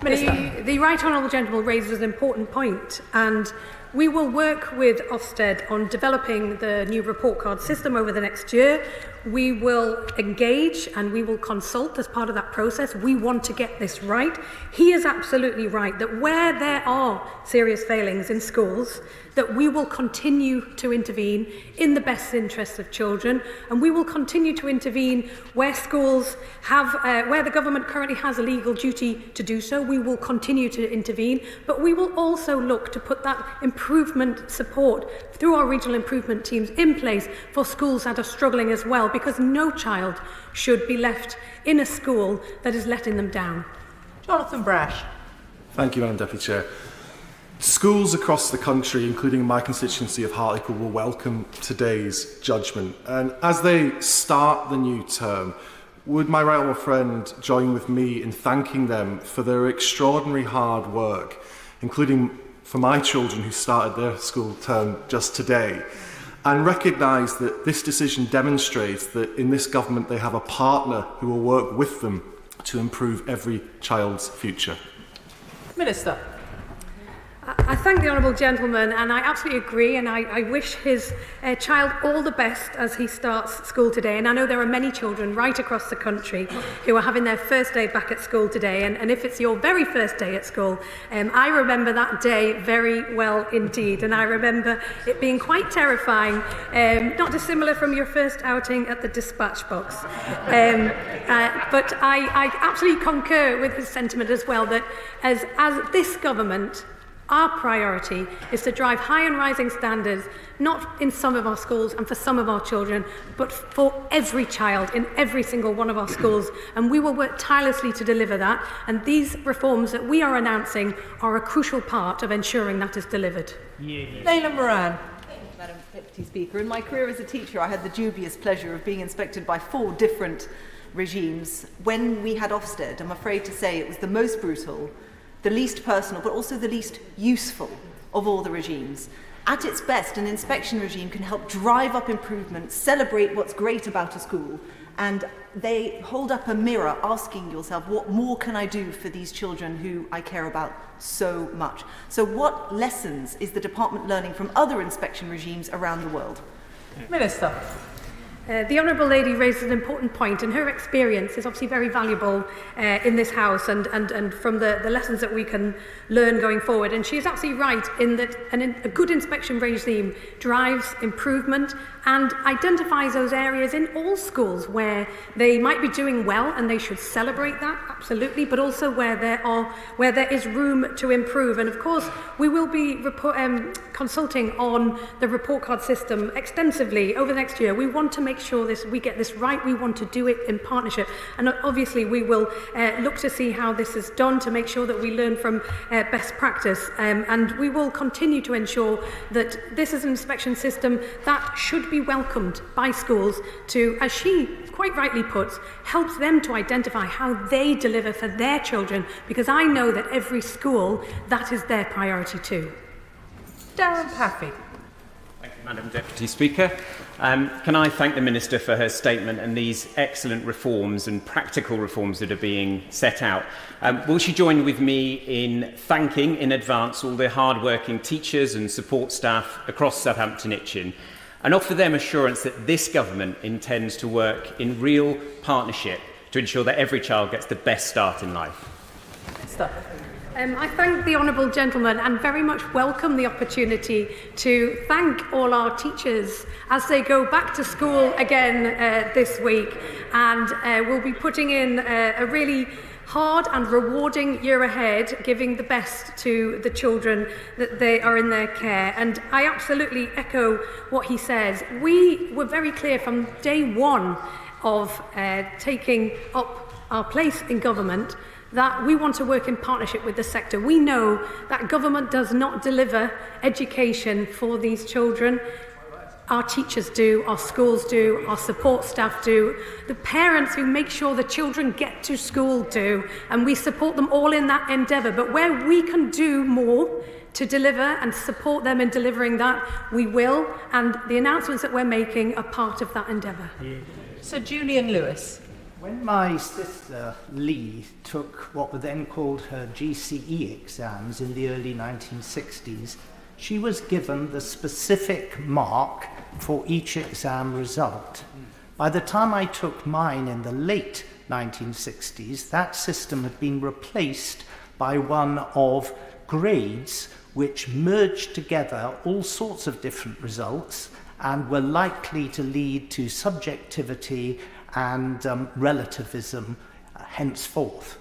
The Right Honourable Gentleman raises an important point, and we will work with Ofsted on developing the new report card system over the next year. We will engage and we will consult as part of that process. We want to get this right. He is absolutely right that where there are serious failings in schools, that we will continue to intervene in the best interests of children, and we will continue to intervene where schools have, where the government currently has a legal duty to do so. We will continue to intervene, but we will also look to put that improvement support through our regional improvement teams in place for schools that are struggling as well, because no child should be left in a school that is letting them down. Jonathan Brash. Thank you, Madam Deputy Chair. Schools across the country, including my constituency of Hartlepool, will welcome today's judgment. And as they start the new term, would my right honourable friend join with me in thanking them for their extraordinary hard work, including for my children who started their school term just today, and recognise that this decision demonstrates that in this government they have a partner who will work with them to improve every child's future? Minister. I thank the Honourable Gentleman, and I absolutely agree, and I wish his child all the best as he starts school today. And I know there are many children right across the country who are having their first day back at school today, and if it's your very first day at school, I remember that day very well indeed, and I remember it being quite terrifying, not dissimilar from your first outing at the dispatch box. But I absolutely concur with his sentiment as well, that as this government, Our priority is to drive high and rising standards, not in some of our schools and for some of our children, but for every child in every single one of our schools. And we will work tirelessly to deliver that. And these reforms that we are announcing are a crucial part of ensuring that is delivered. Naila Moran. Madam Deputy Speaker, in my career as a teacher, I had the dubious pleasure of being inspected by 4 different regimes. When we had Ofsted, I'm afraid to say it was the most brutal, the least personal, but also the least useful of all the regimes. At its best, an inspection regime can help drive up improvement, celebrate what's great about a school, and they hold up a mirror asking yourself, what more can I do for these children who I care about so much? So what lessons is the department learning from other inspection regimes around the world? Minister. The Honourable Lady raised an important point, and her experience is obviously very valuable in this House and from the lessons that we can learn going forward. And she is absolutely right in that a good inspection regime drives improvement and identifies those areas in all schools where they might be doing well and they should celebrate that, absolutely, but also where there is room to improve. And of course, we will be consulting on the report card system extensively over the next year. We want to make sure we get this right. We want to do it in partnership. And obviously, we will look to see how this is done to make sure that we learn from best practice. And we will continue to ensure that this is an inspection system that should be welcomed by schools to, as she quite rightly puts, helps them to identify how they deliver for their children, because I know that every school, that is their priority too. Darren Paffy. Thank you, Madam Deputy Speaker. Can I thank the Minister for her statement and these excellent reforms and practical reforms that are being set out. Will she join with me in thanking in advance all the hard-working teachers and support staff across Southampton Itchen and offer them assurance that this government intends to work in real partnership to ensure that every child gets the best start in life? I thank the Honourable Gentleman and very much welcome the opportunity to thank all our teachers as they go back to school again this week, and we'll be putting in a really hard and rewarding year ahead, giving the best to the children that they are in their care. And I absolutely echo what he says. We were very clear from day one of taking up our place in government that we want to work in partnership with the sector. We know that government does not deliver education for these children. Our teachers do, our schools do, our support staff do, the parents who make sure the children get to school do, and we support them all in that endeavour. But where we can do more to deliver and support them in delivering that, we will, and the announcements that we're making are part of that endeavour. Sir Julian Lewis. When my sister Lee took what were then called her GCE exams in the early 1960s, she was given the specific mark for each exam result. By the time I took mine in the late 1960s, that system had been replaced by one of grades which merged together all sorts of different results and were likely to lead to subjectivity and relativism henceforth.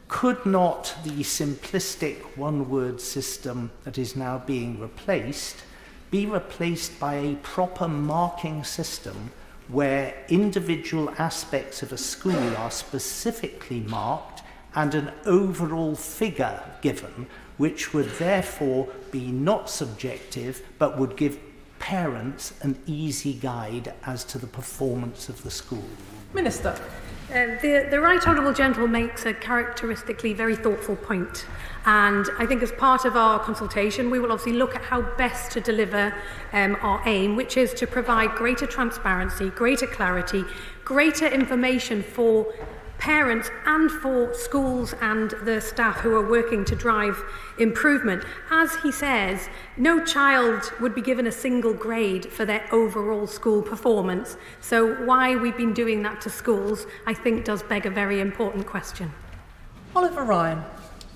Could not the simplistic one-word system that is now being replaced be replaced by a proper marking system where individual aspects of a school are specifically marked and an overall figure given, which would therefore be not subjective but would give parents an easy guide as to the performance of the school? Minister. The Right Honourable Gentleman makes a characteristically very thoughtful point, and I think as part of our consultation we will obviously look at how best to deliver our aim, which is to provide greater transparency, greater clarity, greater information for parents and for schools and the staff who are working to drive improvement. As he says, no child would be given a single grade for their overall school performance. So why we've been doing that to schools, I think, does beg a very important question. Oliver Ryan.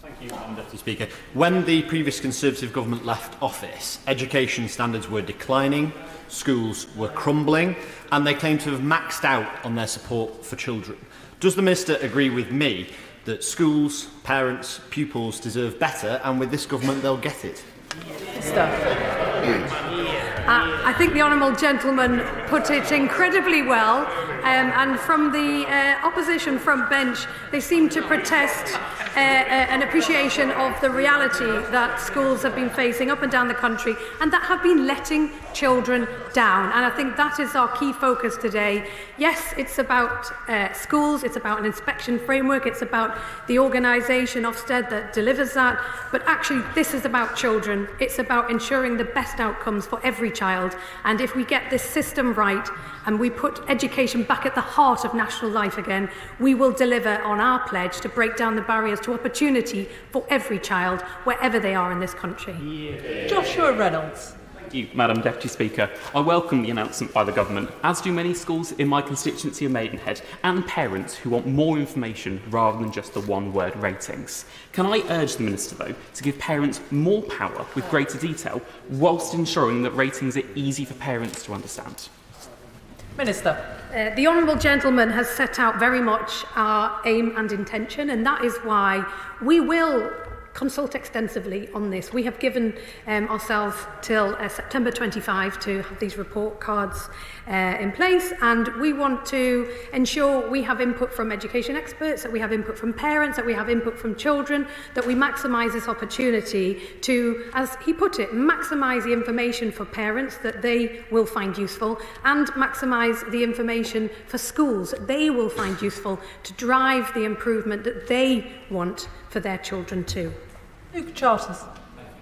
Thank you, Madam Deputy Speaker. When the previous Conservative government left office, education standards were declining, schools were crumbling, and they claimed to have maxed out on their support for children. Does the Minister agree with me that schools, parents, pupils deserve better, and with this government they'll get it. I think the honourable gentleman put it incredibly well, and from the opposition front bench, they seem to protest an appreciation of the reality that schools have been facing up and down the country, and that have been letting children down. And I think that is our key focus today. Yes, it's about schools, it's about an inspection framework, it's about the organisation Ofsted that delivers that, but actually this is about children. It's about ensuring the best outcomes for every child. And if we get this system right and we put education back at the heart of national life again, we will deliver on our pledge to break down the barriers to opportunity for every child, wherever they are in this country. Joshua Reynolds. Thank you, Madam Deputy Speaker. I welcome the announcement by the Government, as do many schools in my constituency of Maidenhead, and parents who want more information rather than just the one-word ratings. Can I urge the Minister, though, to give parents more power with greater detail, whilst ensuring that ratings are easy for parents to understand? Minister. The honourable gentleman has set out very much our aim and intention, and that is why we will consult extensively on this. We have given ourselves till September 25 to have these report cards in place, and we want to ensure we have input from education experts, that we have input from parents, that we have input from children, that we maximise this opportunity to, as he put it, maximise the information for parents that they will find useful, and maximise the information for schools that they will find useful to drive the improvement that they want for their children too. Luke Charters.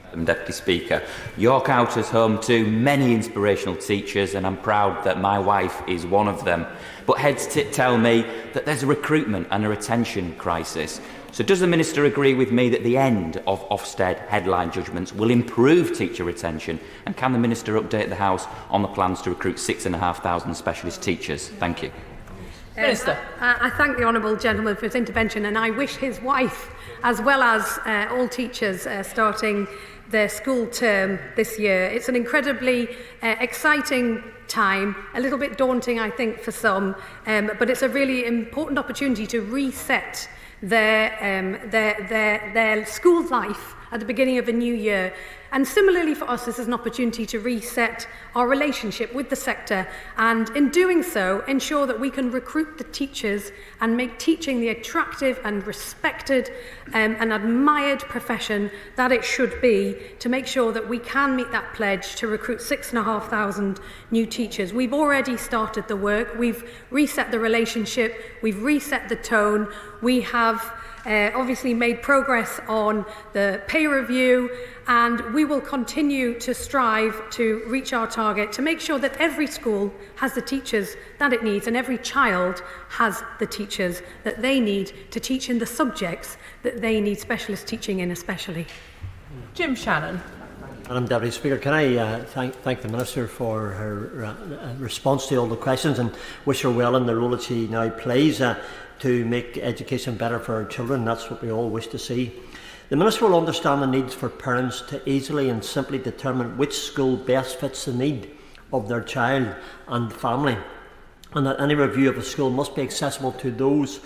Madam Deputy Speaker, York Out is home to many inspirational teachers, and I'm proud that my wife is one of them. But heads tell me that there's a recruitment and a retention crisis. So does the Minister agree with me that the end of Ofsted headline judgments will improve teacher retention? And can the Minister update the House on the plans to recruit 6,500 specialist teachers? Thank you. Minister. I thank the honourable gentleman for his intervention, and I wish his wife, as well as all teachers starting their school term this year. It's an incredibly exciting time, a little bit daunting, I think, for some, but it's a really important opportunity to reset their school life at the beginning of a new year. And similarly for us, this is an opportunity to reset our relationship with the sector, and in doing so, ensure that we can recruit the teachers and make teaching the attractive and respected and admired profession that it should be, to make sure that we can meet that pledge to recruit 6,500 new teachers. We've already started the work. We've reset the relationship. We've reset the tone. We have obviously made progress on the pay review, and we will continue to strive to reach our target to make sure that every school has the teachers that it needs and every child has the teachers that they need to teach in the subjects that they need specialist teaching in especially. Jim Shannon. Madam Deputy Speaker, can I thank the Minister for her response to all the questions, and wish her well in the role that she now plays to make education better for our children. That's what we all wish to see. The Minister will understand the needs for parents to easily and simply determine which school best fits the need of their child and family, and that any review of a school must be accessible to those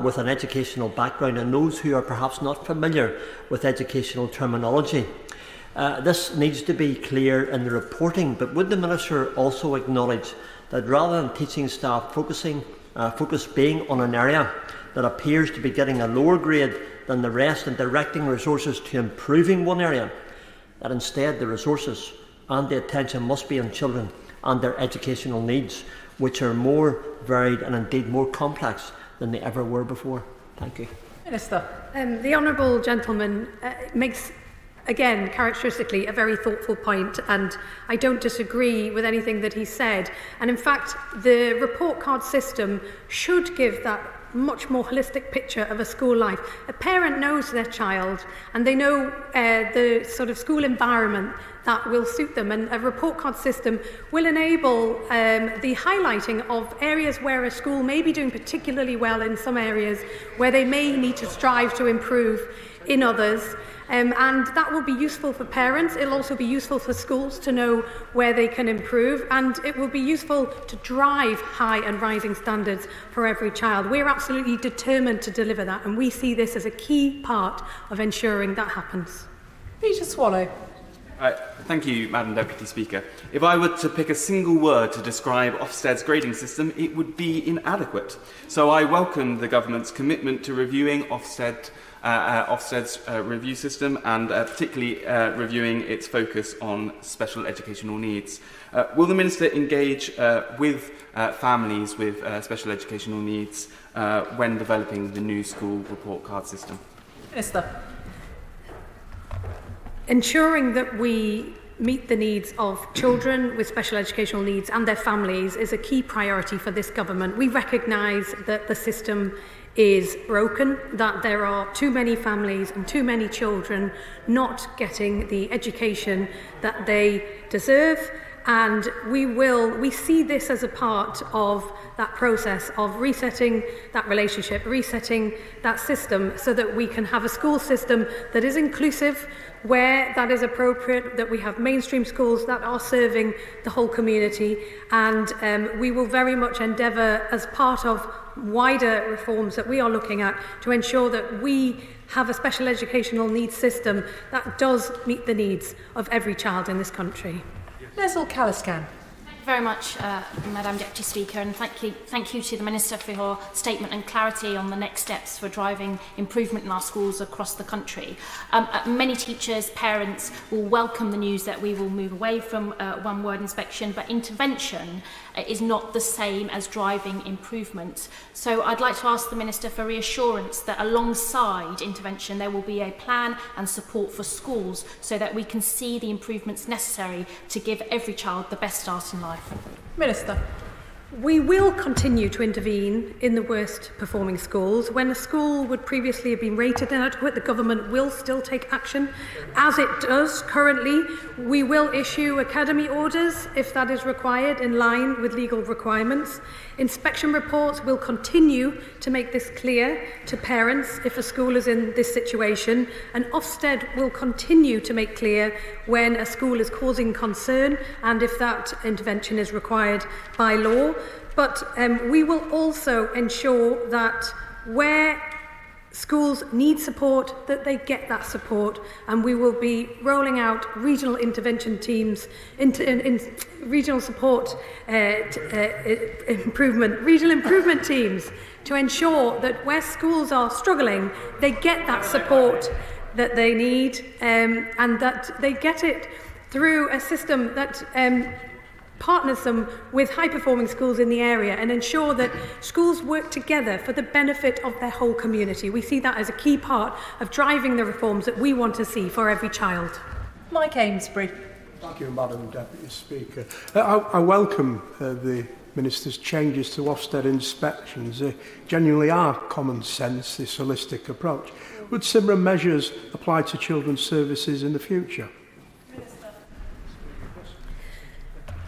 with an educational background and those who are perhaps not familiar with educational terminology. This needs to be clear in the reporting, but would the Minister also acknowledge that rather than teaching staff focus being on an area that appears to be getting a lower grade than the rest and directing resources to improving one area, that instead the resources and the attention must be on children and their educational needs, which are more varied and indeed more complex than they ever were before? Thank you. Minister. The honourable gentleman makes, again, characteristically, a very thoughtful point, and I don't disagree with anything that he said. And in fact, the report card system should give that much more holistic picture of a school life. A parent knows their child, and they know the sort of school environment that will suit them, and a report card system will enable the highlighting of areas where a school may be doing particularly well in some areas where they may need to strive to improve in others. And that will be useful for parents. It'll also be useful for schools to know where they can improve, and it will be useful to drive high and rising standards for every child. We're absolutely determined to deliver that, and we see this as a key part of ensuring that happens. Peter Swallow. Thank you, Madam Deputy Speaker. If I were to pick a single word to describe Ofsted's grading system, it would be inadequate. So I welcome the Government's commitment to reviewing Ofsted's review system, and particularly reviewing its focus on special educational needs. Will the Minister engage with families with special educational needs when developing the new school report card system? Minister. Ensuring that we meet the needs of children with special educational needs and their families is a key priority for this government. We recognise that the system is broken, that there are too many families and too many children not getting the education that they deserve, and we see this as a part of that process of resetting that relationship, resetting that system, so that we can have a school system that is inclusive where that is appropriate, that we have mainstream schools that are serving the whole community, and we will very much endeavour, as part of wider reforms that we are looking at, to ensure that we have a special educational needs system that does meet the needs of every child in this country. Nestle Caliscan. Very much, Madam Deputy Speaker, and thank you to the Minister for your statement and clarity on the next steps for driving improvement in our schools across the country. Many teachers, parents will welcome the news that we will move away from one-word inspection, but intervention is not the same as driving improvement. So I'd like to ask the Minister for reassurance that alongside intervention there will be a plan and support for schools so that we can see the improvements necessary to give every child the best start in life. Minister. We will continue to intervene in the worst performing schools. When a school would previously have been rated inadequate, the government will still take action. As it does currently, we will issue academy orders if that is required in line with legal requirements. Inspection reports will continue to make this clear to parents if a school is in this situation, and Ofsted will continue to make clear when a school is causing concern and if that intervention is required by law. But we will also ensure that where schools need support, that they get that support, and we will be rolling out regional intervention teams, regional support regional improvement teams, to ensure that where schools are struggling, they get that support that they need, and that they get it through a system that partners them with high-performing schools in the area and ensure that schools work together for the benefit of their whole community. We see that as a key part of driving the reforms that we want to see for every child. Mike Amesbury. Thank you, Madam Deputy Speaker. I welcome the Minister's changes to Ofsted inspections. They genuinely are common sense, this holistic approach. Would similar measures apply to children's services in the future?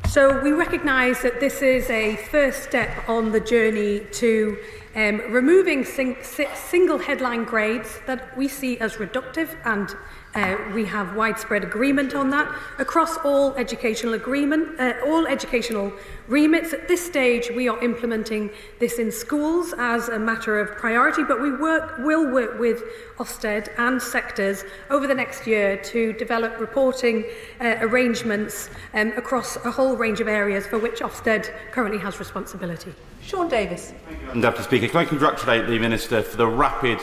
So we recognise that this is a first step on the journey to removing single headline grades that we see as reductive, and we have widespread agreement on that across all educational remits. At this stage, we are implementing this in schools as a matter of priority, but we will work with Ofsted and sectors over the next year to develop reporting arrangements across a whole range of areas for which Ofsted currently has responsibility. Sean Davis. Deputy Speaker, can I congratulate the Minister for the rapid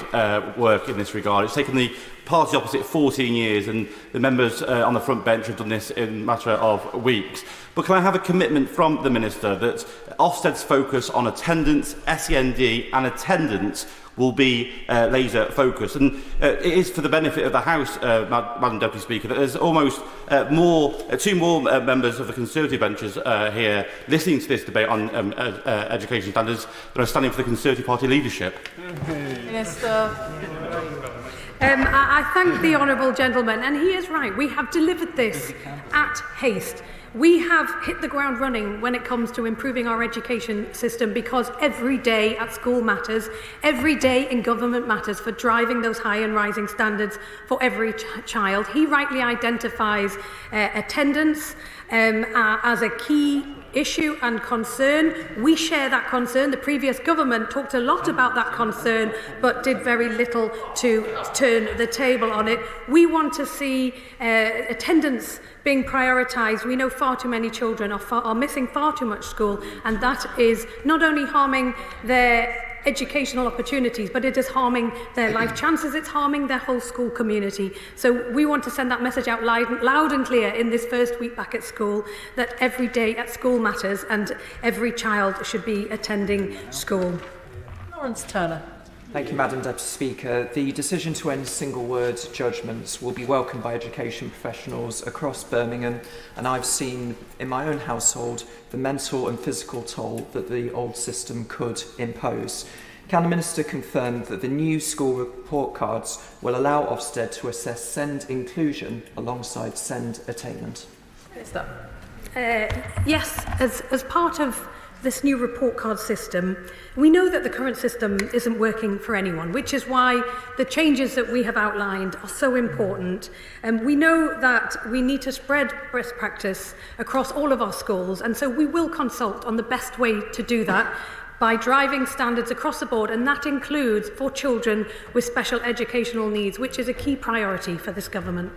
work in this regard? It's taken the party opposite 14 years, and the members on the front bench have done this in a matter of weeks. But can I have a commitment from the Minister that Ofsted's focus on attendance, SEND and attendance will be laser focused? And it is for the benefit of the House, Madam Deputy Speaker, that there's almost two more members of the Conservative benches here listening to this debate on education standards that are standing for the Conservative Party leadership. Minister. I thank the honourable gentleman, and he is right. We have delivered this at haste. We have hit the ground running when it comes to improving our education system, because every day at school matters, every day in government matters for driving those high and rising standards for every child. He rightly identifies attendance as a key issue and concern. We share that concern. The previous government talked a lot about that concern but did very little to turn the table on it. We want to see attendance being prioritised. We know far too many children are missing far too much school, and that is not only harming their educational opportunities, but it is harming their life chances, it's harming their whole school community. So we want to send that message out loud and clear in this first week back at school, that every day at school matters and every child should be attending school. Lawrence Turner. Thank you, Madam Deputy Speaker. The decision to end single-word judgments will be welcomed by education professionals across Birmingham, and I've seen in my own household the mental and physical toll that the old system could impose. Can the Minister confirm that the new school report cards will allow Ofsted to assess SEND inclusion alongside SEND attainment? Yes, as part of this new report card system, we know that the current system isn't working for anyone, which is why the changes that we have outlined are so important. We know that we need to spread best practice across all of our schools, and so we will consult on the best way to do that by driving standards across the board, and that includes for children with special educational needs, which is a key priority for this government.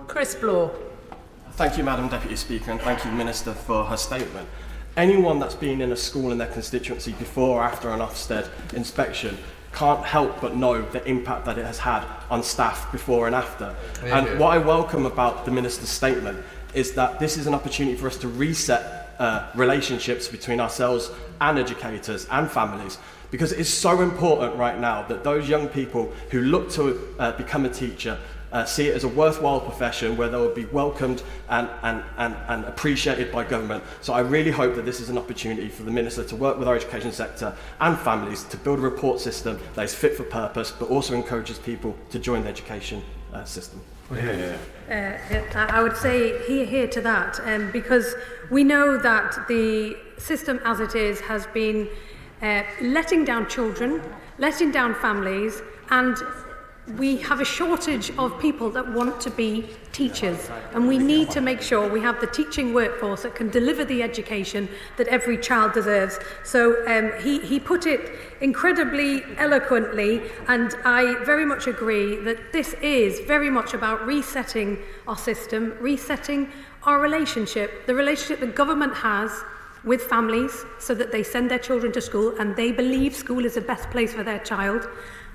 Chris Bloor. Thank you, Madam Deputy Speaker, and thank you, Minister, for her statement. Anyone that's been in a school in their constituency before or after an Ofsted inspection can't help but know the impact that it has had on staff before and after. Yeah. And what I welcome about the Minister's statement is that this is an opportunity for us to reset relationships between ourselves and educators and families, because it is so important right now that those young people who look to become a teacher see it as a worthwhile profession where they will be welcomed and appreciated by government. So I really hope that this is an opportunity for the Minister to work with our education sector and families to build a report system that is fit for purpose, but also encourages people to join the education system. I would say here to that, because we know that the system as it is has been letting down children, letting down families, and we have a shortage of people that want to be teachers, and we need to make sure we have the teaching workforce that can deliver the education that every child deserves. So he put it incredibly eloquently, and I very much agree that this is very much about resetting our system, resetting our relationship, the relationship the government has with families so that they send their children to school and they believe school is the best place for their child,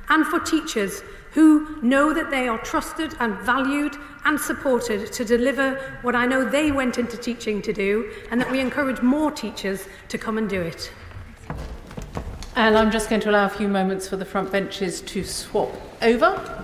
and for teachers who know that they are trusted and valued and supported to deliver what I know they went into teaching to do, and that we encourage more teachers to come and do it. And I'm just going to allow a few moments for the front benches to swap over.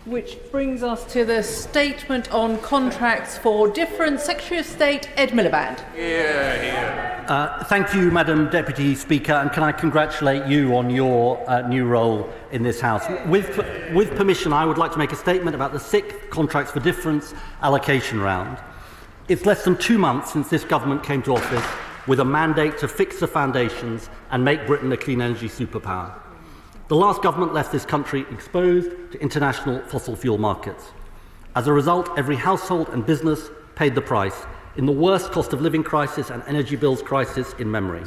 Which brings us to the statement on contracts for difference. Secretary of State Ed Miliband. Thank you, Madam Deputy Speaker, and can I congratulate you on your new role in this House. With permission, I would like to make a statement about the 6th Contracts for Difference allocation round. It's less than 2 months since this government came to office with a mandate to fix the foundations and make Britain a clean energy superpower. The last government left this country exposed to international fossil fuel markets. As a result, every household and business paid the price in the worst cost of living crisis and energy bills crisis in memory.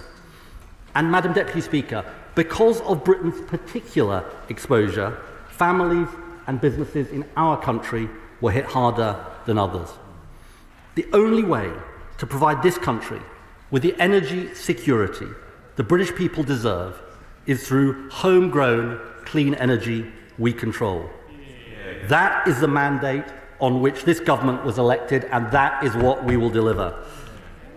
And, Madam Deputy Speaker, because of Britain's particular exposure, families and businesses in our country were hit harder than others. The only way to provide this country with the energy security the British people deserve is through homegrown clean energy we control. That is the mandate on which this government was elected, and that is what we will deliver.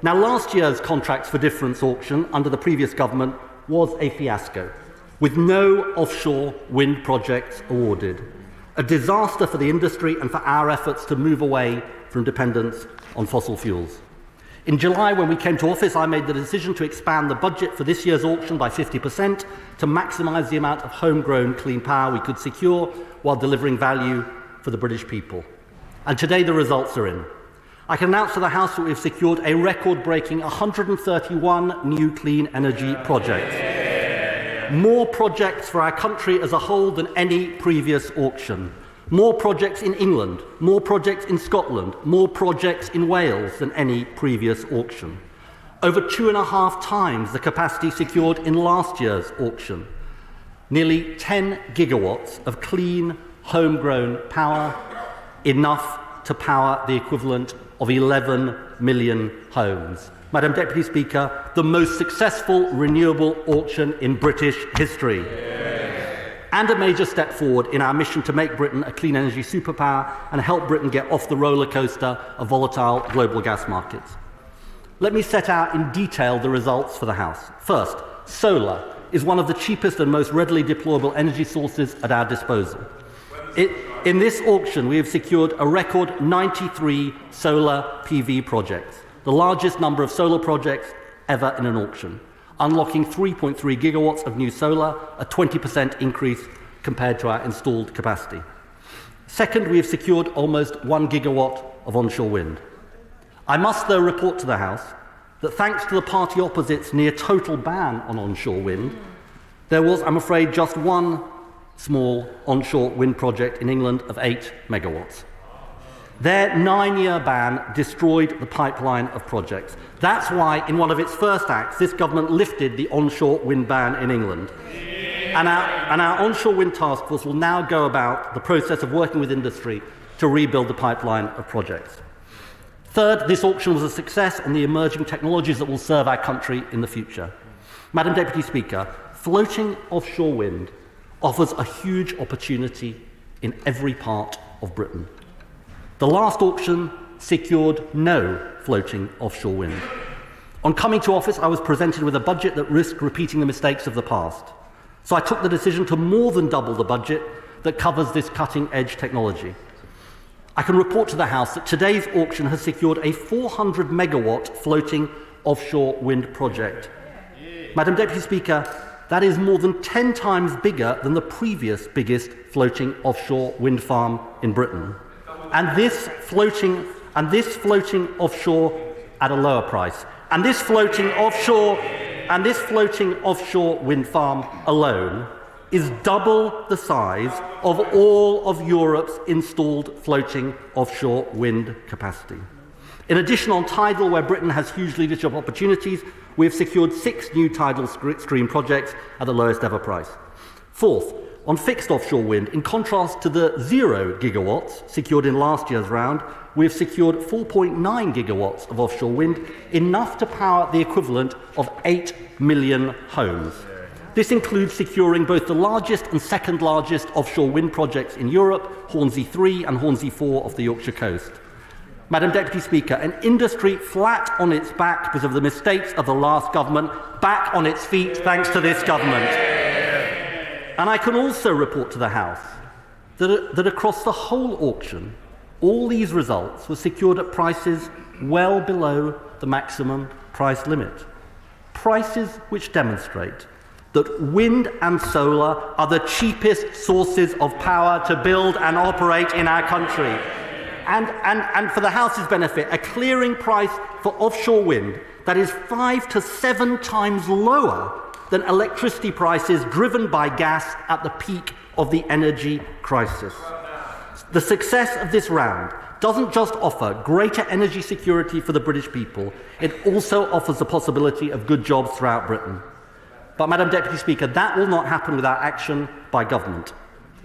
Now, last year's Contracts for Difference auction under the previous government was a fiasco, with no offshore wind projects awarded. A disaster for the industry and for our efforts to move away from dependence on fossil fuels. In July, when we came to office, I made the decision to expand the budget for this year's auction by 50% to maximise the amount of homegrown clean power we could secure while delivering value for the British people. And today the results are in. I can announce to the House that we've secured a record-breaking 131 new clean energy projects. More projects for our country as a whole than any previous auction. More projects in England, more projects in Scotland, more projects in Wales than any previous auction. Over 2.5 times the capacity secured in last year's auction. Nearly 10 gigawatts of clean, homegrown power, enough to power the equivalent of 11 million homes. Madam Deputy Speaker, the most successful renewable auction in British history. And a major step forward in our mission to make Britain a clean energy superpower and help Britain get off the roller coaster of volatile global gas markets. Let me set out in detail the results for the House. First, solar is one of the cheapest and most readily deployable energy sources at our disposal. In this auction, we have secured a record 93 solar PV projects, the largest number of solar projects ever in an auction, unlocking 3.3 gigawatts of new solar, a 20% increase compared to our installed capacity. Second, we have secured almost 1 gigawatt of onshore wind. I must, though, report to the House that thanks to the party opposite's near-total ban on onshore wind, there was, I'm afraid, just one small onshore wind project in England of 8 megawatts. Their 9-year ban destroyed the pipeline of projects. That's why, in one of its first acts, this government lifted the onshore wind ban in England. And our onshore wind task force will now go about the process of working with industry to rebuild the pipeline of projects. Third, this auction was a success on the emerging technologies that will serve our country in the future. Madam Deputy Speaker, floating offshore wind offers a huge opportunity in every part of Britain. The last auction secured no floating offshore wind. On coming to office, I was presented with a budget that risked repeating the mistakes of the past. So I took the decision to more than double the budget that covers this cutting-edge technology. I can report to the House that today's auction has secured a 400 megawatt floating offshore wind project. Madam Deputy Speaker, that is more than 10 times bigger than the previous biggest floating offshore wind farm in Britain. And this floating offshore at a lower price. And this floating offshore wind farm alone is double the size of all of Europe's installed floating offshore wind capacity. In addition, on tidal, where Britain has huge leadership opportunities, we have secured 6 new tidal stream projects at the lowest ever price. Fourth, on fixed offshore wind, in contrast to the 0 gigawatts secured in last year's round, we have secured 4.9 gigawatts of offshore wind, enough to power the equivalent of 8 million homes. This includes securing both the largest and second largest offshore wind projects in Europe, Hornsea 3 and Hornsea 4 off the Yorkshire coast. Madam Deputy Speaker, an industry flat on its back because of the mistakes of the last government, back on its feet thanks to this government. And I can also report to the House that across the whole auction, all these results were secured at prices well below the maximum price limit. Prices which demonstrate that wind and solar are the cheapest sources of power to build and operate in our country. And for the House's benefit, a clearing price for offshore wind that is 5 to 7 times lower than electricity prices driven by gas at the peak of the energy crisis. The success of this round doesn't just offer greater energy security for the British people, it also offers the possibility of good jobs throughout Britain. But, Madam Deputy Speaker, that will not happen without action by government.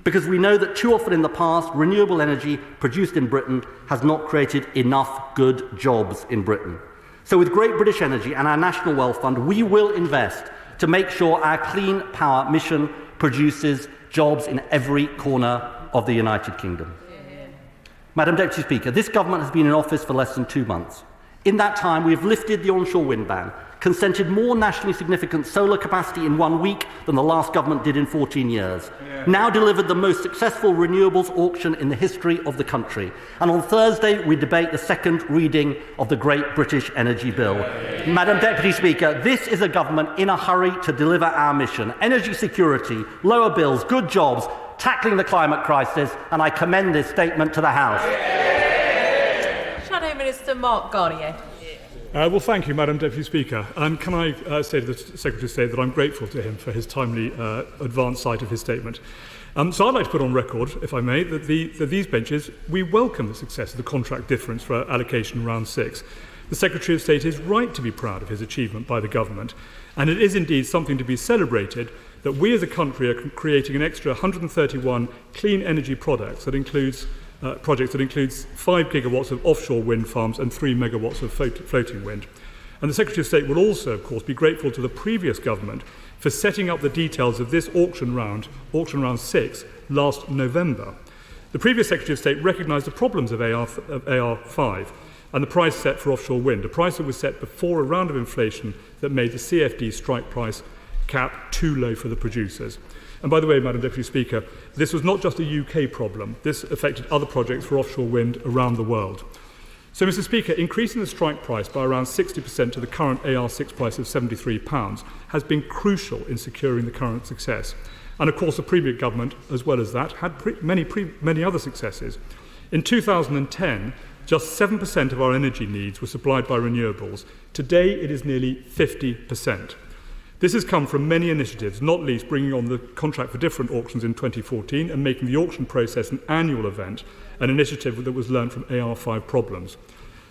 Because we know that too often in the past, renewable energy produced in Britain has not created enough good jobs in Britain. So with Great British Energy and our National Wealth Fund, we will invest to make sure our clean power mission produces jobs in every corner of the United Kingdom. Madam Deputy Speaker, this government has been in office for less than 2 months. In that time, we have lifted the onshore wind ban, consented more nationally significant solar capacity in 1 week than the last government did in 14 years, now delivered the most successful renewables auction in the history of the country. And on Thursday, we debate the second reading of the Great British Energy Bill. Madam Deputy Speaker, this is a government in a hurry to deliver our mission: energy security, lower bills, good jobs, tackling the climate crisis, and I commend this statement to the House. Shadow Minister Mark Garnier. Well, thank you, Madam Deputy Speaker. Can I say to the Secretary of State that I'm grateful to him for his timely advance sight of his statement. So I'd like to put on record, if I may, that these benches, we welcome the success of the contract difference for allocation round 6. The Secretary of State is right to be proud of his achievement by the government, and it is indeed something to be celebrated that we as a country are creating an extra 131 clean energy projects that includes 5 gigawatts of offshore wind farms and 3 megawatts of floating wind. And the Secretary of State will also, of course, be grateful to the previous government for setting up the details of this auction round 6, last November. The previous Secretary of State recognised the problems of AR5 and the price set for offshore wind, a price that was set before a round of inflation that made the CFD strike price cap too low for the producers. And by the way, Madam Deputy Speaker, this was not just a UK problem. This affected other projects for offshore wind around the world. So, Mr. Speaker, increasing the strike price by around 60% to the current AR6 price of £73 has been crucial in securing the current success. And of course, the previous government, as well as that, had many other successes. In 2010, just 7% of our energy needs were supplied by renewables. Today, it is nearly 50%. This has come from many initiatives, not least bringing on the contract for different auctions in 2014 and making the auction process an annual event, an initiative that was learned from AR5 problems.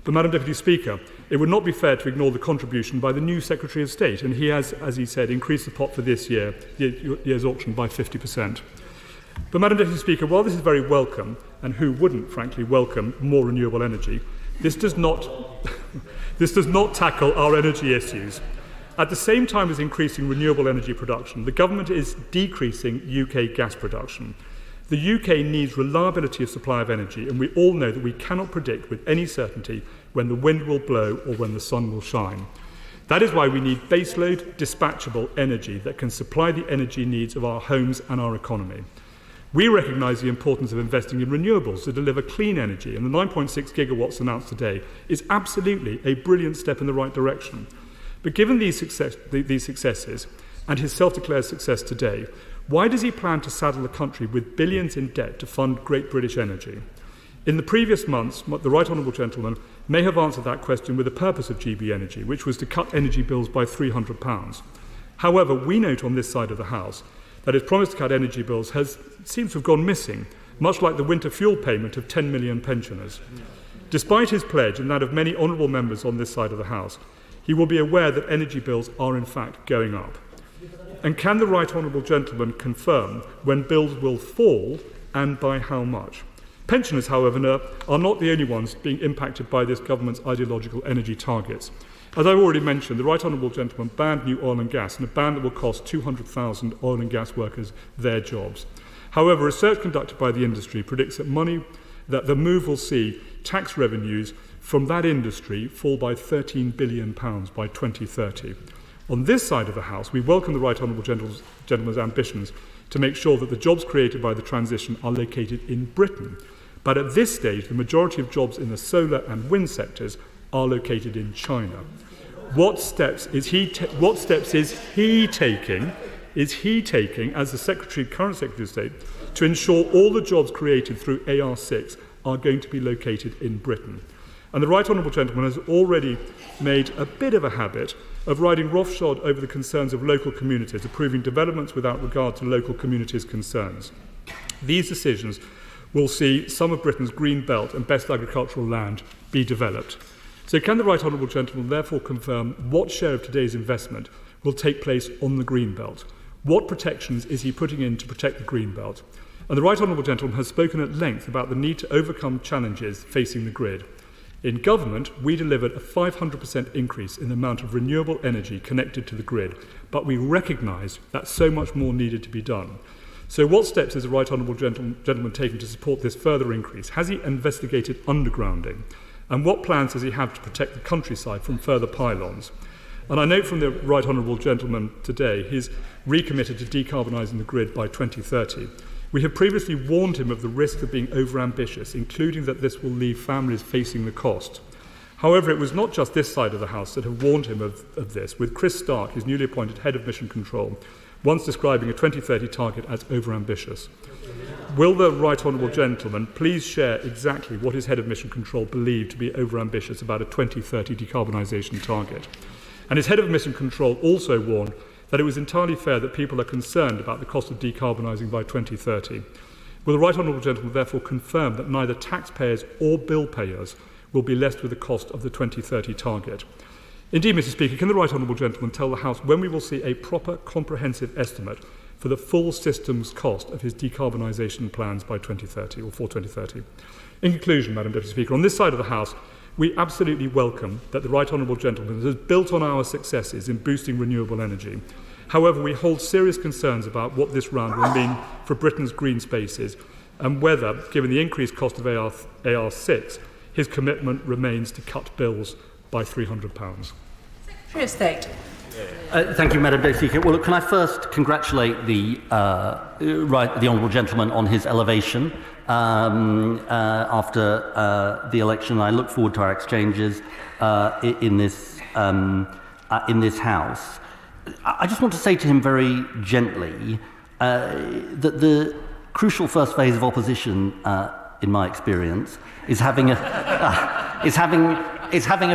But, Madam Deputy Speaker, it would not be fair to ignore the contribution by the new Secretary of State, and he has, as he said, increased the pot for this year's auction by 50%. But, Madam Deputy Speaker, while this is very welcome, and who wouldn't, frankly, welcome more renewable energy, this does not tackle our energy issues. At the same time as increasing renewable energy production, the government is decreasing UK gas production. The UK needs reliability of supply of energy, and we all know that we cannot predict with any certainty when the wind will blow or when the sun will shine. That is why we need baseload, dispatchable energy that can supply the energy needs of our homes and our economy. We recognise the importance of investing in renewables to deliver clean energy, and the 9.6 gigawatts announced today is absolutely a brilliant step in the right direction. But given these successes and his self-declared success today, why does he plan to saddle the country with billions in debt to fund Great British Energy? In the previous months, the Right Honourable Gentleman may have answered that question with the purpose of GB Energy, which was to cut energy bills by £300. However, we note on this side of the House that his promise to cut energy bills seems to have gone missing, much like the winter fuel payment of 10 million pensioners. Despite his pledge and that of many honourable members on this side of the House, he will be aware that energy bills are in fact going up. And can the Right Honourable Gentleman confirm when bills will fall and by how much? Pensioners, however, are not the only ones being impacted by this government's ideological energy targets. As I've already mentioned, the Right Honourable Gentleman banned new oil and gas, and a ban that will cost 200,000 oil and gas workers their jobs. However, research conducted by the industry predicts that the move will see tax revenues from that industry fall by £13 billion by 2030. On this side of the House, we welcome the Right Honourable Gentleman's ambitions to make sure that the jobs created by the transition are located in Britain. But at this stage, the majority of jobs in the solar and wind sectors are located in China. What steps is he taking as the current Secretary of State to ensure all the jobs created through AR6 are going to be located in Britain? And the Right Honourable Gentleman has already made a bit of a habit of riding roughshod over the concerns of local communities, approving developments without regard to local communities' concerns. These decisions will see some of Britain's green belt and best agricultural land be developed. So can the Right Honourable Gentleman therefore confirm what share of today's investment will take place on the green belt? What protections is he putting in to protect the green belt? And the Right Honourable Gentleman has spoken at length about the need to overcome challenges facing the grid. In government, we delivered a 500% increase in the amount of renewable energy connected to the grid, but we recognise that so much more needed to be done. So what steps is the Right Honourable Gentleman taking to support this further increase? Has he investigated undergrounding? And what plans does he have to protect the countryside from further pylons? And I note from the Right Honourable Gentleman today, he's recommitted to decarbonising the grid by 2030. We have previously warned him of the risk of being overambitious, including that this will leave families facing the cost. However, it was not just this side of the House that have warned him of this, with Chris Stark, his newly appointed head of mission control, once describing a 2030 target as overambitious. Will the Right Honourable Gentleman please share exactly what his head of mission control believed to be overambitious about a 2030 decarbonisation target? And his head of mission control also warned that it was entirely fair that people are concerned about the cost of decarbonising by 2030. Will the Right Honourable Gentleman therefore confirm that neither taxpayers or bill payers will be left with the cost of the 2030 target? Indeed, Mr Speaker, can the Right Honourable Gentleman tell the House when we will see a proper comprehensive estimate for the full system's cost of his decarbonisation plans by 2030 or for 2030? In conclusion, Madam Deputy Speaker, on this side of the House, we absolutely welcome that the Right Honourable Gentleman has built on our successes in boosting renewable energy. However, we hold serious concerns about what this round will mean for Britain's green spaces and whether, given the increased cost of AR6, his commitment remains to cut bills by £300. Secretary of State. Thank you, Madam Deputy Speaker. Well, look, can I first congratulate the Honourable Gentleman on his elevation after the election. I look forward to our exchanges in this House. I just want to say to him very gently that the crucial first phase of opposition, in my experience, is having a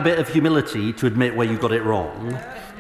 bit of humility to admit where you got it wrong.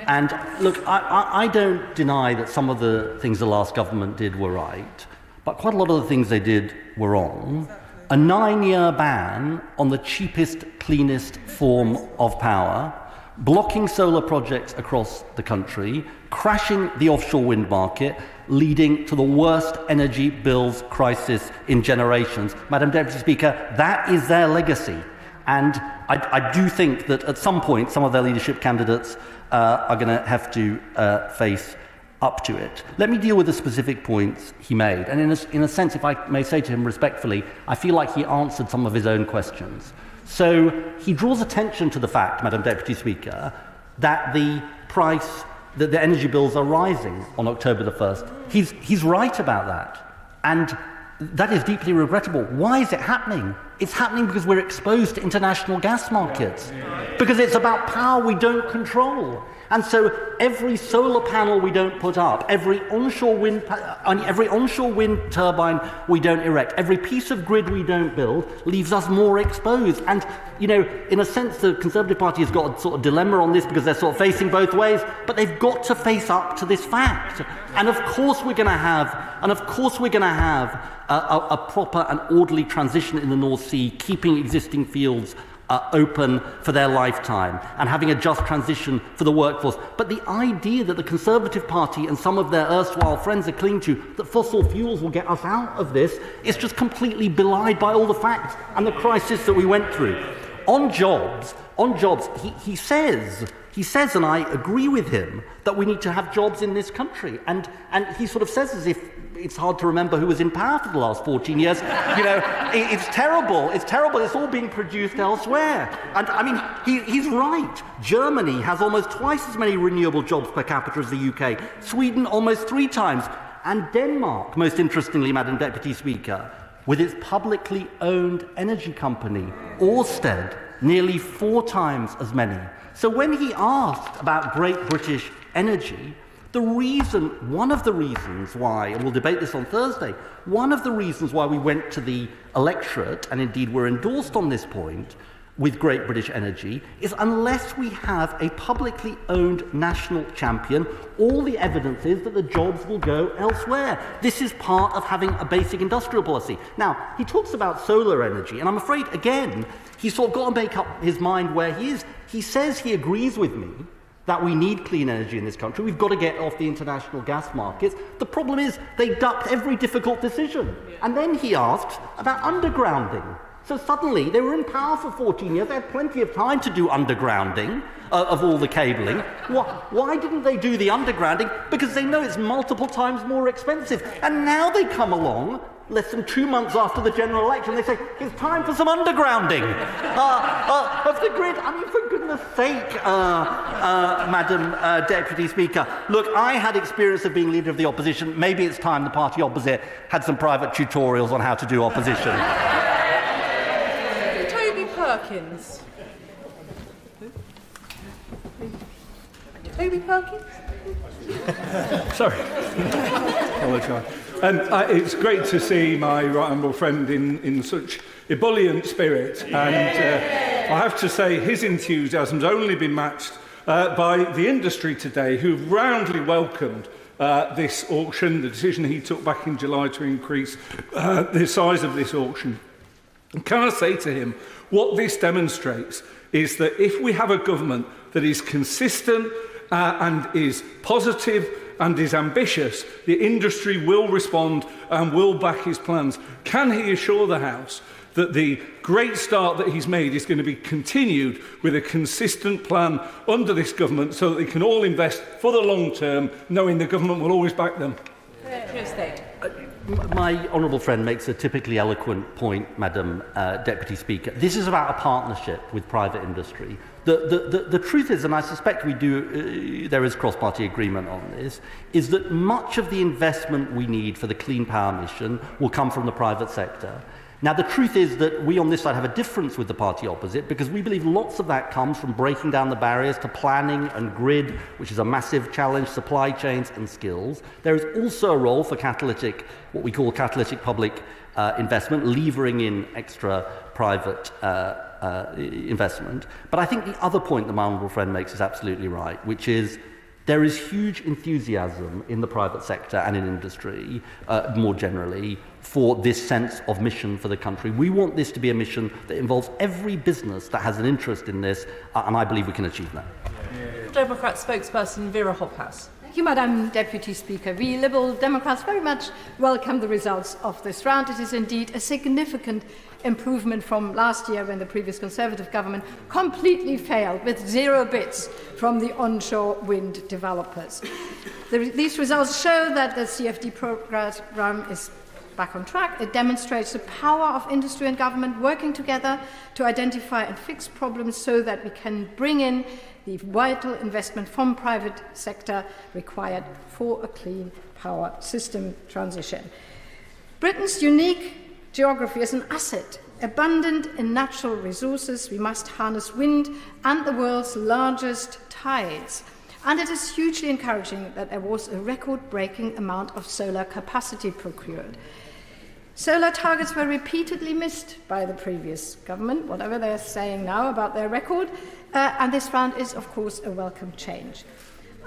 And look, I don't deny that some of the things the last government did were right, but quite a lot of the things they did were wrong. A 9-year ban on the cheapest, cleanest form of power, blocking solar projects across the country, crashing the offshore wind market, leading to the worst energy bills crisis in generations. Madam Deputy Speaker, that is their legacy. And I do think that at some point some of their leadership candidates are going to have to face up to it. Let me deal with the specific points he made. And in a sense, if I may say to him respectfully, I feel like he answered some of his own questions. So he draws attention to the fact, Madam Deputy Speaker, that the energy bills are rising on October the 1st. He's right about that. And that is deeply regrettable. Why is it happening? It's happening because we're exposed to international gas markets. Because it's about power we don't control. And so every solar panel we don't put up, every onshore wind turbine we don't erect, every piece of grid we don't build leaves us more exposed. And, you know, in a sense, the Conservative Party has got a sort of dilemma on this because they're sort of facing both ways, but they've got to face up to this fact. And of course we're going to have a proper and orderly transition in the North Sea, keeping existing fields open for their lifetime and having a just transition for the workforce. But the idea that the Conservative Party and some of their erstwhile friends are clinging to, that fossil fuels will get us out of this, is just completely belied by all the facts and the crisis that we went through. On jobs, he says, and I agree with him, that we need to have jobs in this country. And he sort of says as if it's hard to remember who was in power for the last 14 years. You know, it's terrible. It's all being produced elsewhere. And I mean, he's right. Germany has almost twice as many renewable jobs per capita as the UK. Sweden almost 3 times. And Denmark, most interestingly, Madam Deputy Speaker, with its publicly owned energy company, Ofsted, nearly 4 times as many. So when he asked about Great British Energy, one of the reasons why, and we'll debate this on Thursday, one of the reasons why we went to the electorate, and indeed were endorsed on this point, with Great British Energy, is unless we have a publicly owned national champion, all the evidence is that the jobs will go elsewhere. This is part of having a basic industrial policy. Now, he talks about solar energy, and I'm afraid, again, he's sort of got to make up his mind where he is. He says he agrees with me that we need clean energy in this country. We've got to get off the international gas markets. The problem is they ducked every difficult decision. And then he asks about undergrounding. So suddenly, they were in power for 14 years, they had plenty of time to do undergrounding of all the cabling. Why didn't they do the undergrounding? Because they know it's multiple times more expensive. And now they come along, less than 2 months after the general election, they say, it's time for some undergrounding of the grid. I mean, for goodness sake, Madam Deputy Speaker. Look, I had experience of being leader of the opposition. Maybe it's time the party opposite had some private tutorials on how to do opposition. Toby Perkins. Toby Perkins? Sorry. It's great to see my right honourable friend in such ebullient spirit, and I have to say his enthusiasm's only been matched by the industry today, who've roundly welcomed this auction, the decision he took back in July to increase the size of this auction. And can I say to him, what this demonstrates is that if we have a government that is consistent and is positive and is ambitious, the industry will respond and will back his plans. Can he assure the House that the great start that he's made is going to be continued with a consistent plan under this government so that they can all invest for the long term, knowing the government will always back them? My honourable friend makes a typically eloquent point, Madam Deputy Speaker. This is about a partnership with private industry. The truth is, and I suspect there is cross-party agreement on this, is that much of the investment we need for the clean power mission will come from the private sector. Now, the truth is that we on this side have a difference with the party opposite, because we believe lots of that comes from breaking down the barriers to planning and grid, which is a massive challenge, supply chains and skills. There is also a role for what we call catalytic public investment, levering in extra private investment. But I think the other point that my honourable friend makes is absolutely right, which is there is huge enthusiasm in the private sector and in industry, more generally, for this sense of mission for the country. We want this to be a mission that involves every business that has an interest in this, and I believe we can achieve that. Democrat spokesperson Vera Hophouse. Thank you, Madam Deputy Speaker. We Liberal Democrats very much welcome the results of this round. It is indeed a significant improvement from last year, when the previous Conservative government completely failed with 0 bits from the onshore wind developers. These results show that the CFD programme is back on track. It demonstrates the power of industry and government working together to identify and fix problems so that we can bring in the vital investment from private sector required for a clean power system transition. Britain's unique geography is an asset. Abundant in natural resources, we must harness wind and the world's largest tides. And it is hugely encouraging that there was a record-breaking amount of solar capacity procured. Solar targets were repeatedly missed by the previous government, whatever they're saying now about their record, and this round is, of course, a welcome change.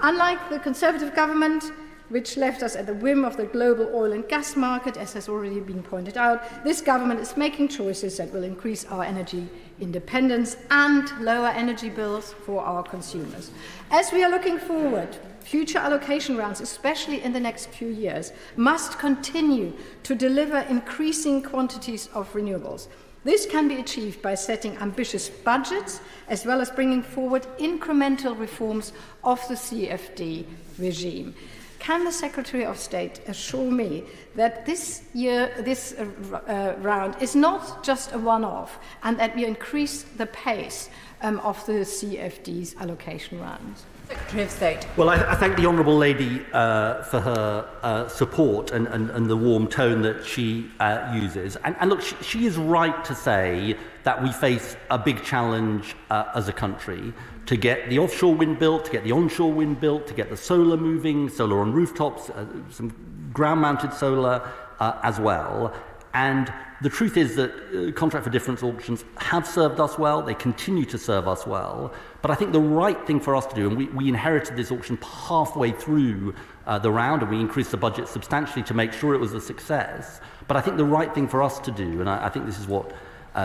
Unlike the Conservative government, which left us at the whim of the global oil and gas market, as has already been pointed out, this government is making choices that will increase our energy independence and lower energy bills for our consumers. As we are looking forward, future allocation rounds, especially in the next few years, must continue to deliver increasing quantities of renewables. This can be achieved by setting ambitious budgets, as well as bringing forward incremental reforms of the CFD regime. Can the Secretary of State assure me that this round is not just a one-off, and that we increase the pace of the CFD's allocation rounds? Secretary of State. Well, I thank the Honourable Lady for her support and the warm tone that she uses. And look, she is right to say that we face a big challenge as a country to get the offshore wind built, to get the onshore wind built, to get the solar moving, solar on rooftops, some ground-mounted solar as well. And the truth is that contract for difference auctions have served us well, they continue to serve us well, but I think the right thing for us to do, and we inherited this auction halfway through the round, and we increased the budget substantially to make sure it was a success, but I think the right thing for us to do, and I think this is what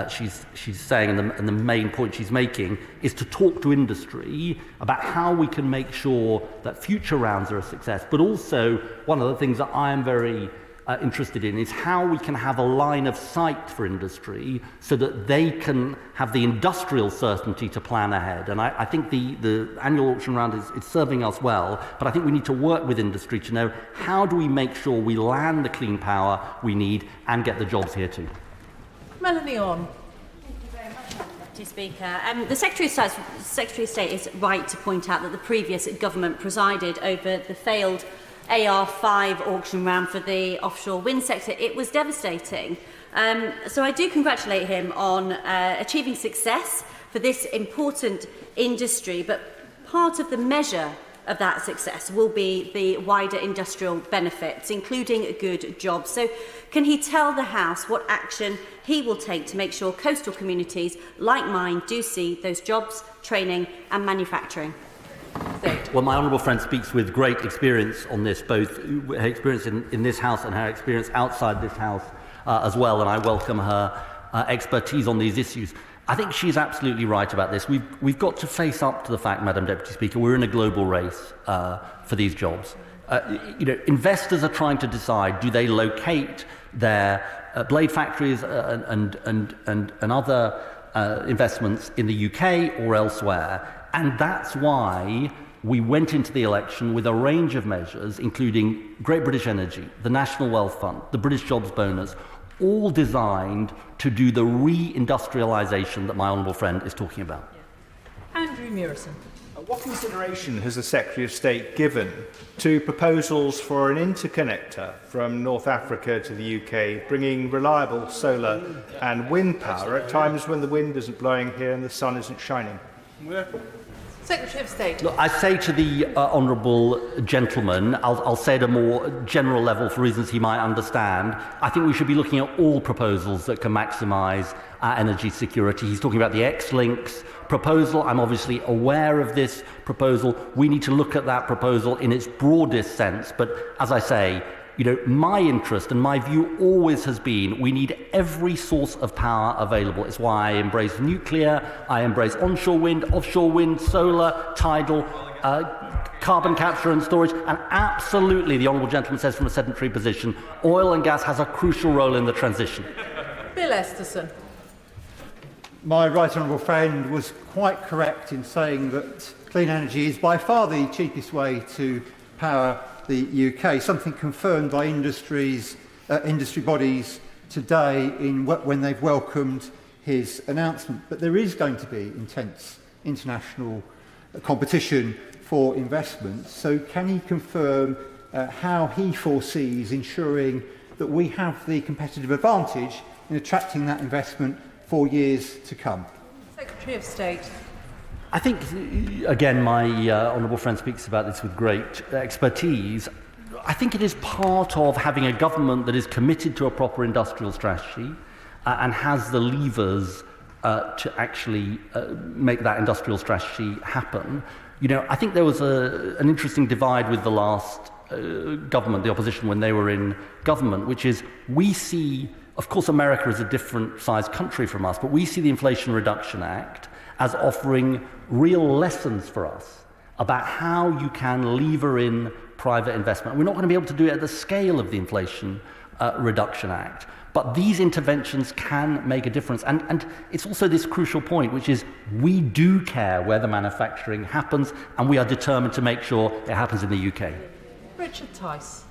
she's saying, and the main point she's making, is to talk to industry about how we can make sure that future rounds are a success, but also one of the things that I am very interested in is how we can have a line of sight for industry so that they can have the industrial certainty to plan ahead. And I think the annual auction round is serving us well, but I think we need to work with industry to know how do we make sure we land the clean power we need and get the jobs here too. Melanie On. Deputy Speaker. The Secretary of State is right to point out that the previous government presided over the failed AR5 auction round for the offshore wind sector. It was devastating. So I do congratulate him on achieving success for this important industry, but part of the measure of that success will be the wider industrial benefits, including good jobs. So can he tell the House what action he will take to make sure coastal communities like mine do see those jobs, training and manufacturing? Well, my honourable friend speaks with great experience on this, both her experience in this House and her experience outside this House as well, and I welcome her expertise on these issues. I think she's absolutely right about this. We've got to face up to the fact, Madam Deputy Speaker, we're in a global race for these jobs. Investors are trying to decide, do they locate their blade factories and other investments in the UK or elsewhere? And that's why we went into the election with a range of measures, including Great British Energy, the National Wealth Fund, the British Jobs Bonus, all designed to do the re-industrialisation that my honourable friend is talking about. Andrew Murison. What consideration has the Secretary of State given to proposals for an interconnector from North Africa to the UK, bringing reliable solar and wind power at times when the wind isn't blowing here and the sun isn't shining? Secretary of State. Look, I say to the honourable gentleman, I'll say at a more general level for reasons he might understand, I think we should be looking at all proposals that can maximise our energy security. He's talking about the X-Links proposal. I'm obviously aware of this proposal. We need to look at that proposal in its broadest sense. But as I say, my interest and my view always has been we need every source of power available. It's why I embrace nuclear, I embrace onshore wind, offshore wind, solar, tidal, carbon capture and storage, and absolutely, the honourable gentleman says from a sedentary position, oil and gas has a crucial role in the transition. Bill Esterson. My right honourable friend was quite correct in saying that clean energy is by far the cheapest way to power the UK, something confirmed by industry bodies today when they've welcomed his announcement. But there is going to be intense international competition for investment. So can he confirm how he foresees ensuring that we have the competitive advantage in attracting that investment for years to come? Secretary of State. I think, again, my honourable friend speaks about this with great expertise. I think it is part of having a government that is committed to a proper industrial strategy and has the levers to actually make that industrial strategy happen. I think there was an interesting divide with the last government, the opposition, when they were in government, which is we see, of course, America is a different sized country from us, but we see the Inflation Reduction Act as offering real lessons for us about how you can lever in private investment. We're not going to be able to do it at the scale of the Inflation Reduction Act, but these interventions can make a difference. And it's also this crucial point, which is we do care where the manufacturing happens, and we are determined to make sure it happens in the UK. Richard Tice.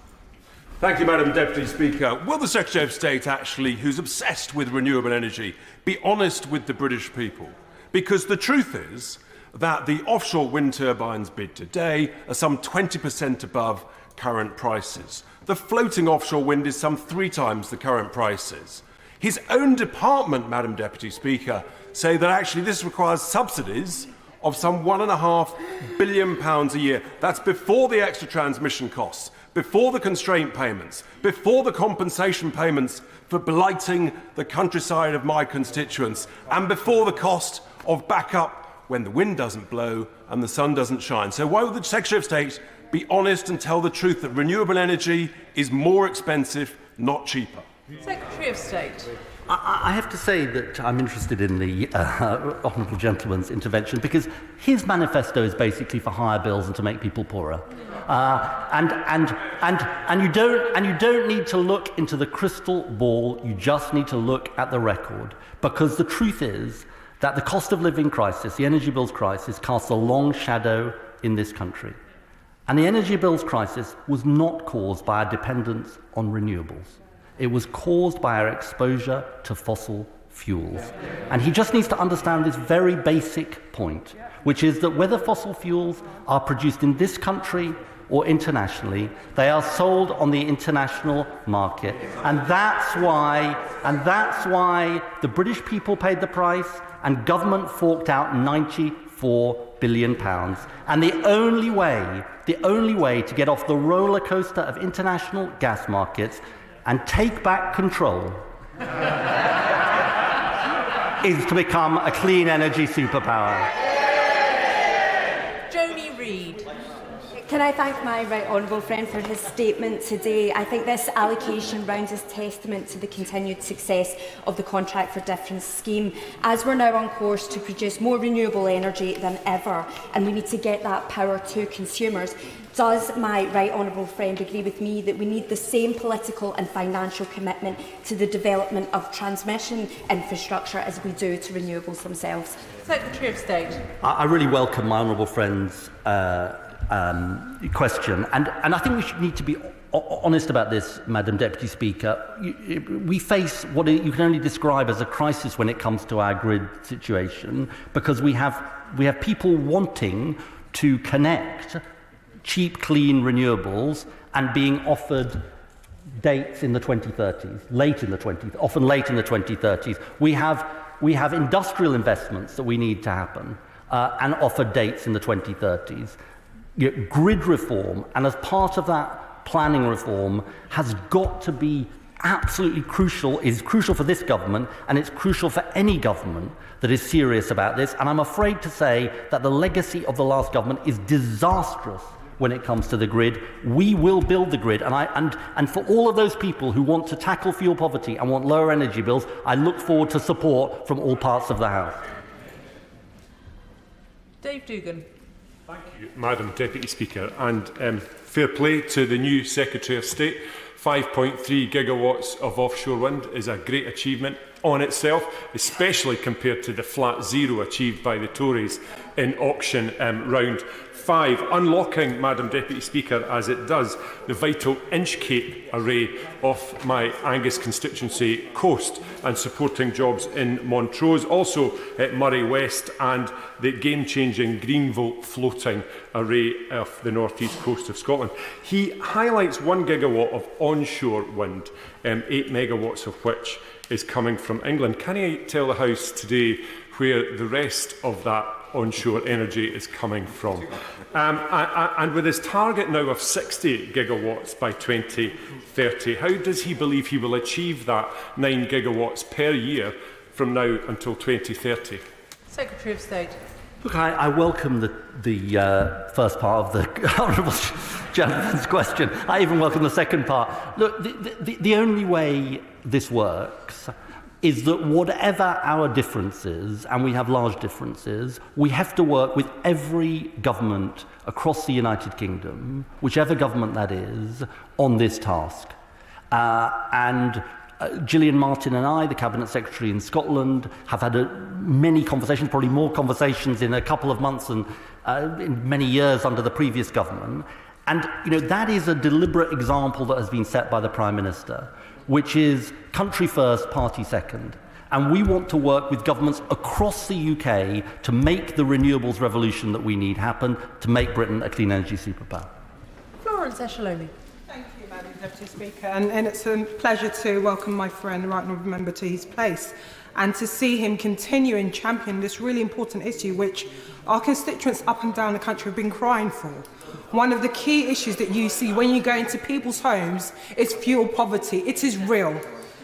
Thank you, Madam Deputy Speaker. Will the Secretary of State actually, who's obsessed with renewable energy, be honest with the British people? Because the truth is that the offshore wind turbines bid today are some 20% above current prices. The floating offshore wind is some 3 times the current prices. His own department, Madam Deputy Speaker, say that actually this requires subsidies of some £1.5 billion a year. That's before the extra transmission costs, before the constraint payments, before the compensation payments for blighting the countryside of my constituents, and before the cost of backup when the wind doesn't blow and the sun doesn't shine. So why would the Secretary of State be honest and tell the truth that renewable energy is more expensive, not cheaper? Secretary of State. I have to say that I'm interested in the honourable gentleman's intervention because his manifesto is basically for higher bills and to make people poorer. And you don't need to look into the crystal ball. You just need to look at the record, because the truth is that the cost of living crisis, the energy bills crisis, casts a long shadow in this country. And the energy bills crisis was not caused by our dependence on renewables. It was caused by our exposure to fossil fuels. And he just needs to understand this very basic point, which is that whether fossil fuels are produced in this country or internationally, they are sold on the international market. And that's why the British people paid the price and government forked out £94 billion. And the only way to get off the roller coaster of international gas markets and take back control is to become a clean energy superpower. Joni Reid. Can I thank my right honourable friend for his statement today? I think this allocation round is testament to the continued success of the Contract for Difference scheme, as we're now on course to produce more renewable energy than ever, and we need to get that power to consumers. Does my right honourable friend agree with me that we need the same political and financial commitment to the development of transmission infrastructure as we do to renewables themselves? Secretary of State. I really welcome my honourable friend's question, and I think we should need to be honest about this, Madam Deputy Speaker. We face what you can only describe as a crisis when it comes to our grid situation, because we have people wanting to connect cheap, clean renewables and being offered dates in the 2030s, often late in the 2030s. We have industrial investments that we need to happen and offered dates in the 2030s. Grid reform, and as part of that planning reform, has got to be absolutely crucial, is crucial for this government, and it's crucial for any government that is serious about this. And I'm afraid to say that the legacy of the last government is disastrous when it comes to the grid. We will build the grid, and for all of those people who want to tackle fuel poverty and want lower energy bills, I look forward to support from all parts of the House. Dave Dugan. Thank you, Madam Deputy Speaker, and fair play to the new Secretary of State. 5.3 gigawatts of offshore wind is a great achievement on itself, especially compared to the flat zero achieved by the Tories in auction round 5, unlocking, Madam Deputy Speaker, as it does, the vital Inchcape array off my Angus constituency coast and supporting jobs in Montrose, also at Moray West, and the game-changing Greenville floating array off the north-east coast of Scotland. He highlights 1 gigawatt of onshore wind, 8 megawatts of which is coming from England. Can I tell the House today where the rest of that onshore energy is coming from? And with his target now of 60 gigawatts by 2030, how does he believe he will achieve that 9 gigawatts per year from now until 2030? Secretary of State. Look, I welcome the first part of the honourable gentleman's question. I even welcome the second part. Look, the only way this works is that whatever our differences, and we have large differences, we have to work with every government across the United Kingdom, whichever government that is, on this task. Gillian Martin and I, the Cabinet Secretary in Scotland, have had many conversations, probably more conversations in a couple of months and in many years under the previous government. And that is a deliberate example that has been set by the Prime Minister, which is country first, party second. And we want to work with governments across the UK to make the renewables revolution that we need happen, to make Britain a clean energy superpower. Florence Echeloni. Thank you, Madam Deputy Speaker. And it's a pleasure to welcome my friend, the Right Honourable Member, to his place and to see him continue and champion this really important issue which our constituents up and down the country have been crying for. One of the key issues that you see when you go into people's homes is fuel poverty. It is real.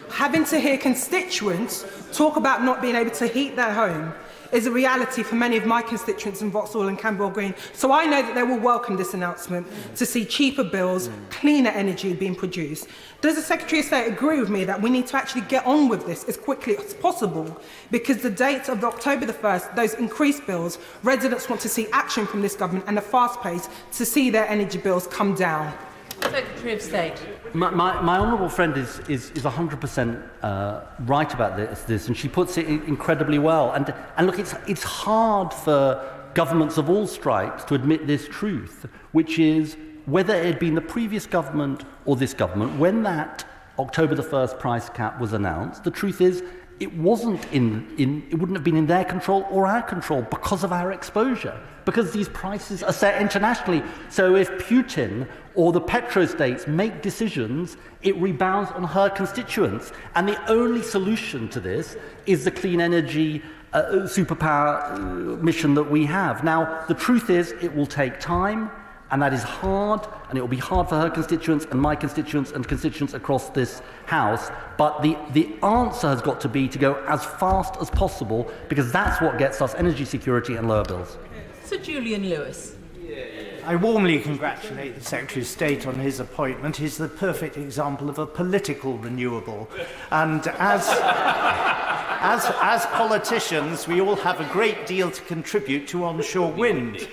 Having to hear constituents talk about not being able to heat their home is a reality for many of my constituents in Vauxhall and Camberwell Green. So I know that they will welcome this announcement to see cheaper bills, cleaner energy being produced. Does the Secretary of State agree with me that we need to actually get on with this as quickly as possible? Because the date of October the 1st, those increased bills, residents want to see action from this government and a fast pace to see their energy bills come down. Secretary of State. My honourable friend is 100% right about this, and she puts it incredibly well. And look, it's hard for governments of all stripes to admit this truth, which is whether it had been the previous government or this government, when that October the 1st price cap was announced, the truth is it wasn't it wouldn't have been in their control or our control because of our exposure, because these prices are set internationally. So if Putin or the petrostates make decisions, it rebounds on her constituents. And the only solution to this is the clean energy superpower mission that we have. Now, the truth is it will take time, and that is hard, and it will be hard for her constituents and my constituents and constituents across this House. But the answer has got to be to go as fast as possible, because that's what gets us energy security and lower bills. Sir Julian Lewis. I warmly congratulate the Secretary of State on his appointment. He's the perfect example of a political renewable. And as politicians, we all have a great deal to contribute to onshore wind.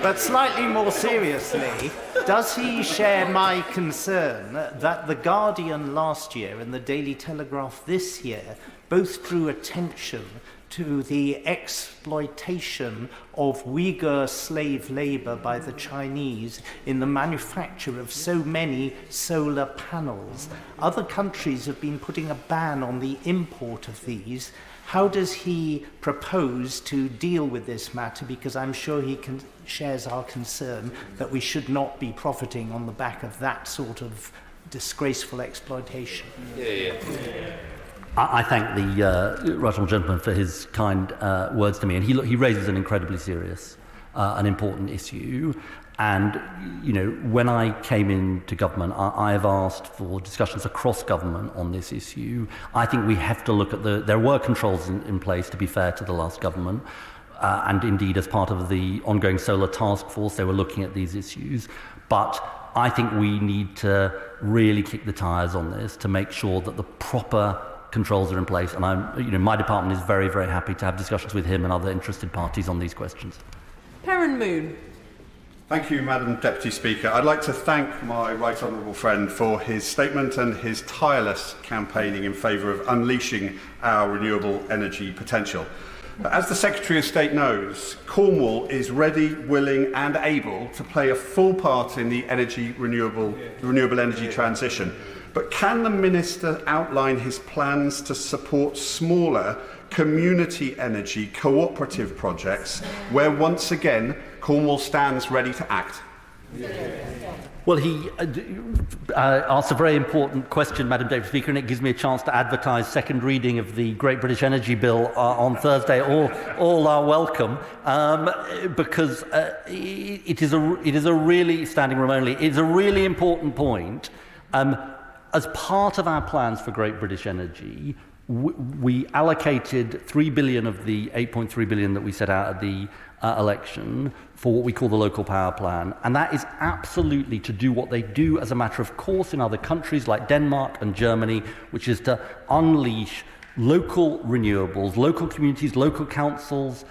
But slightly more seriously, does he share my concern that The Guardian last year and the Daily Telegraph this year both drew attention to the exploitation of Uyghur slave labour by the Chinese in the manufacture of so many solar panels? Other countries have been putting a ban on the import of these. How does he propose to deal with this matter? Because I'm sure he shares our concern that we should not be profiting on the back of that sort of disgraceful exploitation. I thank the right honourable gentleman for his kind words to me, and he raises an incredibly serious and important issue. And, you know, when I came into government, I have asked for discussions across government on this issue. I think we have to look at there were controls in place, to be fair to the last government, and indeed as part of the ongoing solar task force, they were looking at these issues. But I think we need to really kick the tyres on this to make sure that the proper controls are in place. And my department is very, very happy to have discussions with him and other interested parties on these questions. Perrin Moon. Thank you, Madam Deputy Speaker. I'd like to thank my right honourable friend for his statement and his tireless campaigning in favour of unleashing our renewable energy potential. As the Secretary of State knows, Cornwall is ready, willing and able to play a full part in the renewable energy transition. But can the Minister outline his plans to support smaller community energy cooperative projects where once again Cornwall stands ready to act? Well, he asked a very important question, Madam Deputy Speaker, and it gives me a chance to advertise second reading of the Great British Energy Bill on Thursday. All are welcome, because it is a really, standing room only, it is a really important point. As part of our plans for Great British Energy, we allocated 3 billion of the 8.3 billion that we set out at the election for what we call the local power plan, and that is absolutely to do what they do as a matter of course in other countries like Denmark and Germany, which is to unleash local renewables, local communities, local councils,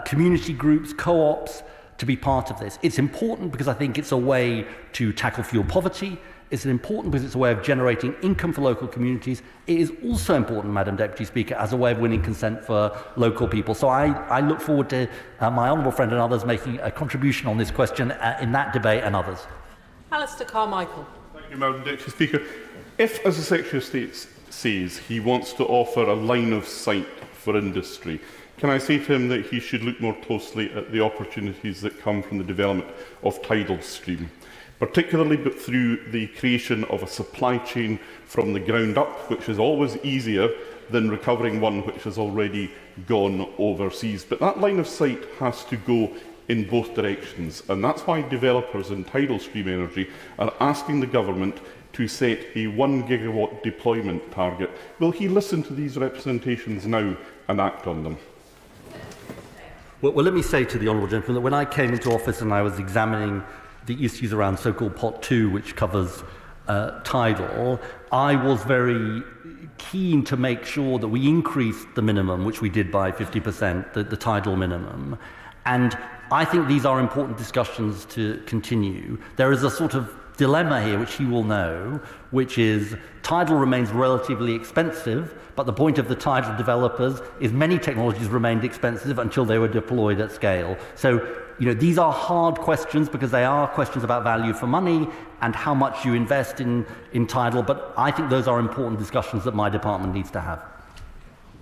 community groups, co-ops to be part of this. It's important because I think it's a way to tackle fuel poverty. It's important because it's a way of generating income for local communities. It is also important, Madam Deputy Speaker, as a way of winning consent for local people. So I look forward to my honourable friend and others making a contribution on this question in that debate and others. Alistair Carmichael. Thank you, Madam Deputy Speaker. If, as the Secretary of State says, he wants to offer a line of sight for industry, can I say to him that he should look more closely at the opportunities that come from the development of tidal stream, particularly but through the creation of a supply chain from the ground up, which is always easier than recovering one which has already gone overseas. But that line of sight has to go in both directions, and that's why developers in tidal stream energy are asking the government to set a 1 gigawatt deployment target. Will he listen to these representations now and act on them? Well, let me say to the honourable gentleman that when I came into office and I was examining the issues around so-called Pot 2, which covers tidal, I was very keen to make sure that we increased the minimum, which we did by 50%, the tidal minimum. And I think these are important discussions to continue. There is a sort of dilemma here, which you will know, which is tidal remains relatively expensive, but the point of the tidal developers is many technologies remained expensive until they were deployed at scale. So, these are hard questions because they are questions about value for money and how much you invest in tidal, but I think those are important discussions that my department needs to have.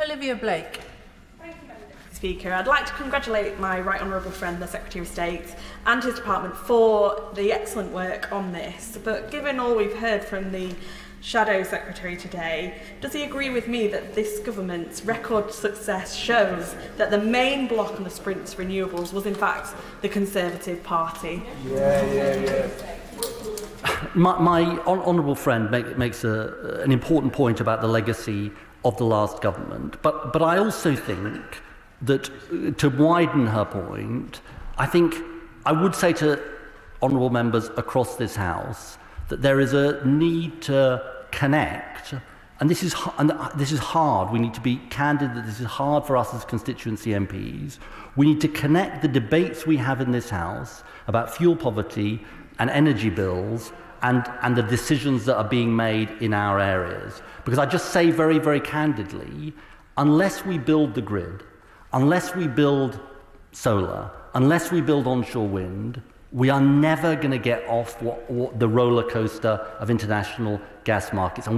Olivia Blake. Speaker. I'd like to congratulate my Right Honourable friend, the Secretary of State, and his department for the excellent work on this. But given all we've heard from the Shadow Secretary today, does he agree with me that this government's record success shows that the main block on the sprint to renewables was in fact the Conservative Party? Yeah. My honourable friend makes an important point about the legacy of the last government, but I also think that to widen her point, I think I would say to honourable members across this House that there is a need to connect, and this is hard. We need to be candid that this is hard for us as constituency MPs. We need to connect the debates we have in this House about fuel poverty and energy bills and the decisions that are being made in our areas. Because I just say very, very candidly, unless we build the grid, unless we build solar, unless we build onshore wind, we are never going to get off the roller coaster of international gas markets. And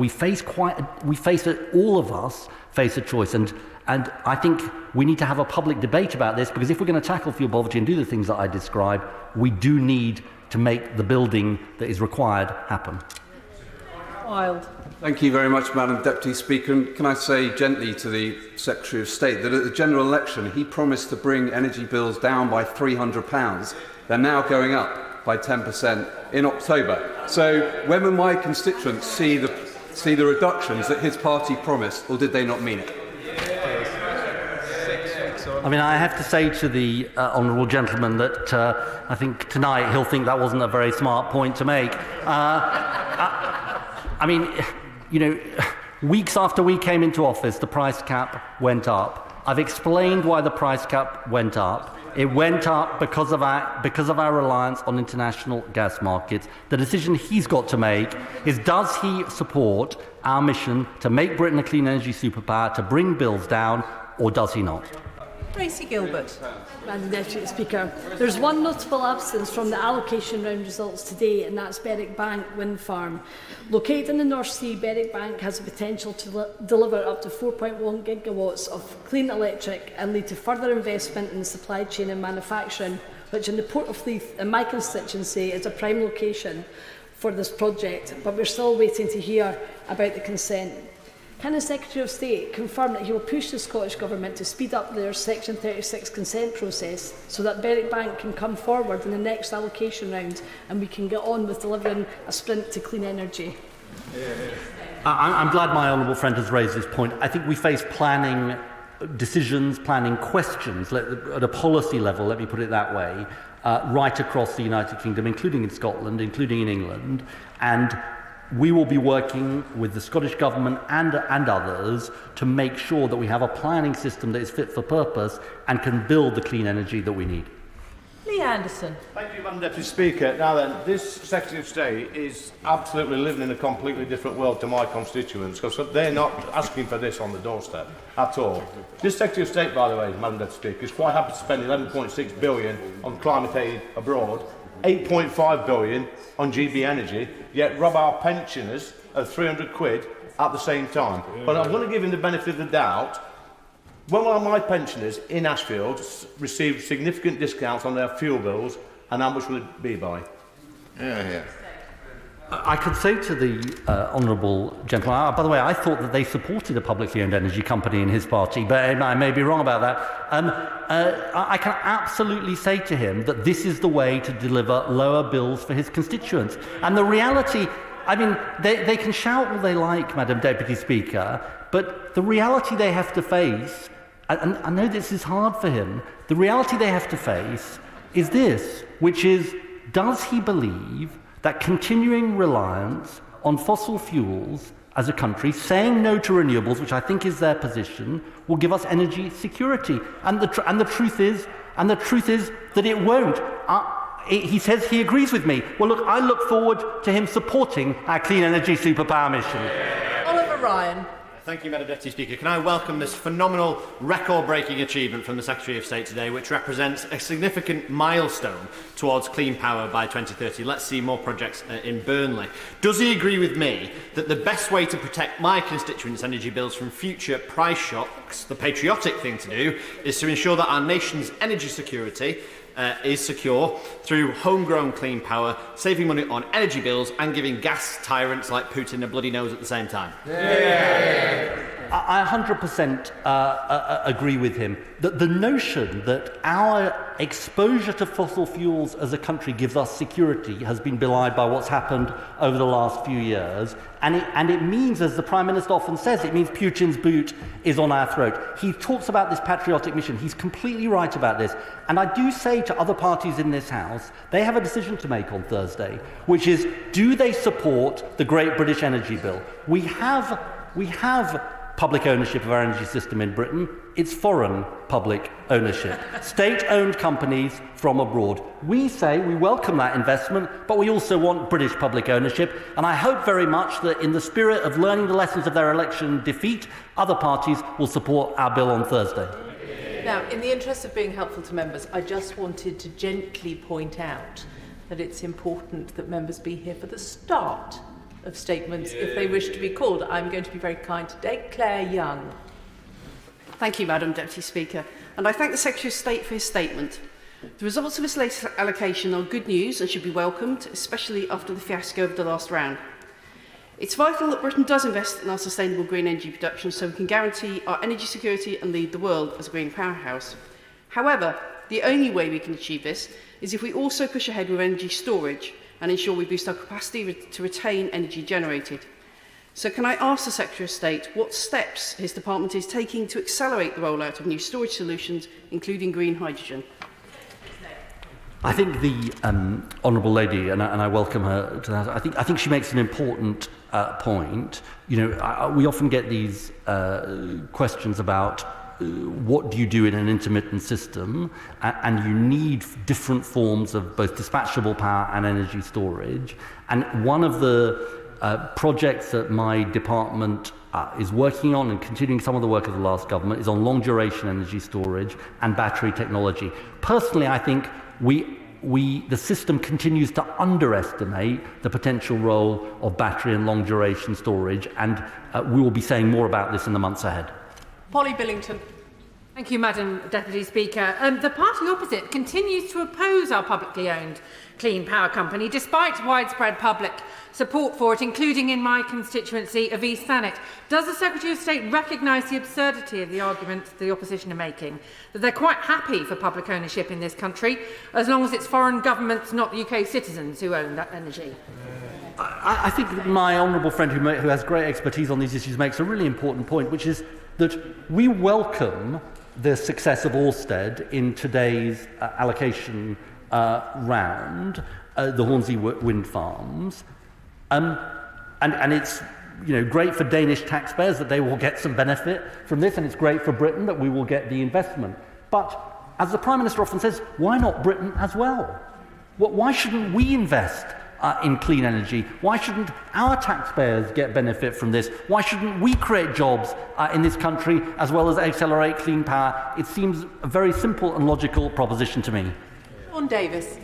all of us face a choice. And I think we need to have a public debate about this, because if we're going to tackle fuel poverty and do the things that I described, we do need to make the building that is required happen. Wild. Thank you very much, Madam Deputy Speaker. And can I say gently to the Secretary of State that at the general election he promised to bring energy bills down by £300. They're now going up by 10% in October. So when will my constituents see the reductions that his party promised, or did they not mean it? I mean, I have to say to the honourable gentleman that I think tonight he'll think that wasn't a very smart point to make. I mean, weeks after we came into office, the price cap went up. I've explained why the price cap went up. It went up because of our reliance on international gas markets. The decision he's got to make is, does he support our mission to make Britain a clean energy superpower, to bring bills down, or does he not? Tracy Gilbert. Madam Deputy Speaker, there's one notable absence from the allocation round results today, and that's Berwick Bank Wind Farm. Located in the North Sea, Berwick Bank has the potential to deliver up to 4.1 gigawatts of clean electric and lead to further investment in the supply chain and manufacturing, which in the Port of Leith, in my constituency, is a prime location for this project, but we're still waiting to hear about the consent. Can the Secretary of State confirm that he will push the Scottish Government to speed up their Section 36 consent process so that Berwick Bank can come forward in the next allocation round and we can get on with delivering a sprint to clean energy? I'm glad my honourable friend has raised this point. I think we face planning decisions, planning questions at a policy level, let me put it that way, right across the United Kingdom, including in Scotland, including in England, and we will be working with the Scottish Government and others to make sure that we have a planning system that is fit for purpose and can build the clean energy that we need. Lee Anderson. Thank you, Madam Deputy Speaker. Now then, this Secretary of State is absolutely living in a completely different world to my constituents, because they're not asking for this on the doorstep at all. This Secretary of State, by the way, Madam Deputy Speaker, is quite happy to spend £11.6 billion on climate aid abroad, £8.5 billion on GB Energy, yet rob our pensioners of £300 at the same time. But I'm going to give him the benefit of the doubt. When will my pensioners in Ashfield receive significant discounts on their fuel bills, and how much will it be by? I could say to the honourable gentleman, by the way, I thought that they supported a publicly owned energy company in his party, but I may be wrong about that. I can absolutely say to him that this is the way to deliver lower bills for his constituents. And the reality, I mean, they can shout all they like, Madam Deputy Speaker, but the reality they have to face, and I know this is hard for him, the reality they have to face is this, which is, does he believe that continuing reliance on fossil fuels as a country, saying no to renewables, which I think is their position, will give us energy security? And the truth is that it won't. He says he agrees with me. Well, look, I look forward to him supporting our clean energy superpower mission. Oliver Ryan. Thank you, Madam Deputy Speaker. Can I welcome this phenomenal, record-breaking achievement from the Secretary of State today, which represents a significant milestone towards clean power by 2030. Let's see more projects in Burnley. Does he agree with me that the best way to protect my constituents' energy bills from future price shocks, the patriotic thing to do, is to ensure that our nation's energy security is secure through homegrown clean power, saving money on energy bills and giving gas tyrants like Putin a bloody nose at the same time? I 100% agree with him. The notion that our exposure to fossil fuels as a country gives us security has been belied by what's happened over the last few years. And it means, as the Prime Minister often says, it means Putin's boot is on our throat. He talks about this patriotic mission. He's completely right about this. And I do say to other parties in this House, they have a decision to make on Thursday, which is, do they support the Great British Energy Bill? We have public ownership of our energy system in Britain. It's foreign public ownership. State-owned companies from abroad. We say we welcome that investment, but we also want British public ownership. And I hope very much that in the spirit of learning the lessons of their election defeat, other parties will support our bill on Thursday. Now, in the interest of being helpful to members, I just wanted to gently point out that it's important that members be here for the start of statements if they wish to be called. I'm going to be very kind today. Claire Young. Thank you, Madam Deputy Speaker, and I thank the Secretary of State for his statement. The results of this latest allocation are good news and should be welcomed, especially after the fiasco of the last round. It's vital that Britain does invest in our sustainable green energy production so we can guarantee our energy security and lead the world as a green powerhouse. However, the only way we can achieve this is if we also push ahead with energy storage and ensure we boost our capacity to retain energy generated. So can I ask the Secretary of State what steps his department is taking to accelerate the rollout of new storage solutions, including green hydrogen? I think the honourable lady, and I welcome her to that, I think she makes an important point. You know, we often get these questions about what do you do in an intermittent system, and you need different forms of both dispatchable power and energy storage. And one of the projects that my department is working on, and continuing some of the work of the last government, is on long duration energy storage and battery technology. Personally, I think the system continues to underestimate the potential role of battery and long duration storage, and we will be saying more about this in the months ahead. Polly Billington. Thank you, Madam Deputy Speaker. The party opposite continues to oppose our publicly owned clean power company, despite widespread public support for it, including in my constituency of East Thanet. Does the Secretary of State recognise the absurdity of the arguments the opposition are making, that they're quite happy for public ownership in this country, as long as it's foreign governments, not UK citizens, who own that energy? I think my honourable friend who has great expertise on these issues makes a really important point, which is that we welcome the success of Ofsted in today's allocation round, the Hornsey wind farms, and it's great for Danish taxpayers that they will get some benefit from this, and it's great for Britain that we will get the investment. But as the Prime Minister often says, why not Britain as well? Why shouldn't we invest in clean energy? Why shouldn't our taxpayers get benefit from this? Why shouldn't we create jobs in this country as well as accelerate clean power? It seems a very simple and logical proposition to me. Davis.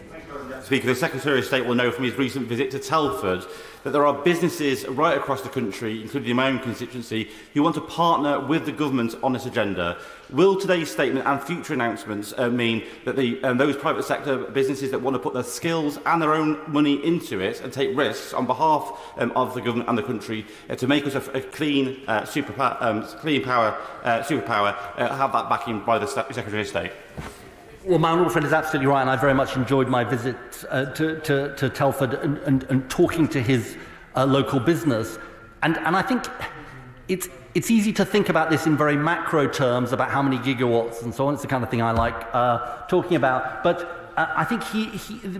Speaker, the Secretary of State will know from his recent visit to Telford that there are businesses right across the country, including in my own constituency, who want to partner with the government on this agenda. Will today's statement and future announcements mean that those private sector businesses that want to put their skills and their own money into it and take risks on behalf of the government and the country to make us a clean superpower have that backing by the Secretary of State? Well, my honourable friend is absolutely right, and I very much enjoyed my visit to Telford and talking to his local business. And I think it's easy to think about this in very macro terms about how many gigawatts and so on. It's the kind of thing I like talking about. But I think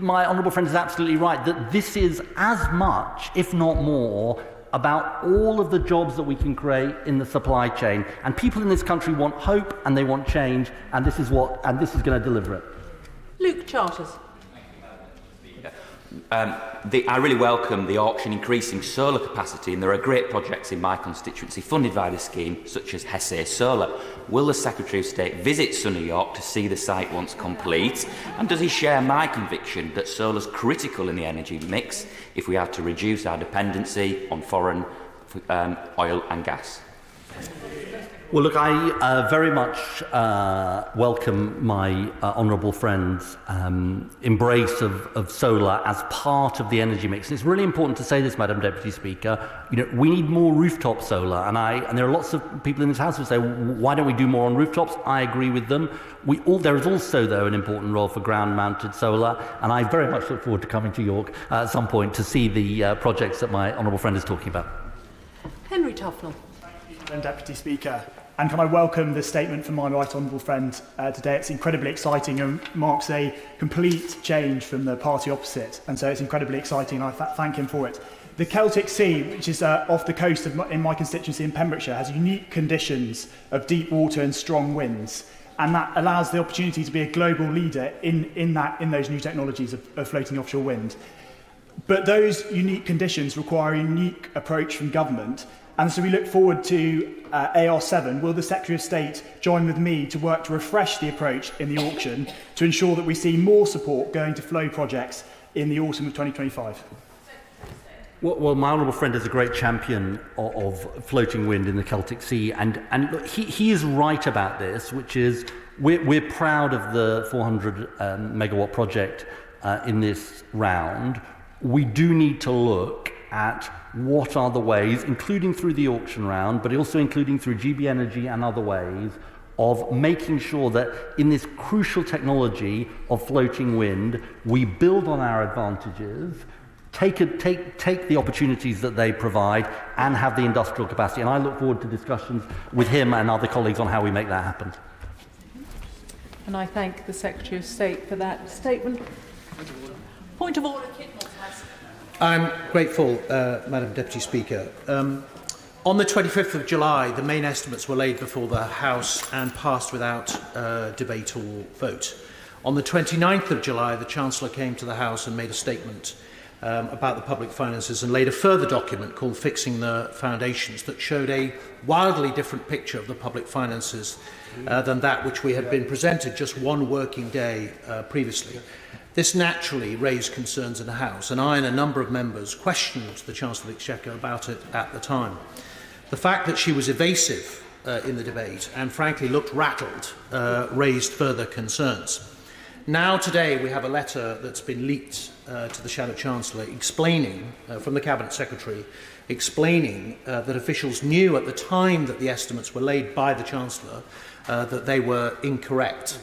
my honourable friend is absolutely right that this is as much, if not more, about all of the jobs that we can create in the supply chain. And people in this country want hope and they want change, and this is going to deliver it. Luke Charters. I really welcome the auction increasing solar capacity, and there are great projects in my constituency funded by this scheme, such as Hesse Solar. Will the Secretary of State visit Sunny York to see the site once complete? And does he share my conviction that solar is critical in the energy mix if we are to reduce our dependency on foreign oil and gas? Well, look, I very much welcome my honourable friend's embrace of solar as part of the energy mix. And it's really important to say this, Madam Deputy Speaker. We need more rooftop solar, and there are lots of people in this House who say, why don't we do more on rooftops? I agree with them. There is also, though, an important role for ground-mounted solar, and I very much look forward to coming to York at some point to see the projects that my honourable friend is talking about. Henry Tufnell. Madam Deputy Speaker. And can I welcome the statement from my right honourable friend today. It's incredibly exciting and marks a complete change from the party opposite. And so it's incredibly exciting, and I thank him for it. The Celtic Sea, which is off the coast in my constituency in Pembrokeshire, has unique conditions of deep water and strong winds. And that allows the opportunity to be a global leader in those new technologies of floating offshore wind. But those unique conditions require a unique approach from government. And so we look forward to AR7. Will the Secretary of State join with me to work to refresh the approach in the auction to ensure that we see more support going to flow projects in the autumn of 2025? Well, my honourable friend is a great champion of floating wind in the Celtic Sea, and look, he is right about this, which is we're proud of the 400 megawatt project in this round. We do need to look at what are the ways, including through the auction round, but also including through GB Energy and other ways, of making sure that in this crucial technology of floating wind, we build on our advantages, take the opportunities that they provide, and have the industrial capacity. And I look forward to discussions with him and other colleagues on how we make that happen. And I thank the Secretary of State for that statement. Point of order, Kidmore. I'm grateful, Madam Deputy Speaker. On the 25th of July, the main estimates were laid before the House and passed without debate or vote. On the 29th of July, the Chancellor came to the House and made a statement about the public finances and laid a further document called Fixing the Foundations that showed a wildly different picture of the public finances than that which we had been presented just one working day previously. This naturally raised concerns in the House, and I and a number of members questioned the Chancellor of the Exchequer about it at the time. The fact that she was evasive in the debate and frankly looked rattled raised further concerns. Now today we have a letter that's been leaked to the Shadow Chancellor explaining, from the Cabinet Secretary, explaining that officials knew at the time that the estimates were laid by the Chancellor that they were incorrect.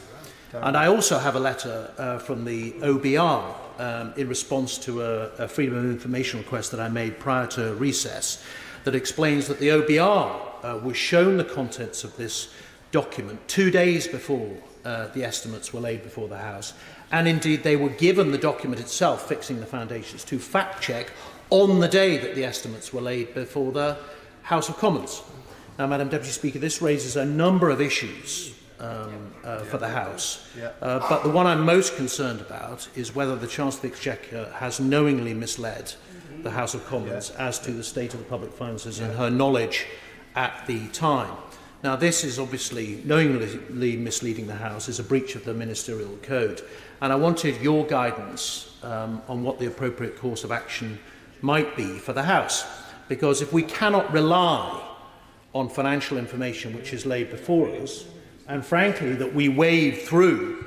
And I also have a letter from the OBR in response to a Freedom of Information request that I made prior to recess that explains that the OBR was shown the contents of this document 2 days before the estimates were laid before the House. And indeed, they were given the document itself, Fixing the Foundations, to fact-check on the day that the estimates were laid before the House of Commons. Now, Madam Deputy Speaker, this raises a number of issues for the House. But the one I'm most concerned about is whether the Chancellor of the Exchequer has knowingly misled the House of Commons as to the state of the public finances and her knowledge at the time. Now, this is obviously knowingly misleading the House, is a breach of the ministerial code. And I wanted your guidance on what the appropriate course of action might be for the House. Because if we cannot rely on financial information which is laid before us, and frankly that we wade through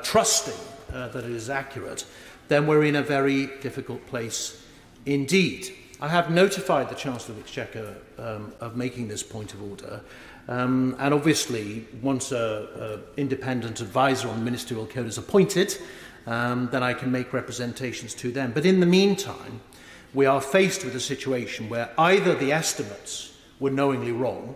trusting that it is accurate, then we're in a very difficult place indeed. I have notified the Chancellor of the Exchequer of making this point of order, and obviously once an independent advisor on the ministerial code is appointed, then I can make representations to them. But in the meantime, we are faced with a situation where either the estimates were knowingly wrong,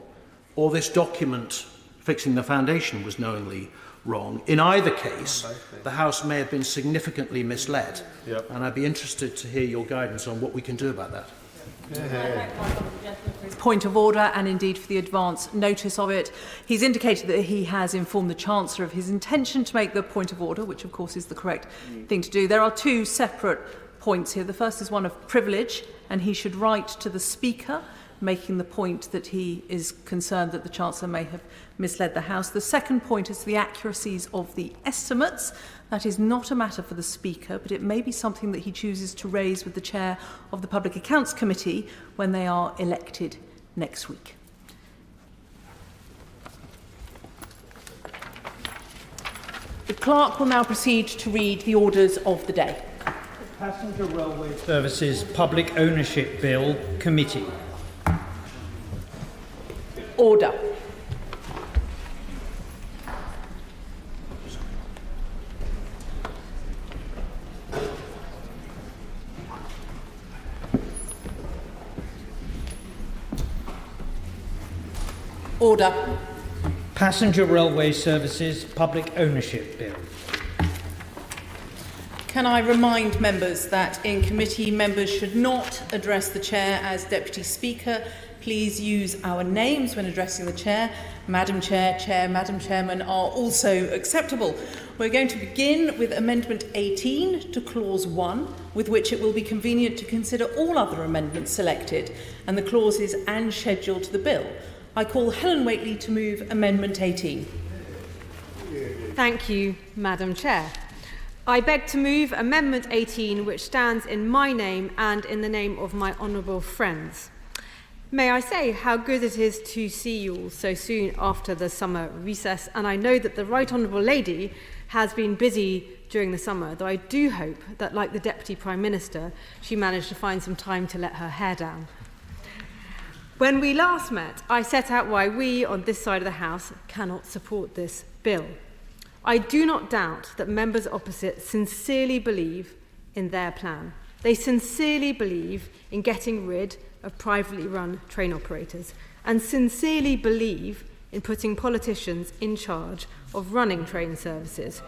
or this document fixing the foundation was knowingly wrong. In either case, the House may have been significantly misled. Yep. And I'd be interested to hear your guidance on what we can do about that. Point of order, and indeed for the advance notice of it. He's indicated that he has informed the Chancellor of his intention to make the point of order, which of course is the correct thing to do. There are two separate points here. The first is one of privilege, and he should write to the Speaker making the point that he is concerned that the Chancellor may have misled the House. The second point is the accuracies of the estimates. That is not a matter for the Speaker, but it may be something that he chooses to raise with the Chair of the Public Accounts Committee when they are elected next week. The Clerk will now proceed to read the orders of the day. Passenger Railway Services Public Ownership Bill Committee. Order. Order. Passenger Railway Services Public Ownership Bill. Can I remind members that in committee members should not address the Chair as Deputy Speaker. Please use our names when addressing the Chair. Madam Chair, Chair, Madam Chairman are also acceptable. We're going to begin with Amendment 18 to Clause 1, with which it will be convenient to consider all other amendments selected, and the clauses and schedule to the bill. I call Helen Whately to move Amendment 18. Thank you, Madam Chair. I beg to move Amendment 18, which stands in my name and in the name of my honourable friends. May I say how good it is to see you all so soon after the summer recess, and I know that the Right Honourable Lady has been busy during the summer, though I do hope that, like the Deputy Prime Minister, she managed to find some time to let her hair down. When we last met, I set out why we, on this side of the House, cannot support this bill. I do not doubt that members opposite sincerely believe in their plan. They sincerely believe in getting rid of privately run train operators and sincerely believe in putting politicians in charge of running train services.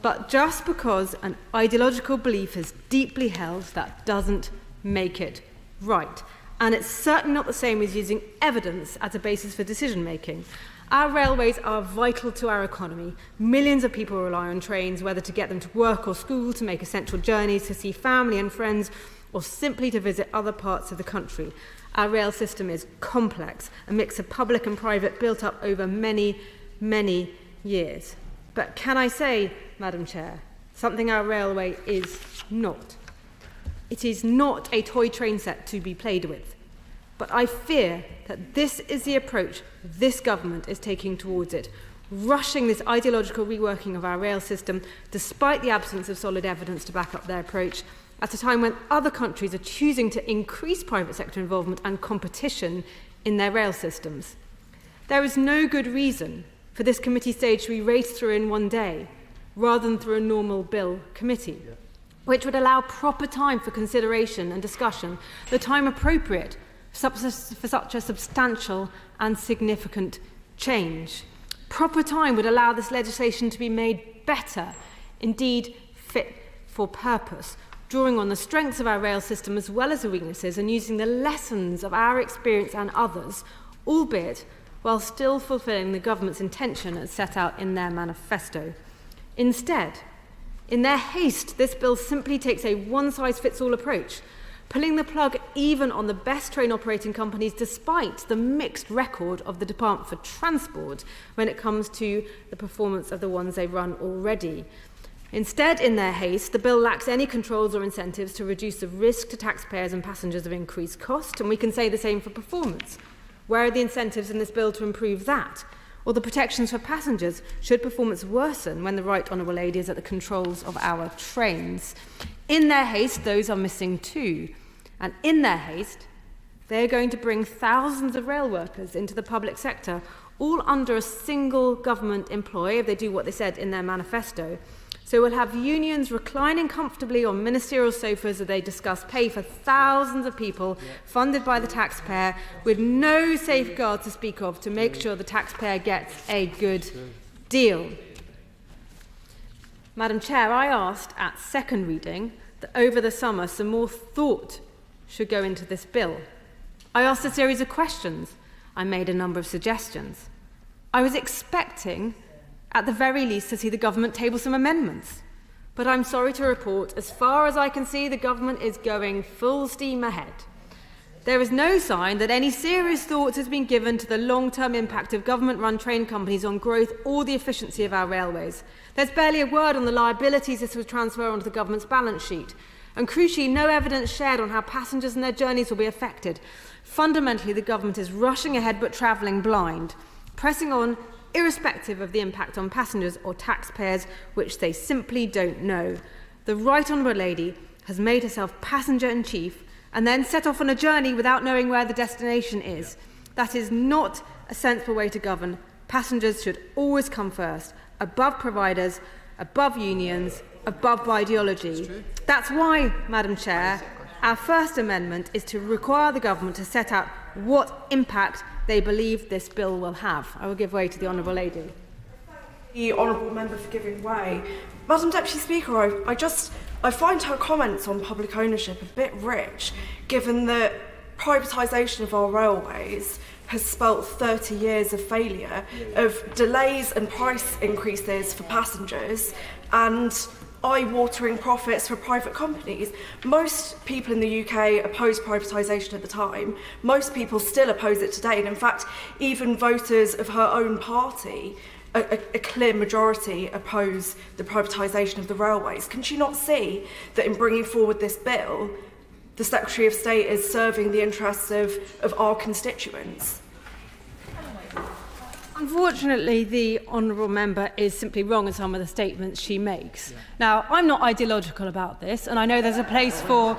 But just because an ideological belief is deeply held, that doesn't make it right. And it's certainly not the same as using evidence as a basis for decision making. Our railways are vital to our economy. Millions of people rely on trains, whether to get them to work or school, to make essential journeys, to see family and friends, or simply to visit other parts of the country. Our rail system is complex, a mix of public and private built up over many, many years. But can I say, Madam Chair, something our railway is not? It is not a toy train set to be played with. But I fear that this is the approach this government is taking towards it, rushing this ideological reworking of our rail system despite the absence of solid evidence to back up their approach, at a time when other countries are choosing to increase private sector involvement and competition in their rail systems. There is no good reason for this committee stage to be raced through in one day, rather than through a normal bill committee, which would allow proper time for consideration and discussion, the time appropriate for such a substantial and significant change. Proper time would allow this legislation to be made better, indeed fit for purpose, drawing on the strengths of our rail system as well as the weaknesses and using the lessons of our experience and others, albeit while still fulfilling the government's intention as set out in their manifesto. Instead, in their haste, this bill simply takes a one-size-fits-all approach, pulling the plug even on the best train operating companies despite the mixed record of the Department for Transport when it comes to the performance of the ones they run already. Instead, in their haste, the bill lacks any controls or incentives to reduce the risk to taxpayers and passengers of increased cost, and we can say the same for performance. Where are the incentives in this bill to improve that? Or the protections for passengers should performance worsen when the Right Honourable Lady is at the controls of our trains? In their haste, those are missing too. And in their haste, they're going to bring thousands of rail workers into the public sector, all under a single government employee, if they do what they said in their manifesto. So we'll have unions reclining comfortably on ministerial sofas as they discuss pay for thousands of people funded by the taxpayer with no safeguards to speak of to make sure the taxpayer gets a good deal. Madam Chair, I asked at second reading that over the summer some more thought should go into this bill. I asked a series of questions. I made a number of suggestions. I was expecting at the very least to see the government table some amendments. But I'm sorry to report, as far as I can see, the government is going full steam ahead. There is no sign that any serious thought has been given to the long-term impact of government-run train companies on growth or the efficiency of our railways. There's barely a word on the liabilities this would transfer onto the government's balance sheet. And crucially, no evidence shared on how passengers and their journeys will be affected. Fundamentally, the government is rushing ahead but travelling blind, pressing on irrespective of the impact on passengers or taxpayers, which they simply don't know. The Right Honourable Lady has made herself passenger-in-chief and then set off on a journey without knowing where the destination is. That is not a sensible way to govern. Passengers should always come first, above providers, above unions, above ideology. That's why, Madam Chair, our first amendment is to require the government to set out what impact they believe this bill will have. I will give way to the Honourable Lady. The Honourable Member for giving way. Madam Deputy Speaker, I find her comments on public ownership a bit rich, given that privatisation of our railways has spelt 30 years of failure, of delays and price increases for passengers, and eye-watering profits for private companies. Most people in the UK opposed privatisation at the time. Most people still oppose it today. And in fact, even voters of her own party, a clear majority, oppose the privatisation of the railways. Can she not see that in bringing forward this bill, the Secretary of State is serving the interests of our constituents? Unfortunately, the Honourable Member is simply wrong in some of the statements she makes. Now, I'm not ideological about this, and I know there's a place for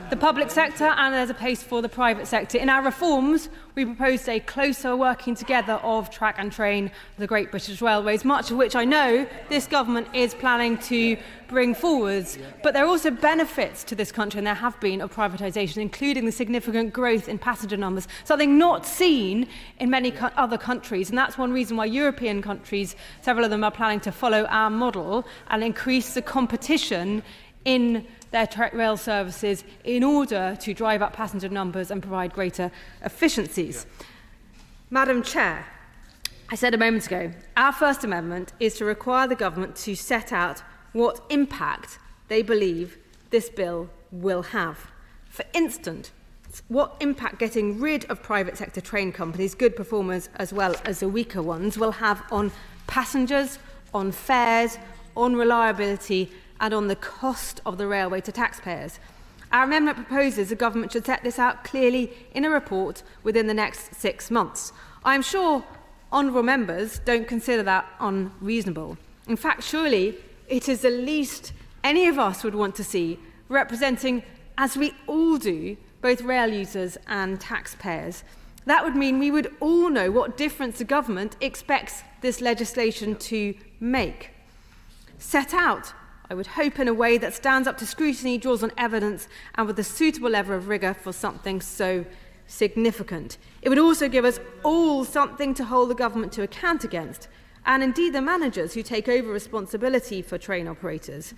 the public sector and there's a place for the private sector. In our reforms, we proposed a closer working together of track and train, the Great British Railways, much of which I know this government is planning to bring forwards. But there are also benefits to this country, and there have been, of privatisation, including the significant growth in passenger numbers, something not seen in many other countries. And that's one reason why European countries, several of them, are planning to follow our model and increase the competition in their rail services in order to drive up passenger numbers and provide greater efficiencies. Madam Chair, I said a moment ago, our first amendment is to require the government to set out what impact they believe this bill will have. For instance, what impact getting rid of private sector train companies, good performers as well as the weaker ones, will have on passengers, on fares, on reliability and on the cost of the railway to taxpayers. Our amendment proposes the government should set this out clearly in a report within the next 6 months. I am sure honourable members don't consider that unreasonable. In fact, surely it is the least any of us would want to see, representing, as we all do, both rail users and taxpayers. That would mean we would all know what difference the government expects this legislation to make. Set out, I would hope, in a way that stands up to scrutiny, draws on evidence, and with a suitable level of rigour for something so significant. It would also give us all something to hold the government to account against, and indeed the managers who take over responsibility for train operators.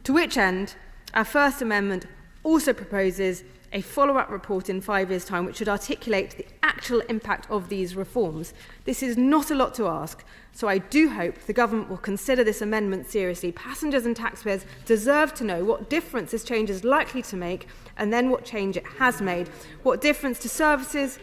To which end, our First Amendment also proposes a follow-up report in 5 years' time which should articulate the actual impact of these reforms. This is not a lot to ask, so I do hope the government will consider this amendment seriously. Passengers and taxpayers deserve to know what difference this change is likely to make, and then what change it has made, what difference to services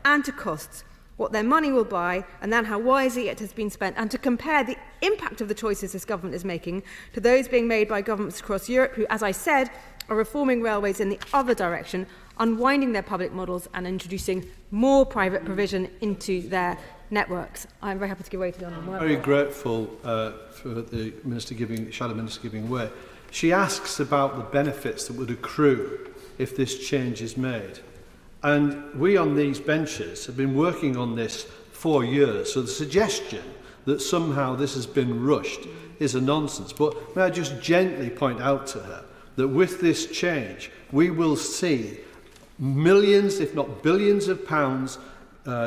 and to costs, what their money will buy, and then how wisely it has been spent, and to compare the impact of the choices this government is making to those being made by governments across Europe who, as I said, are reforming railways in the other direction, unwinding their public models and introducing more private provision into their networks. I'm very happy to give way to the Honourable Member. Very grateful for the Shadow Minister giving way. She asks about the benefits that would accrue if this change is made. And we on these benches have been working on this for years, so the suggestion that somehow this has been rushed is a nonsense. But may I just gently point out to her that with this change, we will see millions, if not billions of pounds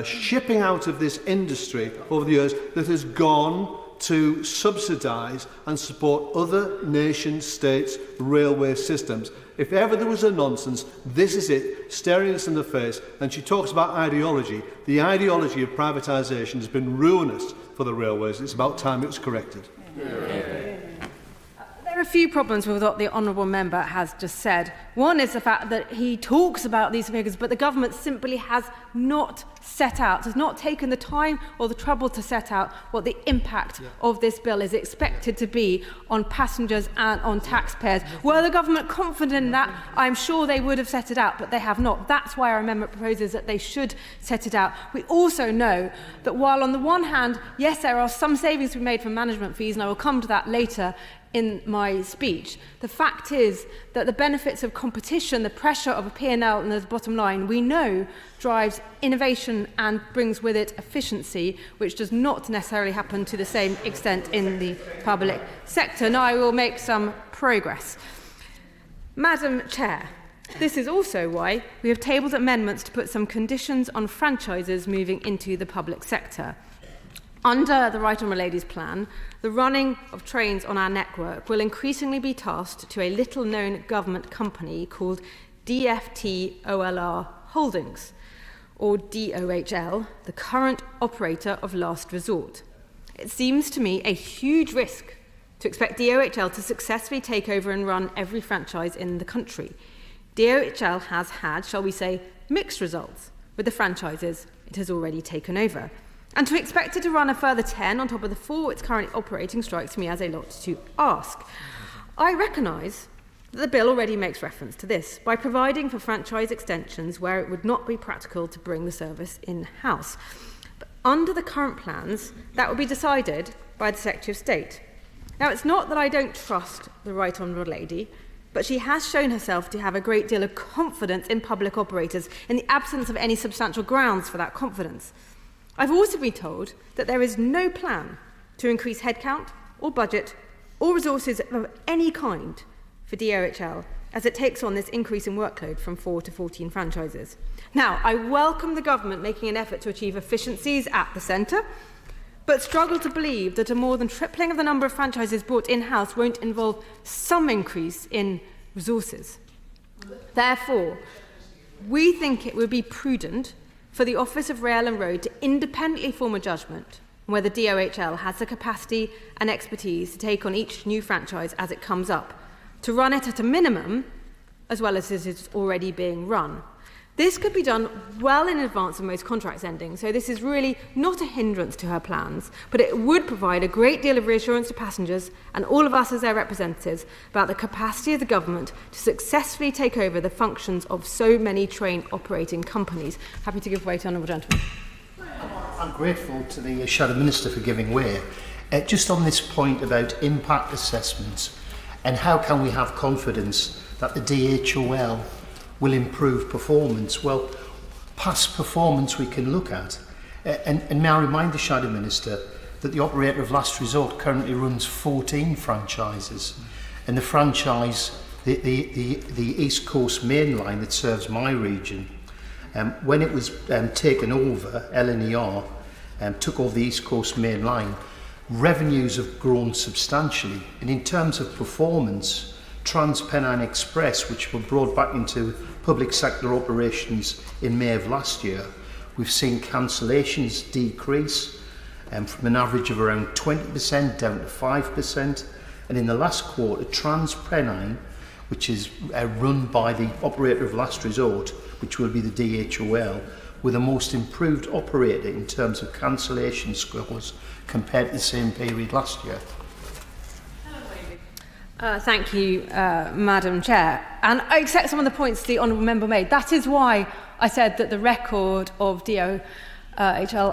shipping out of this industry over the years that has gone to subsidise and support other nation states' railway systems. If ever there was a nonsense, this is it, staring us in the face. And she talks about ideology. The ideology of privatisation has been ruinous for the railways. It's about time it was corrected. There are a few problems with what the Honourable Member has just said. One is the fact that he talks about these figures, but the government simply has not set out, has not taken the time or the trouble to set out what the impact of this bill is expected to be on passengers and on taxpayers. Were the government confident in that, I'm sure they would have set it out, but they have not. That's why our amendment proposes that they should set it out. We also know that while on the one hand, yes, there are some savings to be made from management fees, and I will come to that later in my speech, the fact is that the benefits of competition, the pressure of a P&L and the bottom line, we know drives innovation and brings with it efficiency, which does not necessarily happen to the same extent in the public sector. Now I will make some progress. Madam Chair, this is also why we have tabled amendments to put some conditions on franchises moving into the public sector. Under the Right Honourable Lady's plan, the running of trains on our network will increasingly be tasked to a little-known government company called DFT OLR Holdings, or DOHL, the current operator of last resort. It seems to me a huge risk to expect DOHL to successfully take over and run every franchise in the country. DOHL has had, shall we say, mixed results with the franchises it has already taken over. And to expect it to run a further 10 on top of the 4 it's currently operating strikes me as a lot to ask. I recognise that the bill already makes reference to this by providing for franchise extensions where it would not be practical to bring the service in-house. But under the current plans, that would be decided by the Secretary of State. Now, it's not that I don't trust the Right Honourable Lady, but she has shown herself to have a great deal of confidence in public operators in the absence of any substantial grounds for that confidence. I've also been told that there is no plan to increase headcount or budget or resources of any kind for DOHL as it takes on this increase in workload from 4 to 14 franchises. Now, I welcome the government making an effort to achieve efficiencies at the centre, but struggle to believe that a more than tripling of the number of franchises brought in-house won't involve some increase in resources. Therefore, we think it would be prudent for the Office of Rail and Road to independently form a judgment on whether DOHL has the capacity and expertise to take on each new franchise as it comes up, to run it at a minimum, as well as it is already being run. This could be done well in advance of most contracts ending, so this is really not a hindrance to her plans, but it would provide a great deal of reassurance to passengers and all of us as their representatives about the capacity of the government to successfully take over the functions of so many train operating companies. Happy to give way to honourable gentlemen. I'm grateful to the Shadow Minister for giving way. Just on this point about impact assessments and how can we have confidence that the DHOL will improve performance. Well, past performance we can look at. And may I remind the Shadow Minister that the operator of last resort currently runs 14 franchises. And the franchise, the East Coast Main Line that serves my region, when it was taken over, LNER took over the East Coast Main Line, revenues have grown substantially. And in terms of performance, Trans-Pennine Express, which were brought back into public sector operations in May of last year, We've seen cancellations decrease from an average of around 20% down to 5%. And in the last quarter, TransPennine, which is run by the operator of last resort, which will be the DHOL, were the most improved operator in terms of cancellation scores compared to the same period last year. Thank you, Madam Chair. And I accept some of the points the Honourable Member made. That is why I said that the record of DOHL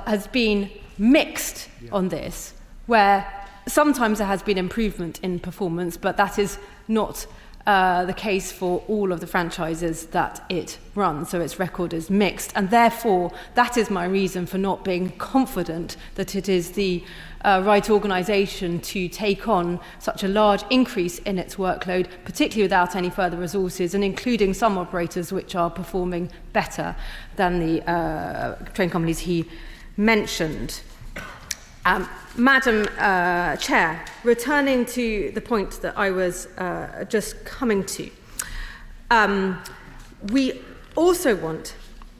has been mixed on this, where sometimes there has been improvement in performance, but that is not the case for all of the franchises that it runs, so its record is mixed, and therefore that is my reason for not being confident that it is the right organisation to take on such a large increase in its workload, particularly without any further resources, and including some operators which are performing better than the train companies he mentioned. Madam Chair, returning to the point that I was just coming to, we also want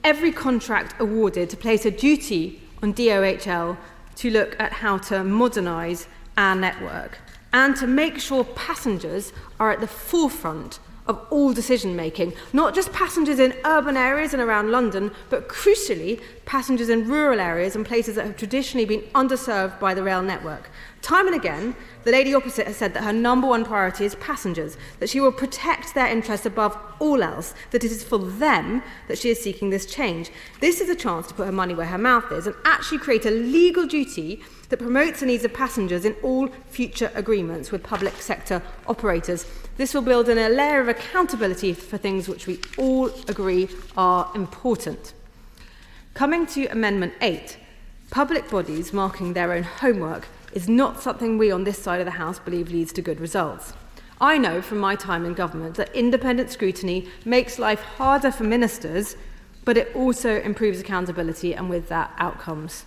every contract awarded to place a duty on DOHL to look at how to modernise our network and to make sure passengers are at the forefront of all decision making, not just passengers in urban areas and around London, but crucially passengers in rural areas and places that have traditionally been underserved by the rail network. Time and again, the lady opposite has said that her number one priority is passengers, that she will protect their interests above all else, that it is for them that she is seeking this change. This is a chance to put her money where her mouth is and actually create a legal duty that promotes the needs of passengers in all future agreements with public sector operators. This will build in a layer of accountability for things which we all agree are important. Coming to Amendment 8, public bodies marking their own homework is not something we on this side of the House believe leads to good results. I know from my time in government that independent scrutiny makes life harder for ministers, but it also improves accountability and with that outcomes.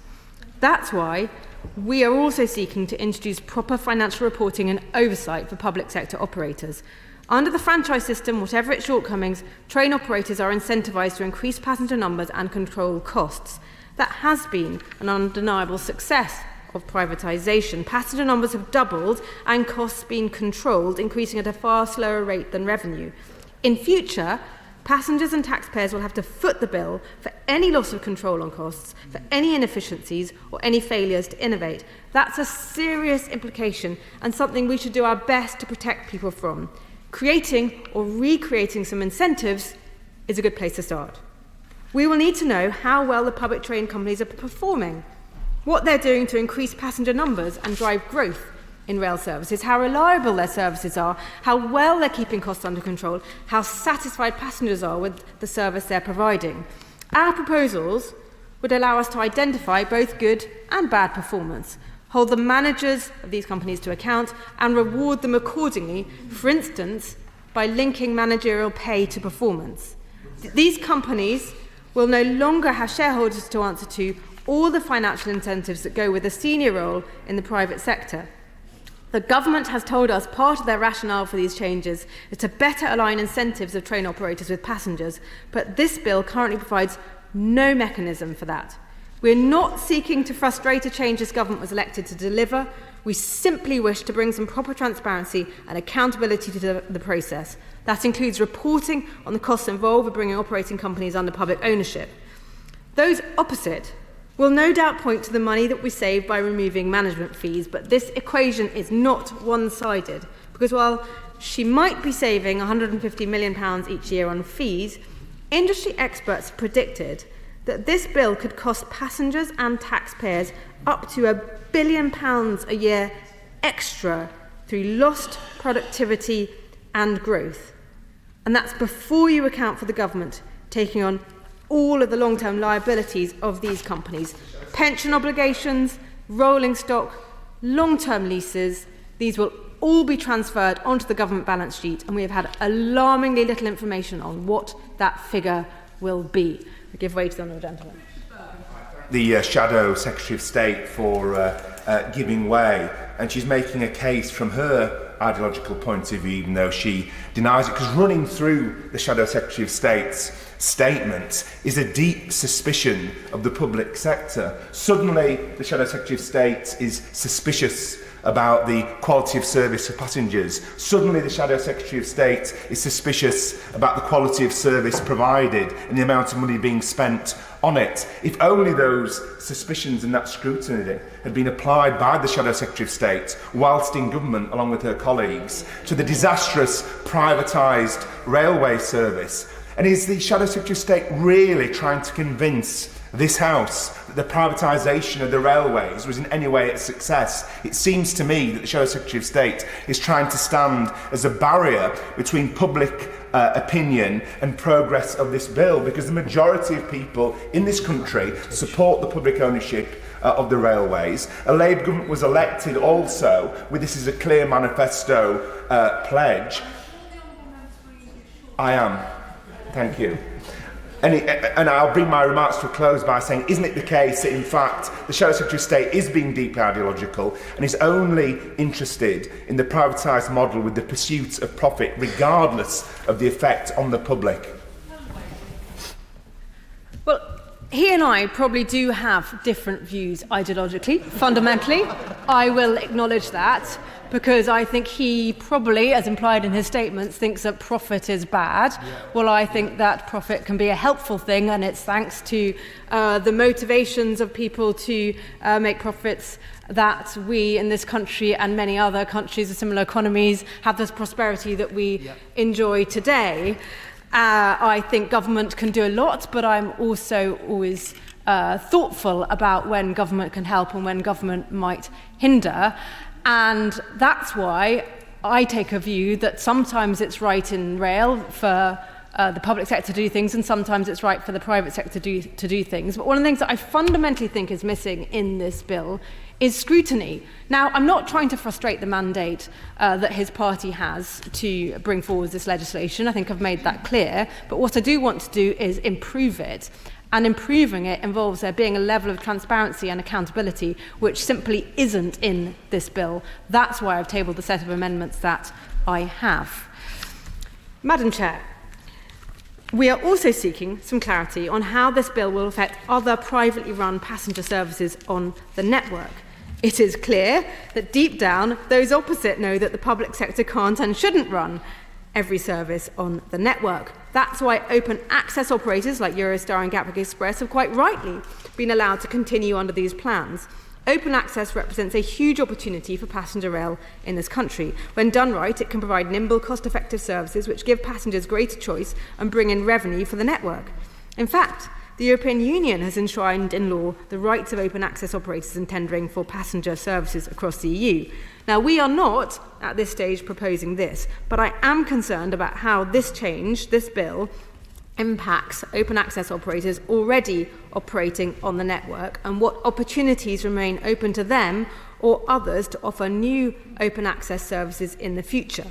That's why we are also seeking to introduce proper financial reporting and oversight for public sector operators. Under the franchise system, whatever its shortcomings, train operators are incentivised to increase passenger numbers and control costs. That has been an undeniable success of privatisation. Passenger numbers have doubled and costs been controlled, increasing at a far slower rate than revenue. In future, passengers and taxpayers will have to foot the bill for any loss of control on costs, for any inefficiencies or any failures to innovate. That's a serious implication and something we should do our best to protect people from. Creating or recreating some incentives is a good place to start. We will need to know how well the public train companies are performing, what they're doing to increase passenger numbers and drive growth in rail services, how reliable their services are, how well they're keeping costs under control, how satisfied passengers are with the service they're providing. Our proposals would allow us to identify both good and bad performance, hold the managers of these companies to account and reward them accordingly, for instance, by linking managerial pay to performance. These companies will no longer have shareholders to answer to or the financial incentives that go with a senior role in the private sector. The government has told us part of their rationale for these changes is to better align incentives of train operators with passengers, but this bill currently provides no mechanism for that. We're not seeking to frustrate a change this government was elected to deliver. We simply wish to bring some proper transparency and accountability to the process. That includes reporting on the costs involved with bringing operating companies under public ownership. Those opposite will no doubt point to the money that we save by removing management fees, but this equation is not one-sided, because while she might be saving £150 million each year on fees, industry experts predicted that this bill could cost passengers and taxpayers up to £1 billion a year extra through lost productivity and growth. And that's before you account for the government taking on all of the long-term liabilities of these companies. Pension obligations, rolling stock, long-term leases, these will all be transferred onto the government balance sheet, and we have had alarmingly little information on what that figure will be. I give way to the honourable gentleman. The Shadow Secretary of State for giving way, and she's making a case from her ideological point of view, even though she denies it, because running through the Shadow Secretary of State's statement is a deep suspicion of the public sector. Suddenly, the Shadow Secretary of State is suspicious about the quality of service for passengers. Suddenly, the Shadow Secretary of State is suspicious about the quality of service provided and the amount of money being spent on it. If only those suspicions and that scrutiny had been applied by the Shadow Secretary of State whilst in government, along with her colleagues, to the disastrous privatised railway service. And is the Shadow Secretary of State really trying to convince this House that the privatisation of the railways was in any way a success? It seems to me that the Shadow Secretary of State is trying to stand as a barrier between public opinion and progress of this bill, because the majority of people in this country support the public ownership of the railways. A Labour government was elected also with this as a clear manifesto pledge. I am. Thank you. And I'll bring my remarks to a close by saying, isn't it the case that, in fact, the Shadow Secretary of State is being deeply ideological and is only interested in the privatised model with the pursuit of profit, regardless of the effect on the public? Well, he and I probably do have different views ideologically, fundamentally. I will acknowledge that, because I think he probably, as implied in his statements, thinks that profit is bad. Well, I think that profit can be a helpful thing, and it's thanks to the motivations of people to make profits that we in this country and many other countries with similar economies have this prosperity that we enjoy today. I think government can do a lot, but I'm also always thoughtful about when government can help and when government might hinder. And that's why I take a view that sometimes it's right in rail for the public sector to do things, and sometimes it's right for the private sector to do things. But one of the things that I fundamentally think is missing in this bill is scrutiny. Now, I'm not trying to frustrate the mandate that his party has to bring forward this legislation. I think I've made that clear. But what I do want to do is improve it. And improving it involves there being a level of transparency and accountability which simply isn't in this bill. That's why I've tabled the set of amendments that I have. Madam Chair, we are also seeking some clarity on how this bill will affect other privately run passenger services on the network. It is clear that deep down, those opposite know that the public sector can't and shouldn't run every service on the network. That's why open access operators like Eurostar and Gatwick Express have quite rightly been allowed to continue under these plans. Open access represents a huge opportunity for passenger rail in this country. When done right, it can provide nimble, cost-effective services which give passengers greater choice and bring in revenue for the network. In fact, the European Union has enshrined in law the rights of open access operators in tendering for passenger services across the EU. Now, we are not, at this stage, proposing this, but I am concerned about how this change, this bill, impacts open access operators already operating on the network and what opportunities remain open to them or others to offer new open access services in the future.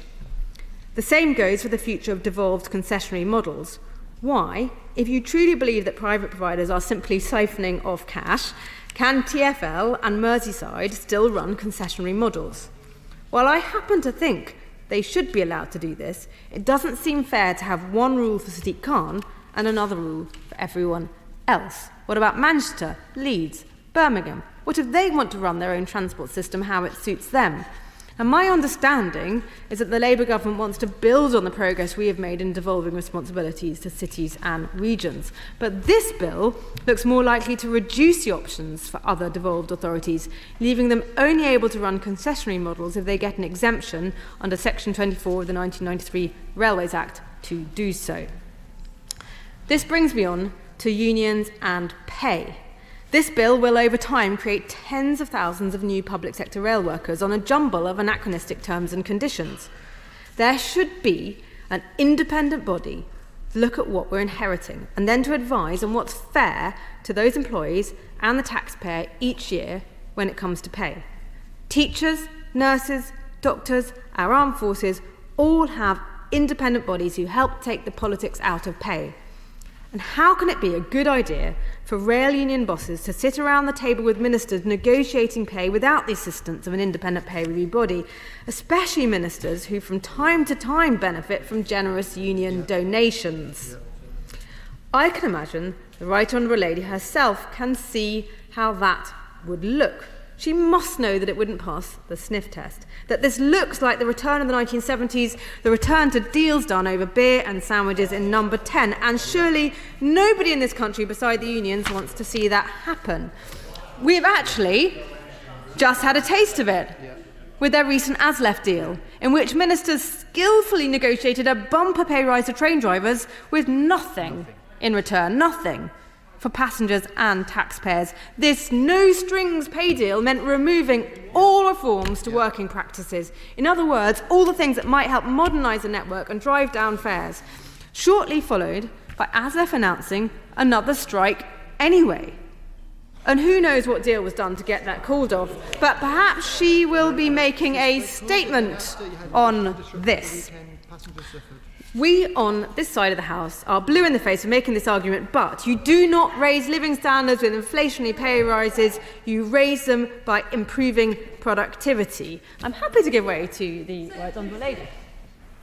The same goes for the future of devolved concessionary models. Why, if you truly believe that private providers are simply siphoning off cash, can TfL and Merseyside still run concessionary models? While I happen to think they should be allowed to do this, it doesn't seem fair to have one rule for Sadiq Khan and another rule for everyone else. What about Manchester, Leeds, Birmingham? What if they want to run their own transport system how it suits them? And my understanding is that the Labour government wants to build on the progress we have made in devolving responsibilities to cities and regions. But this bill looks more likely to reduce the options for other devolved authorities, leaving them only able to run concessionary models if they get an exemption under Section 24 of the 1993 Railways Act to do so. This brings me on to unions and pay. This bill will, over time, create tens of thousands of new public sector rail workers on a jumble of anachronistic terms and conditions. There should be an independent body to look at what we're inheriting and then to advise on what's fair to those employees and the taxpayer each year when it comes to pay. Teachers, nurses, doctors, our armed forces all have independent bodies who help take the politics out of pay. And how can it be a good idea for rail union bosses to sit around the table with ministers negotiating pay without the assistance of an independent pay review body, especially ministers who from time to time benefit from generous union donations? I can imagine the Right Honourable Lady herself can see how that would look. She must know that it wouldn't pass the sniff test, that this looks like the return of the 1970s, the return to deals done over beer and sandwiches in number 10, and surely nobody in this country beside the unions wants to see that happen. We've actually just had a taste of it with their recent ASLEF deal, in which ministers skillfully negotiated a bumper pay rise to train drivers with nothing in return, nothing for passengers and taxpayers. This no-strings pay deal meant removing all reforms to working practices. In other words, all the things that might help modernise the network and drive down fares. Shortly followed by ASLEF announcing another strike anyway. And who knows what deal was done to get that called off. But perhaps she will be making a statement on this. We on this side of the House are blue in the face for making this argument, but you do not raise living standards with inflationary pay rises, you raise them by improving productivity. I'm happy to give way to the Right Honourable Lady.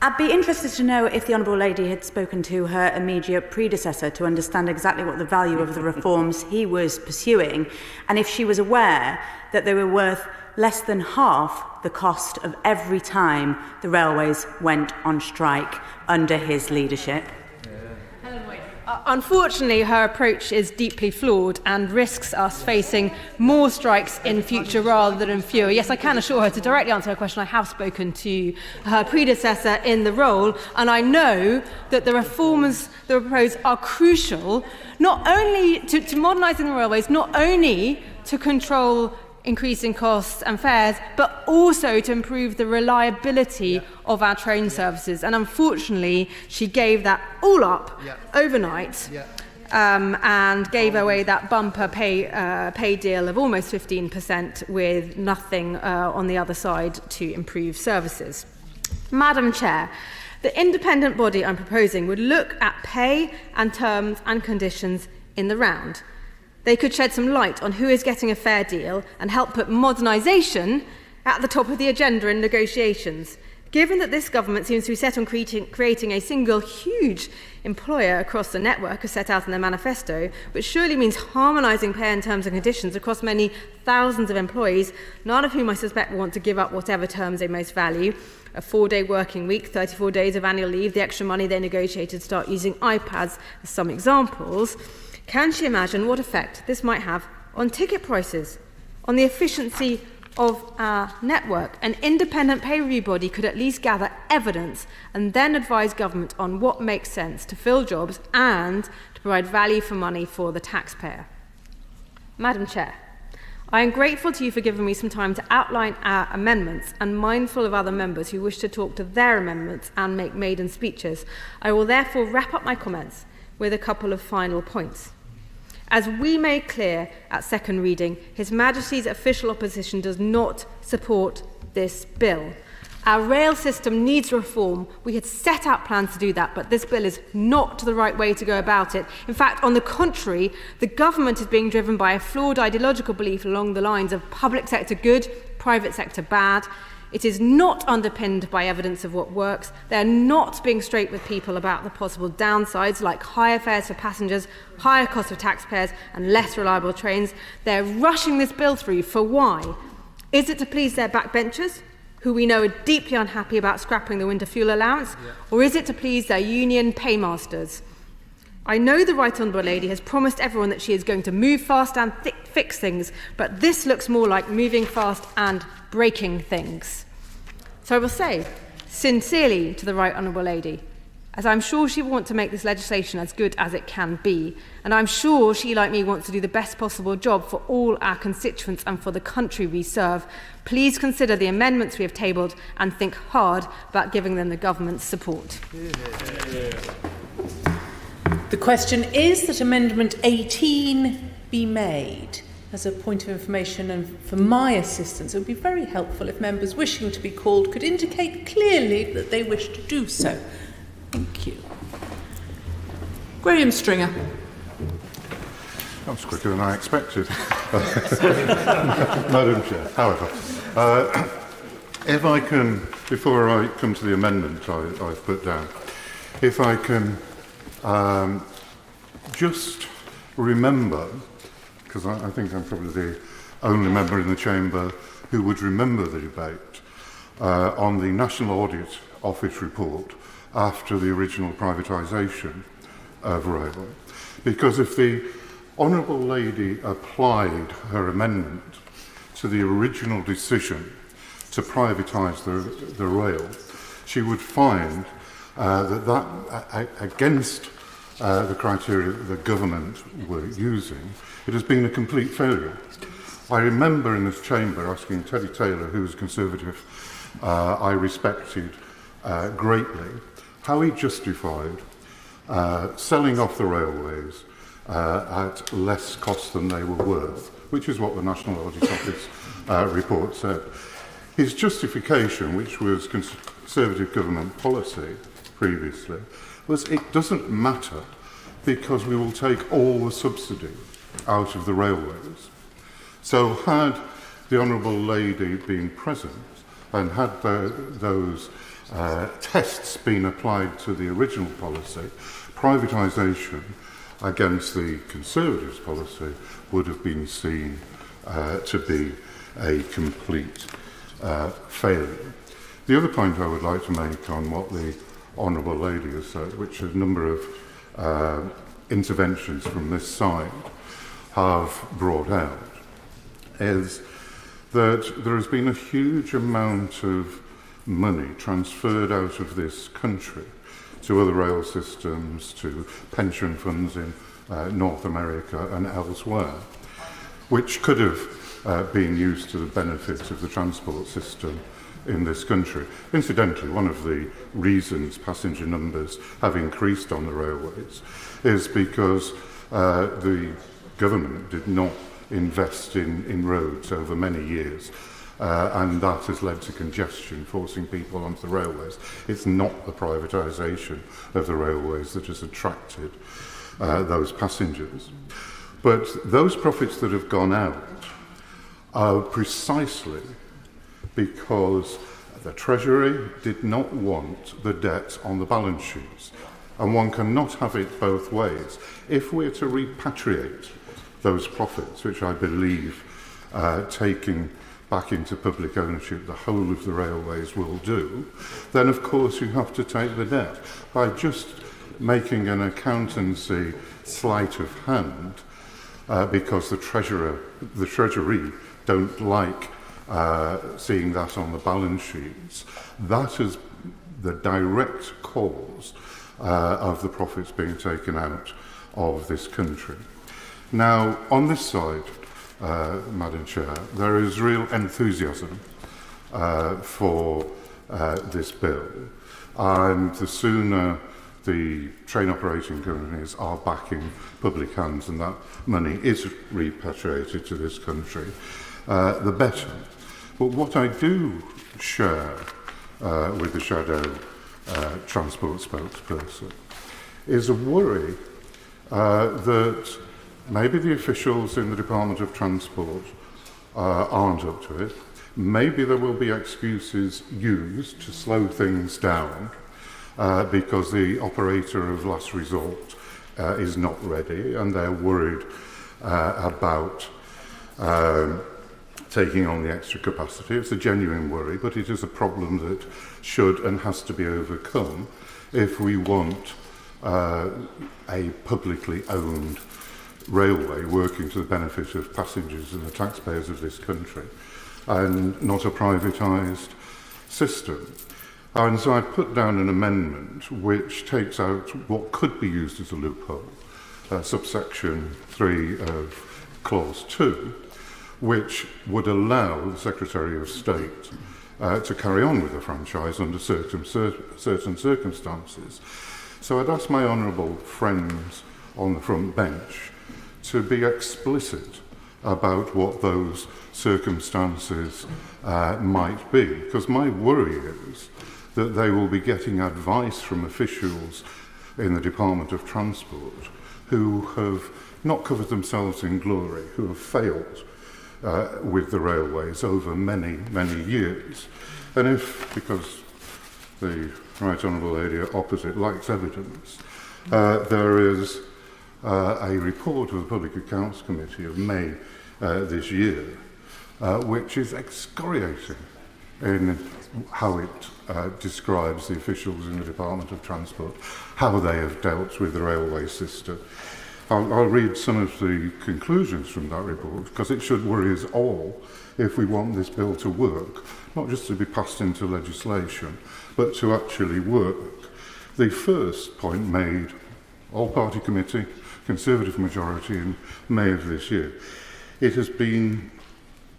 I'd be interested to know if the Honourable Lady had spoken to her immediate predecessor to understand exactly what the value of the reforms he was pursuing, and if she was aware that they were worth less than half the cost of every time the railways went on strike under his leadership. Unfortunately, her approach is deeply flawed and risks us facing more strikes in future rather than fewer. Yes, I can assure her, to directly answer her question, I have spoken to her predecessor in the role, and I know that the reforms that are proposed are crucial, not only to modernising the railways, not only to control increasing costs and fares, but also to improve the reliability of our train services. And unfortunately, she gave that all up overnight and gave away that bumper pay deal of almost 15% with nothing on the other side to improve services. Madam Chair, the independent body I'm proposing would look at pay and terms and conditions in the round. They could shed some light on who is getting a fair deal and help put modernisation at the top of the agenda in negotiations. Given that this government seems to be set on creating a single huge employer across the network as set out in their manifesto, which surely means harmonising pay and terms and conditions across many thousands of employees, none of whom I suspect want to give up whatever terms they most value, a 4-day working week, 34 days of annual leave, the extra money they negotiated to start using iPads as some examples. Can she imagine what effect this might have on ticket prices, on the efficiency of our network? An independent pay review body could at least gather evidence and then advise government on what makes sense to fill jobs and to provide value for money for the taxpayer. Madam Chair, I am grateful to you for giving me some time to outline our amendments, and mindful of other members who wish to talk to their amendments and make maiden speeches. I will therefore wrap up my comments with a couple of final points. As we made clear at second reading, His Majesty's official opposition does not support this bill. Our rail system needs reform. We had set out plans to do that, but this bill is not the right way to go about it. In fact, on the contrary, the government is being driven by a flawed ideological belief along the lines of public sector good, private sector bad. It is not underpinned by evidence of what works. They're not being straight with people about the possible downsides, like higher fares for passengers, higher costs for taxpayers, and less reliable trains. They're rushing this bill through for why? Is it to please their backbenchers, who we know are deeply unhappy about scrapping the winter fuel allowance, or is it to please their union paymasters? I know the Right Honourable Lady has promised everyone that she is going to move fast and fix things, but this looks more like moving fast and breaking things. So I will say sincerely to the Right Honourable Lady, as I'm sure she will want to make this legislation as good as it can be, and I'm sure she, like me, wants to do the best possible job for all our constituents and for the country we serve, please consider the amendments we have tabled and think hard about giving them the government's support. The question is that Amendment 18 be made. As a point of information and for my assistance, it would be very helpful if members wishing to be called could indicate clearly that they wish to do so. Thank you. Graham Stringer. That was quicker than I expected. Madam Chair, however, if I can, before I come to the amendment I've put down, if I can just remember, because I think I'm probably the only member in the chamber who would remember the debate on the National Audit Office report after the original privatisation of railway. Because if the Honourable Lady applied her amendment to the original decision to privatise the rail, she would find that against the criteria that the government were using, it has been a complete failure. I remember in this chamber asking Teddy Taylor, who was Conservative, I respected greatly, how he justified selling off the railways at less cost than they were worth, which is what the National Audit Office report said. His justification, which was Conservative government policy previously, was it doesn't matter because we will take all the subsidy out of the railways. So had the Honourable Lady been present and had those tests been applied to the original policy, privatisation against the Conservatives' policy would have been seen to be a complete failure. The other point I would like to make on what the Honourable Lady has said, which a number of interventions from this side have brought out, is that there has been a huge amount of money transferred out of this country to other rail systems, to pension funds in North America and elsewhere, which could have been used to the benefit of the transport system in this country. Incidentally, one of the reasons passenger numbers have increased on the railways is because the government did not invest in roads over many years, and that has led to congestion, forcing people onto the railways. It's not the privatisation of the railways that has attracted those passengers. But those profits that have gone out are precisely because the Treasury did not want the debt on the balance sheets. And one cannot have it both ways. If we're to repatriate those profits, which I believe taking back into public ownership the whole of the railways will do, then of course you have to take the debt. By just making an accountancy sleight of hand, because the Treasury don't like seeing that on the balance sheets, that is the direct cause of the profits being taken out of this country. Now, on this side, Madam Chair, there is real enthusiasm for this bill, and the sooner the train operating companies are back in public hands and that money is repatriated to this country, the better. But what I do share with the shadow transport spokesperson is a worry that maybe the officials in the Department of Transport aren't up to it. Maybe there will be excuses used to slow things down because the operator of last resort is not ready and they're worried about taking on the extra capacity. It's a genuine worry, but it is a problem that should and has to be overcome if we want a publicly owned railway working to the benefit of passengers and the taxpayers of this country, and not a privatised system. And so I put down an amendment which takes out what could be used as a loophole, subsection 3 of clause 2, which would allow the Secretary of State to carry on with the franchise under certain circumstances. So I'd ask my honourable friends on the front bench to be explicit about what those circumstances might be, because my worry is that they will be getting advice from officials in the Department of Transport who have not covered themselves in glory, who have failed with the railways over many, many years. And if, because the Right Honourable Lady opposite likes evidence, there is a report of the Public Accounts Committee of May this year, which is excoriating in how it describes the officials in the Department of Transport, how they have dealt with the railway system. I'll read some of the conclusions from that report, because it should worry us all if we want this bill to work, not just to be passed into legislation, but to actually work. The first point made, all-party committee, Conservative majority in May of this year. It has been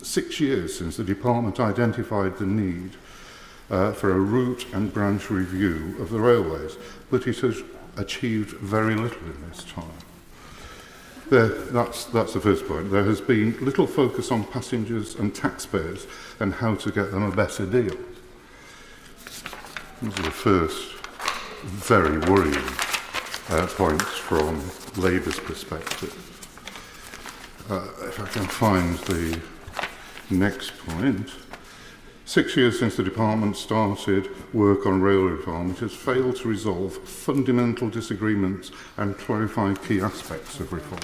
6 years since the department identified the need for a root and branch review of the railways, but it has achieved very little in this time. That's the first point. There has been little focus on passengers and taxpayers and how to get them a better deal. These are the first very worrying points from Labour's perspective. If I can find the next point. 6 years since the department started work on rail reform, it has failed to resolve fundamental disagreements and clarify key aspects of reform.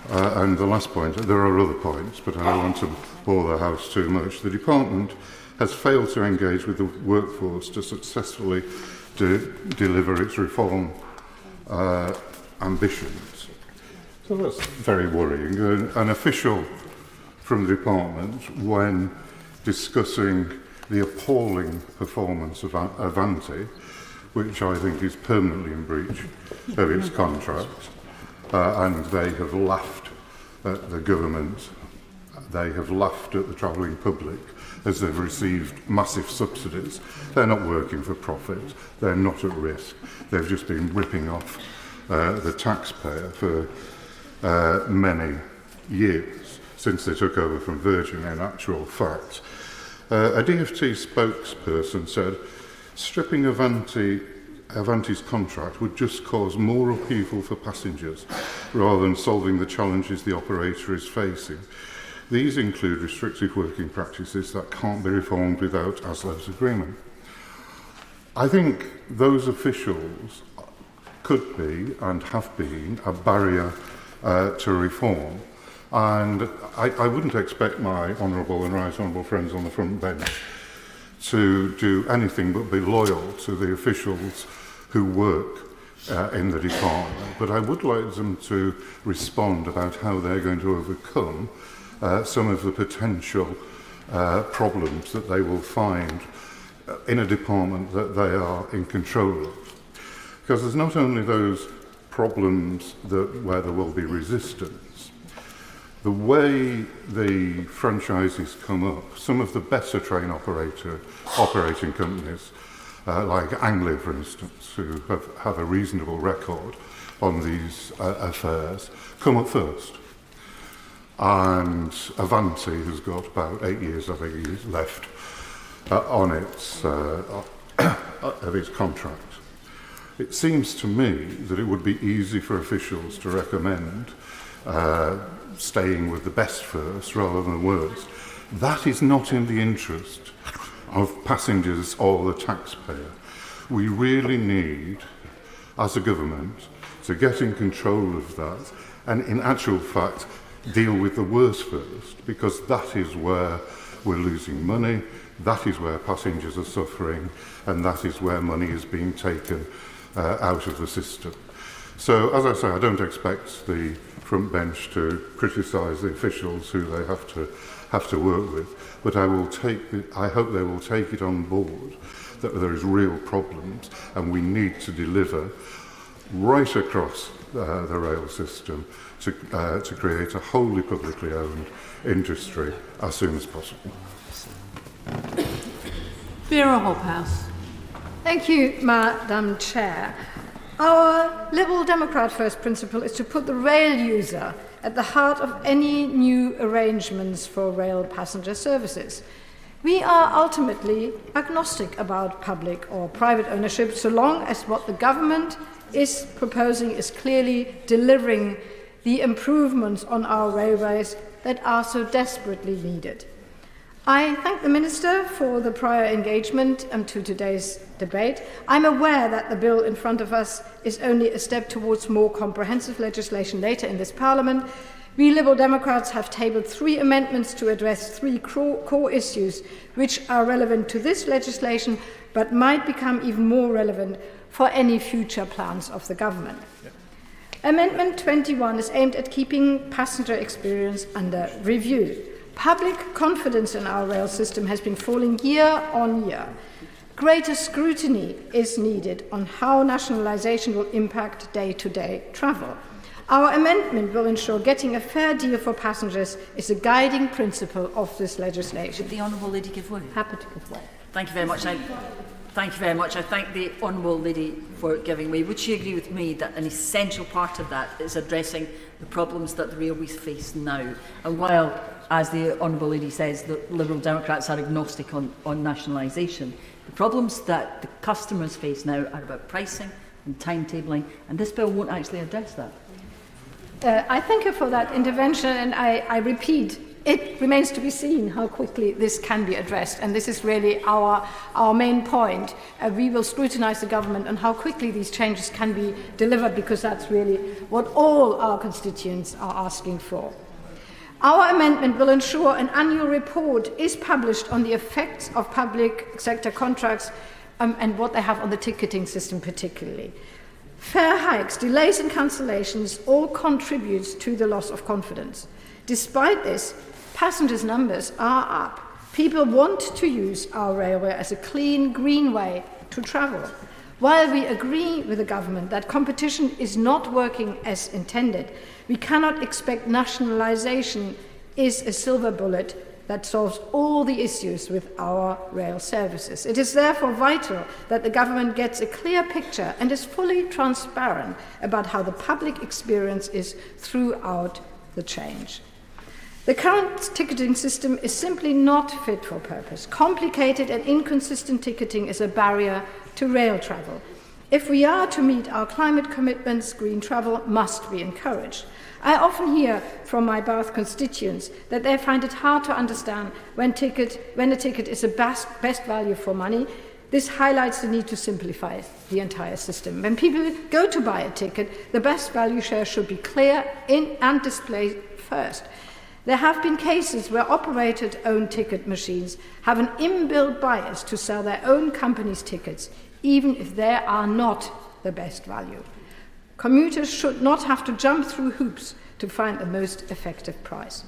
And the last point, there are other points, but I don't want to bore the House too much. The department has failed to engage with the workforce to successfully deliver its reform ambitions. So that's very worrying. An official from the department, when discussing the appalling performance of Avanti, which I think is permanently in breach of its contract, and they have laughed at the government, they have laughed at the travelling public as they've received massive subsidies. They're not working for profit, they're not at risk, they've just been ripping off the taxpayer for many years since they took over from Virgin. In actual fact, a DfT spokesperson said stripping Avanti's contract would just cause more upheaval for passengers rather than solving the challenges the operator is facing. These include restrictive working practices that can't be reformed without ASLEV's agreement. I think those officials could be and have been a barrier to reform. And I wouldn't expect my honourable and right honourable friends on the front bench to do anything but be loyal to the officials who work in the department. But I would like them to respond about how they're going to overcome some of the potential problems that they will find in a department that they are in control of. Because there's not only those problems where there will be resistance, the way the franchises come up, some of the better train operating companies, like Anglia, for instance, who have a reasonable record on these affairs, come up first. And Avanti has got about 8 years, I think, left on its of its contract. It seems to me that it would be easy for officials to recommend staying with the best first rather than the worst. That is not in the interest of passengers or the taxpayer. We really need, as a government, to get in control of that and, in actual fact, deal with the worst first, because that is where we're losing money, that is where passengers are suffering, and that is where money is being taken out of the system. So, as I say, I don't expect the front bench to criticise the officials who they have to work with, but I hope they will take it on board that there is real problems, and we need to deliver right across the rail system to create a wholly publicly owned industry as soon as possible. Vera Hobhouse. Thank you, Madam Chair. Our Liberal Democrat first principle is to put the rail user at the heart of any new arrangements for rail passenger services. We are ultimately agnostic about public or private ownership so long as what the government is proposing is clearly delivering the improvements on our railways that are so desperately needed. I thank the Minister for the prior engagement to today's debate. I'm aware that the bill in front of us is only a step towards more comprehensive legislation later in this Parliament. We Liberal Democrats have tabled 3 amendments to address 3 core issues which are relevant to this legislation but might become even more relevant for any future plans of the government. Amendment 21 is aimed at keeping passenger experience under review. Public confidence in our rail system has been falling year on year. Greater scrutiny is needed on how nationalisation will impact day-to-day travel. Our amendment will ensure getting a fair deal for passengers is a guiding principle of this legislation. Would the Honourable Lady give way? Happy to give way. Thank you very much. Thank you very much. I thank the Honourable Lady for giving way. Would she agree with me that an essential part of that is addressing the problems that the railways face now? And while, as the Honourable Lady says, the Liberal Democrats are agnostic on nationalisation, the problems that the customers face now are about pricing and timetabling, and this bill won't actually address that. I thank you for that intervention, and I repeat, it remains to be seen how quickly this can be addressed, and this is really our main point. We will scrutinise the government on how quickly these changes can be delivered, because that's really what all our constituents are asking for. Our amendment will ensure an annual report is published on the effects of public sector contracts and what they have on the ticketing system particularly. Fare hikes, delays and cancellations all contribute to the loss of confidence. Despite this, passengers' numbers are up. People want to use our railway as a clean, green way to travel. While we agree with the government that competition is not working as intended, we cannot expect nationalisation is a silver bullet that solves all the issues with our rail services. It is therefore vital that the government gets a clear picture and is fully transparent about how the public experience is throughout the change. The current ticketing system is simply not fit for purpose. Complicated and inconsistent ticketing is a barrier to rail travel. If we are to meet our climate commitments, green travel must be encouraged. I often hear from my Bath constituents that they find it hard to understand when a ticket is a best value for money. This highlights the need to simplify the entire system. When people go to buy a ticket, the best value share should be clear and displayed first. There have been cases where operator-owned ticket machines have an inbuilt bias to sell their own company's tickets, even if they are not the best value. Commuters should not have to jump through hoops to find the most effective price.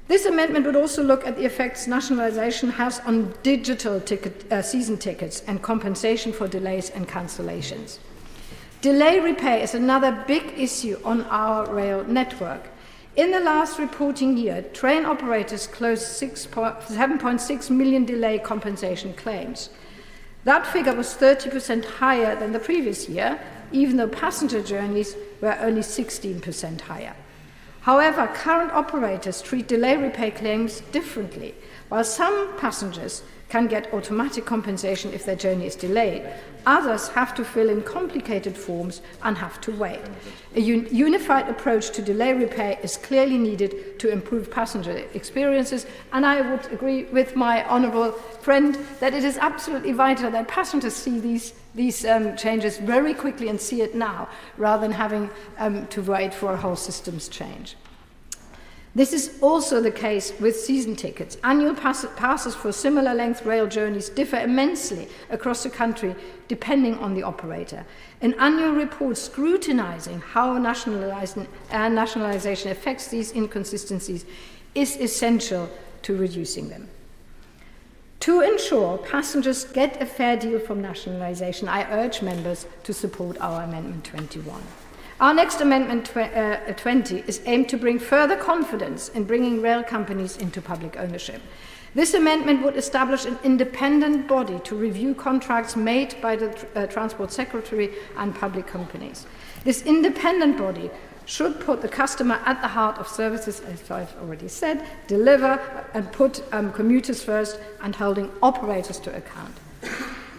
This amendment would also look at the effects nationalisation has on digital season tickets and compensation for delays and cancellations. Delay repay is another big issue on our rail network. In the last reporting year, train operators closed 7.6 million delay compensation claims. That figure was 30% higher than the previous year, even though passenger journeys were only 16% higher. However, current operators treat delay repay claims differently. While some passengers can get automatic compensation if their journey is delayed, others have to fill in complicated forms and have to wait. A unified approach to delay repay is clearly needed to improve passenger experiences, and I would agree with my honourable friend that it is absolutely vital that passengers see these changes very quickly and see it now, rather than having to wait for a whole system's change. This is also the case with season tickets. Annual passes for similar length rail journeys differ immensely across the country depending on the operator. An annual report scrutinising how nationalisation affects these inconsistencies is essential to reducing them. To ensure passengers get a fair deal from nationalisation, I urge members to support our Amendment 21. Our next Amendment 20 is aimed to bring further confidence in bringing rail companies into public ownership. This amendment would establish an independent body to review contracts made by the Transport Secretary and public companies. This independent body should put the customer at the heart of services, as I've already said, deliver and put commuters first, and holding operators to account.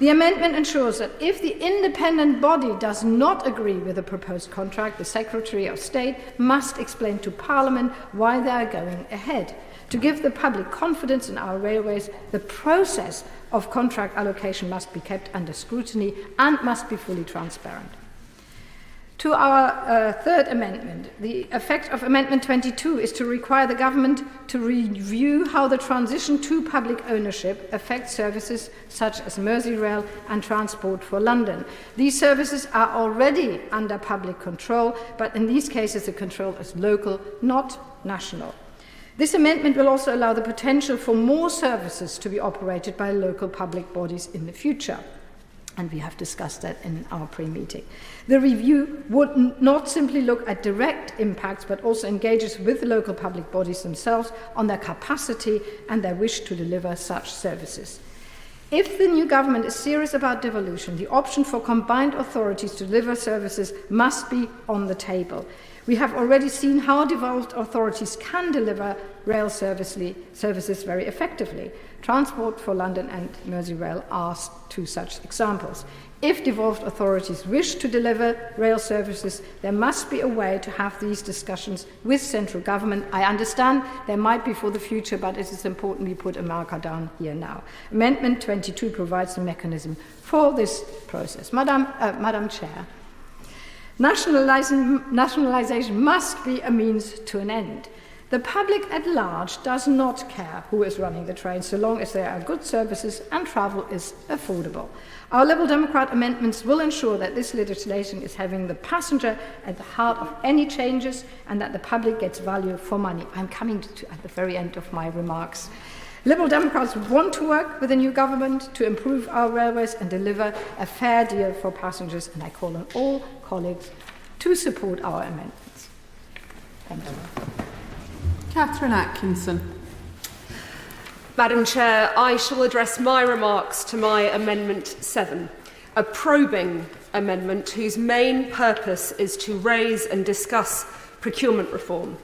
The amendment ensures that if the independent body does not agree with the proposed contract, the Secretary of State must explain to Parliament why they are going ahead. To give the public confidence in our railways, the process of contract allocation must be kept under scrutiny and must be fully transparent. To our third amendment, the effect of Amendment 22 is to require the government to review how the transition to public ownership affects services such as Merseyrail and Transport for London. These services are already under public control, but in these cases the control is local, not national. This amendment will also allow the potential for more services to be operated by local public bodies in the future. And we have discussed that in our pre-meeting. The review would not simply look at direct impacts, but also engages with the local public bodies themselves on their capacity and their wish to deliver such services. If the new government is serious about devolution, the option for combined authorities to deliver services must be on the table. We have already seen how devolved authorities can deliver rail services very effectively. Transport for London and Merseyrail are two such examples. If devolved authorities wish to deliver rail services, there must be a way to have these discussions with central government. I understand there might be for the future, but it is important we put a marker down here now. Amendment 22 provides a mechanism for this process. Madam Chair, nationalisation must be a means to an end. The public at large does not care who is running the train so long as there are good services and travel is affordable. Our Liberal Democrat amendments will ensure that this legislation is having the passenger at the heart of any changes and that the public gets value for money. I'm coming at the very end of my remarks. Liberal Democrats want to work with the new government to improve our railways and deliver a fair deal for passengers, and I call on all colleagues to support our amendments. Thank you. Catherine Atkinson. Madam Chair, I shall address my remarks to my Amendment 7, a probing amendment whose main purpose is to raise and discuss procurement reform.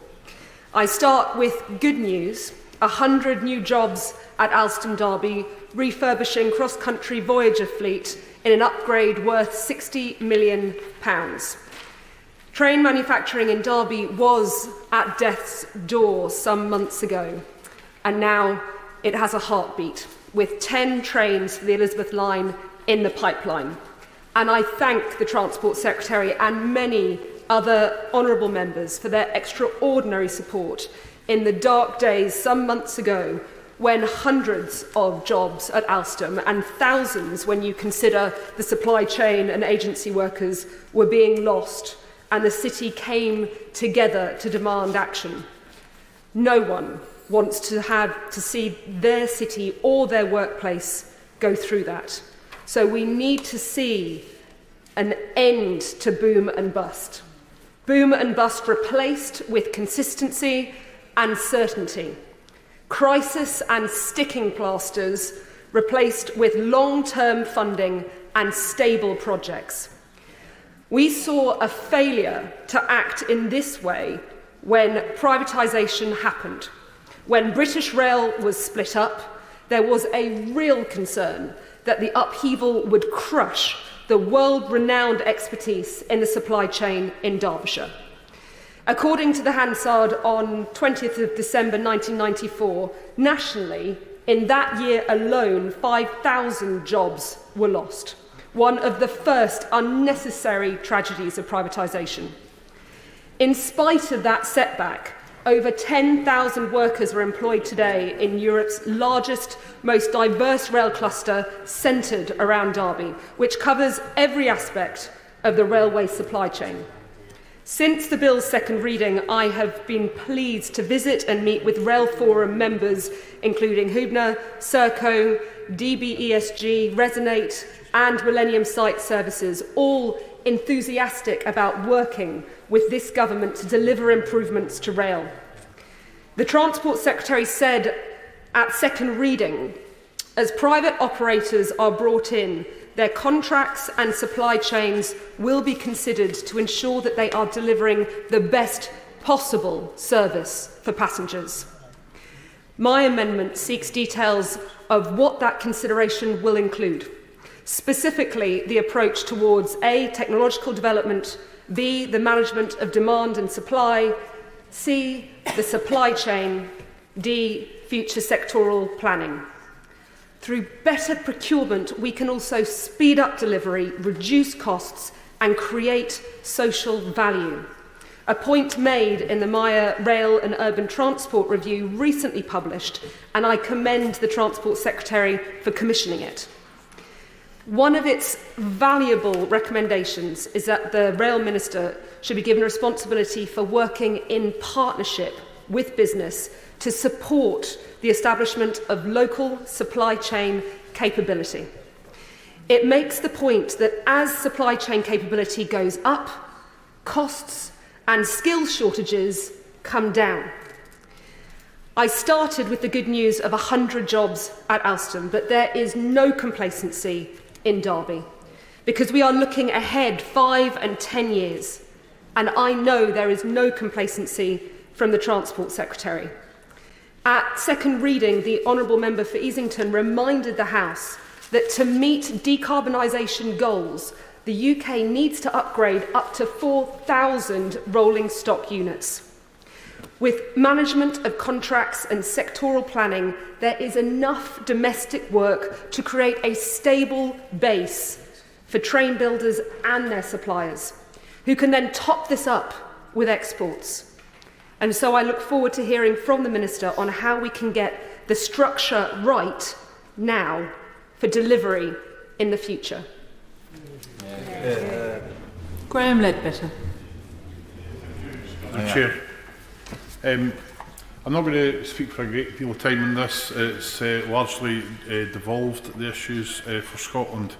I start with good news: 100 new jobs at Alstom Derby, refurbishing cross-country Voyager fleet in an upgrade worth £60 million. Train manufacturing in Derby was at death's door some months ago, and now it has a heartbeat, with 10 trains for the Elizabeth line in the pipeline. And I thank the Transport Secretary and many other honourable members for their extraordinary support in the dark days some months ago when hundreds of jobs at Alstom and thousands when you consider the supply chain and agency workers were being lost, and the city came together to demand action. No one wants to see their city or their workplace go through that. So we need to see an end to boom and bust. Boom and bust replaced with consistency and certainty. Crisis and sticking plasters replaced with long-term funding and stable projects. We saw a failure to act in this way when privatisation happened. When British Rail was split up, there was a real concern that the upheaval would crush the world-renowned expertise in the supply chain in Derbyshire. According to the Hansard on 20th of December 1994, nationally, in that year alone, 5,000 jobs were lost. One of the first unnecessary tragedies of privatisation. In spite of that setback, over 10,000 workers are employed today in Europe's largest, most diverse rail cluster centred around Derby, which covers every aspect of the railway supply chain. Since the bill's second reading, I have been pleased to visit and meet with Rail Forum members, including Hubner, Serco, DBESG, Resonate, and Millennium Site Services, all enthusiastic about working with this government to deliver improvements to rail. The Transport Secretary said at second reading, as private operators are brought in, their contracts and supply chains will be considered to ensure that they are delivering the best possible service for passengers. My amendment seeks details of what that consideration will include, specifically the approach towards A, technological development, B, the management of demand and supply, C, the supply chain, D, future sectoral planning. Through better procurement, we can also speed up delivery, reduce costs, and create social value. A point made in the Maya Rail and Urban Transport Review recently published, and I commend the Transport Secretary for commissioning it. One of its valuable recommendations is that the Rail Minister should be given responsibility for working in partnership with business to support the establishment of local supply chain capability. It makes the point that as supply chain capability goes up, costs and skill shortages come down. I started with the good news of 100 jobs at Alstom, but there is no complacency in Derby, because we are looking ahead 5 and 10 years, and I know there is no complacency from the Transport Secretary. At second reading, the Honourable Member for Easington reminded the House that to meet decarbonisation goals, the UK needs to upgrade up to 4,000 rolling stock units. With management of contracts and sectoral planning, there is enough domestic work to create a stable base for train builders and their suppliers, who can then top this up with exports. And so I look forward to hearing from the Minister on how we can get the structure right now for delivery in the future. Graham Ledbetter. Chair. I'm not going to speak for a great deal of time on this. It's largely devolved the issues for Scotland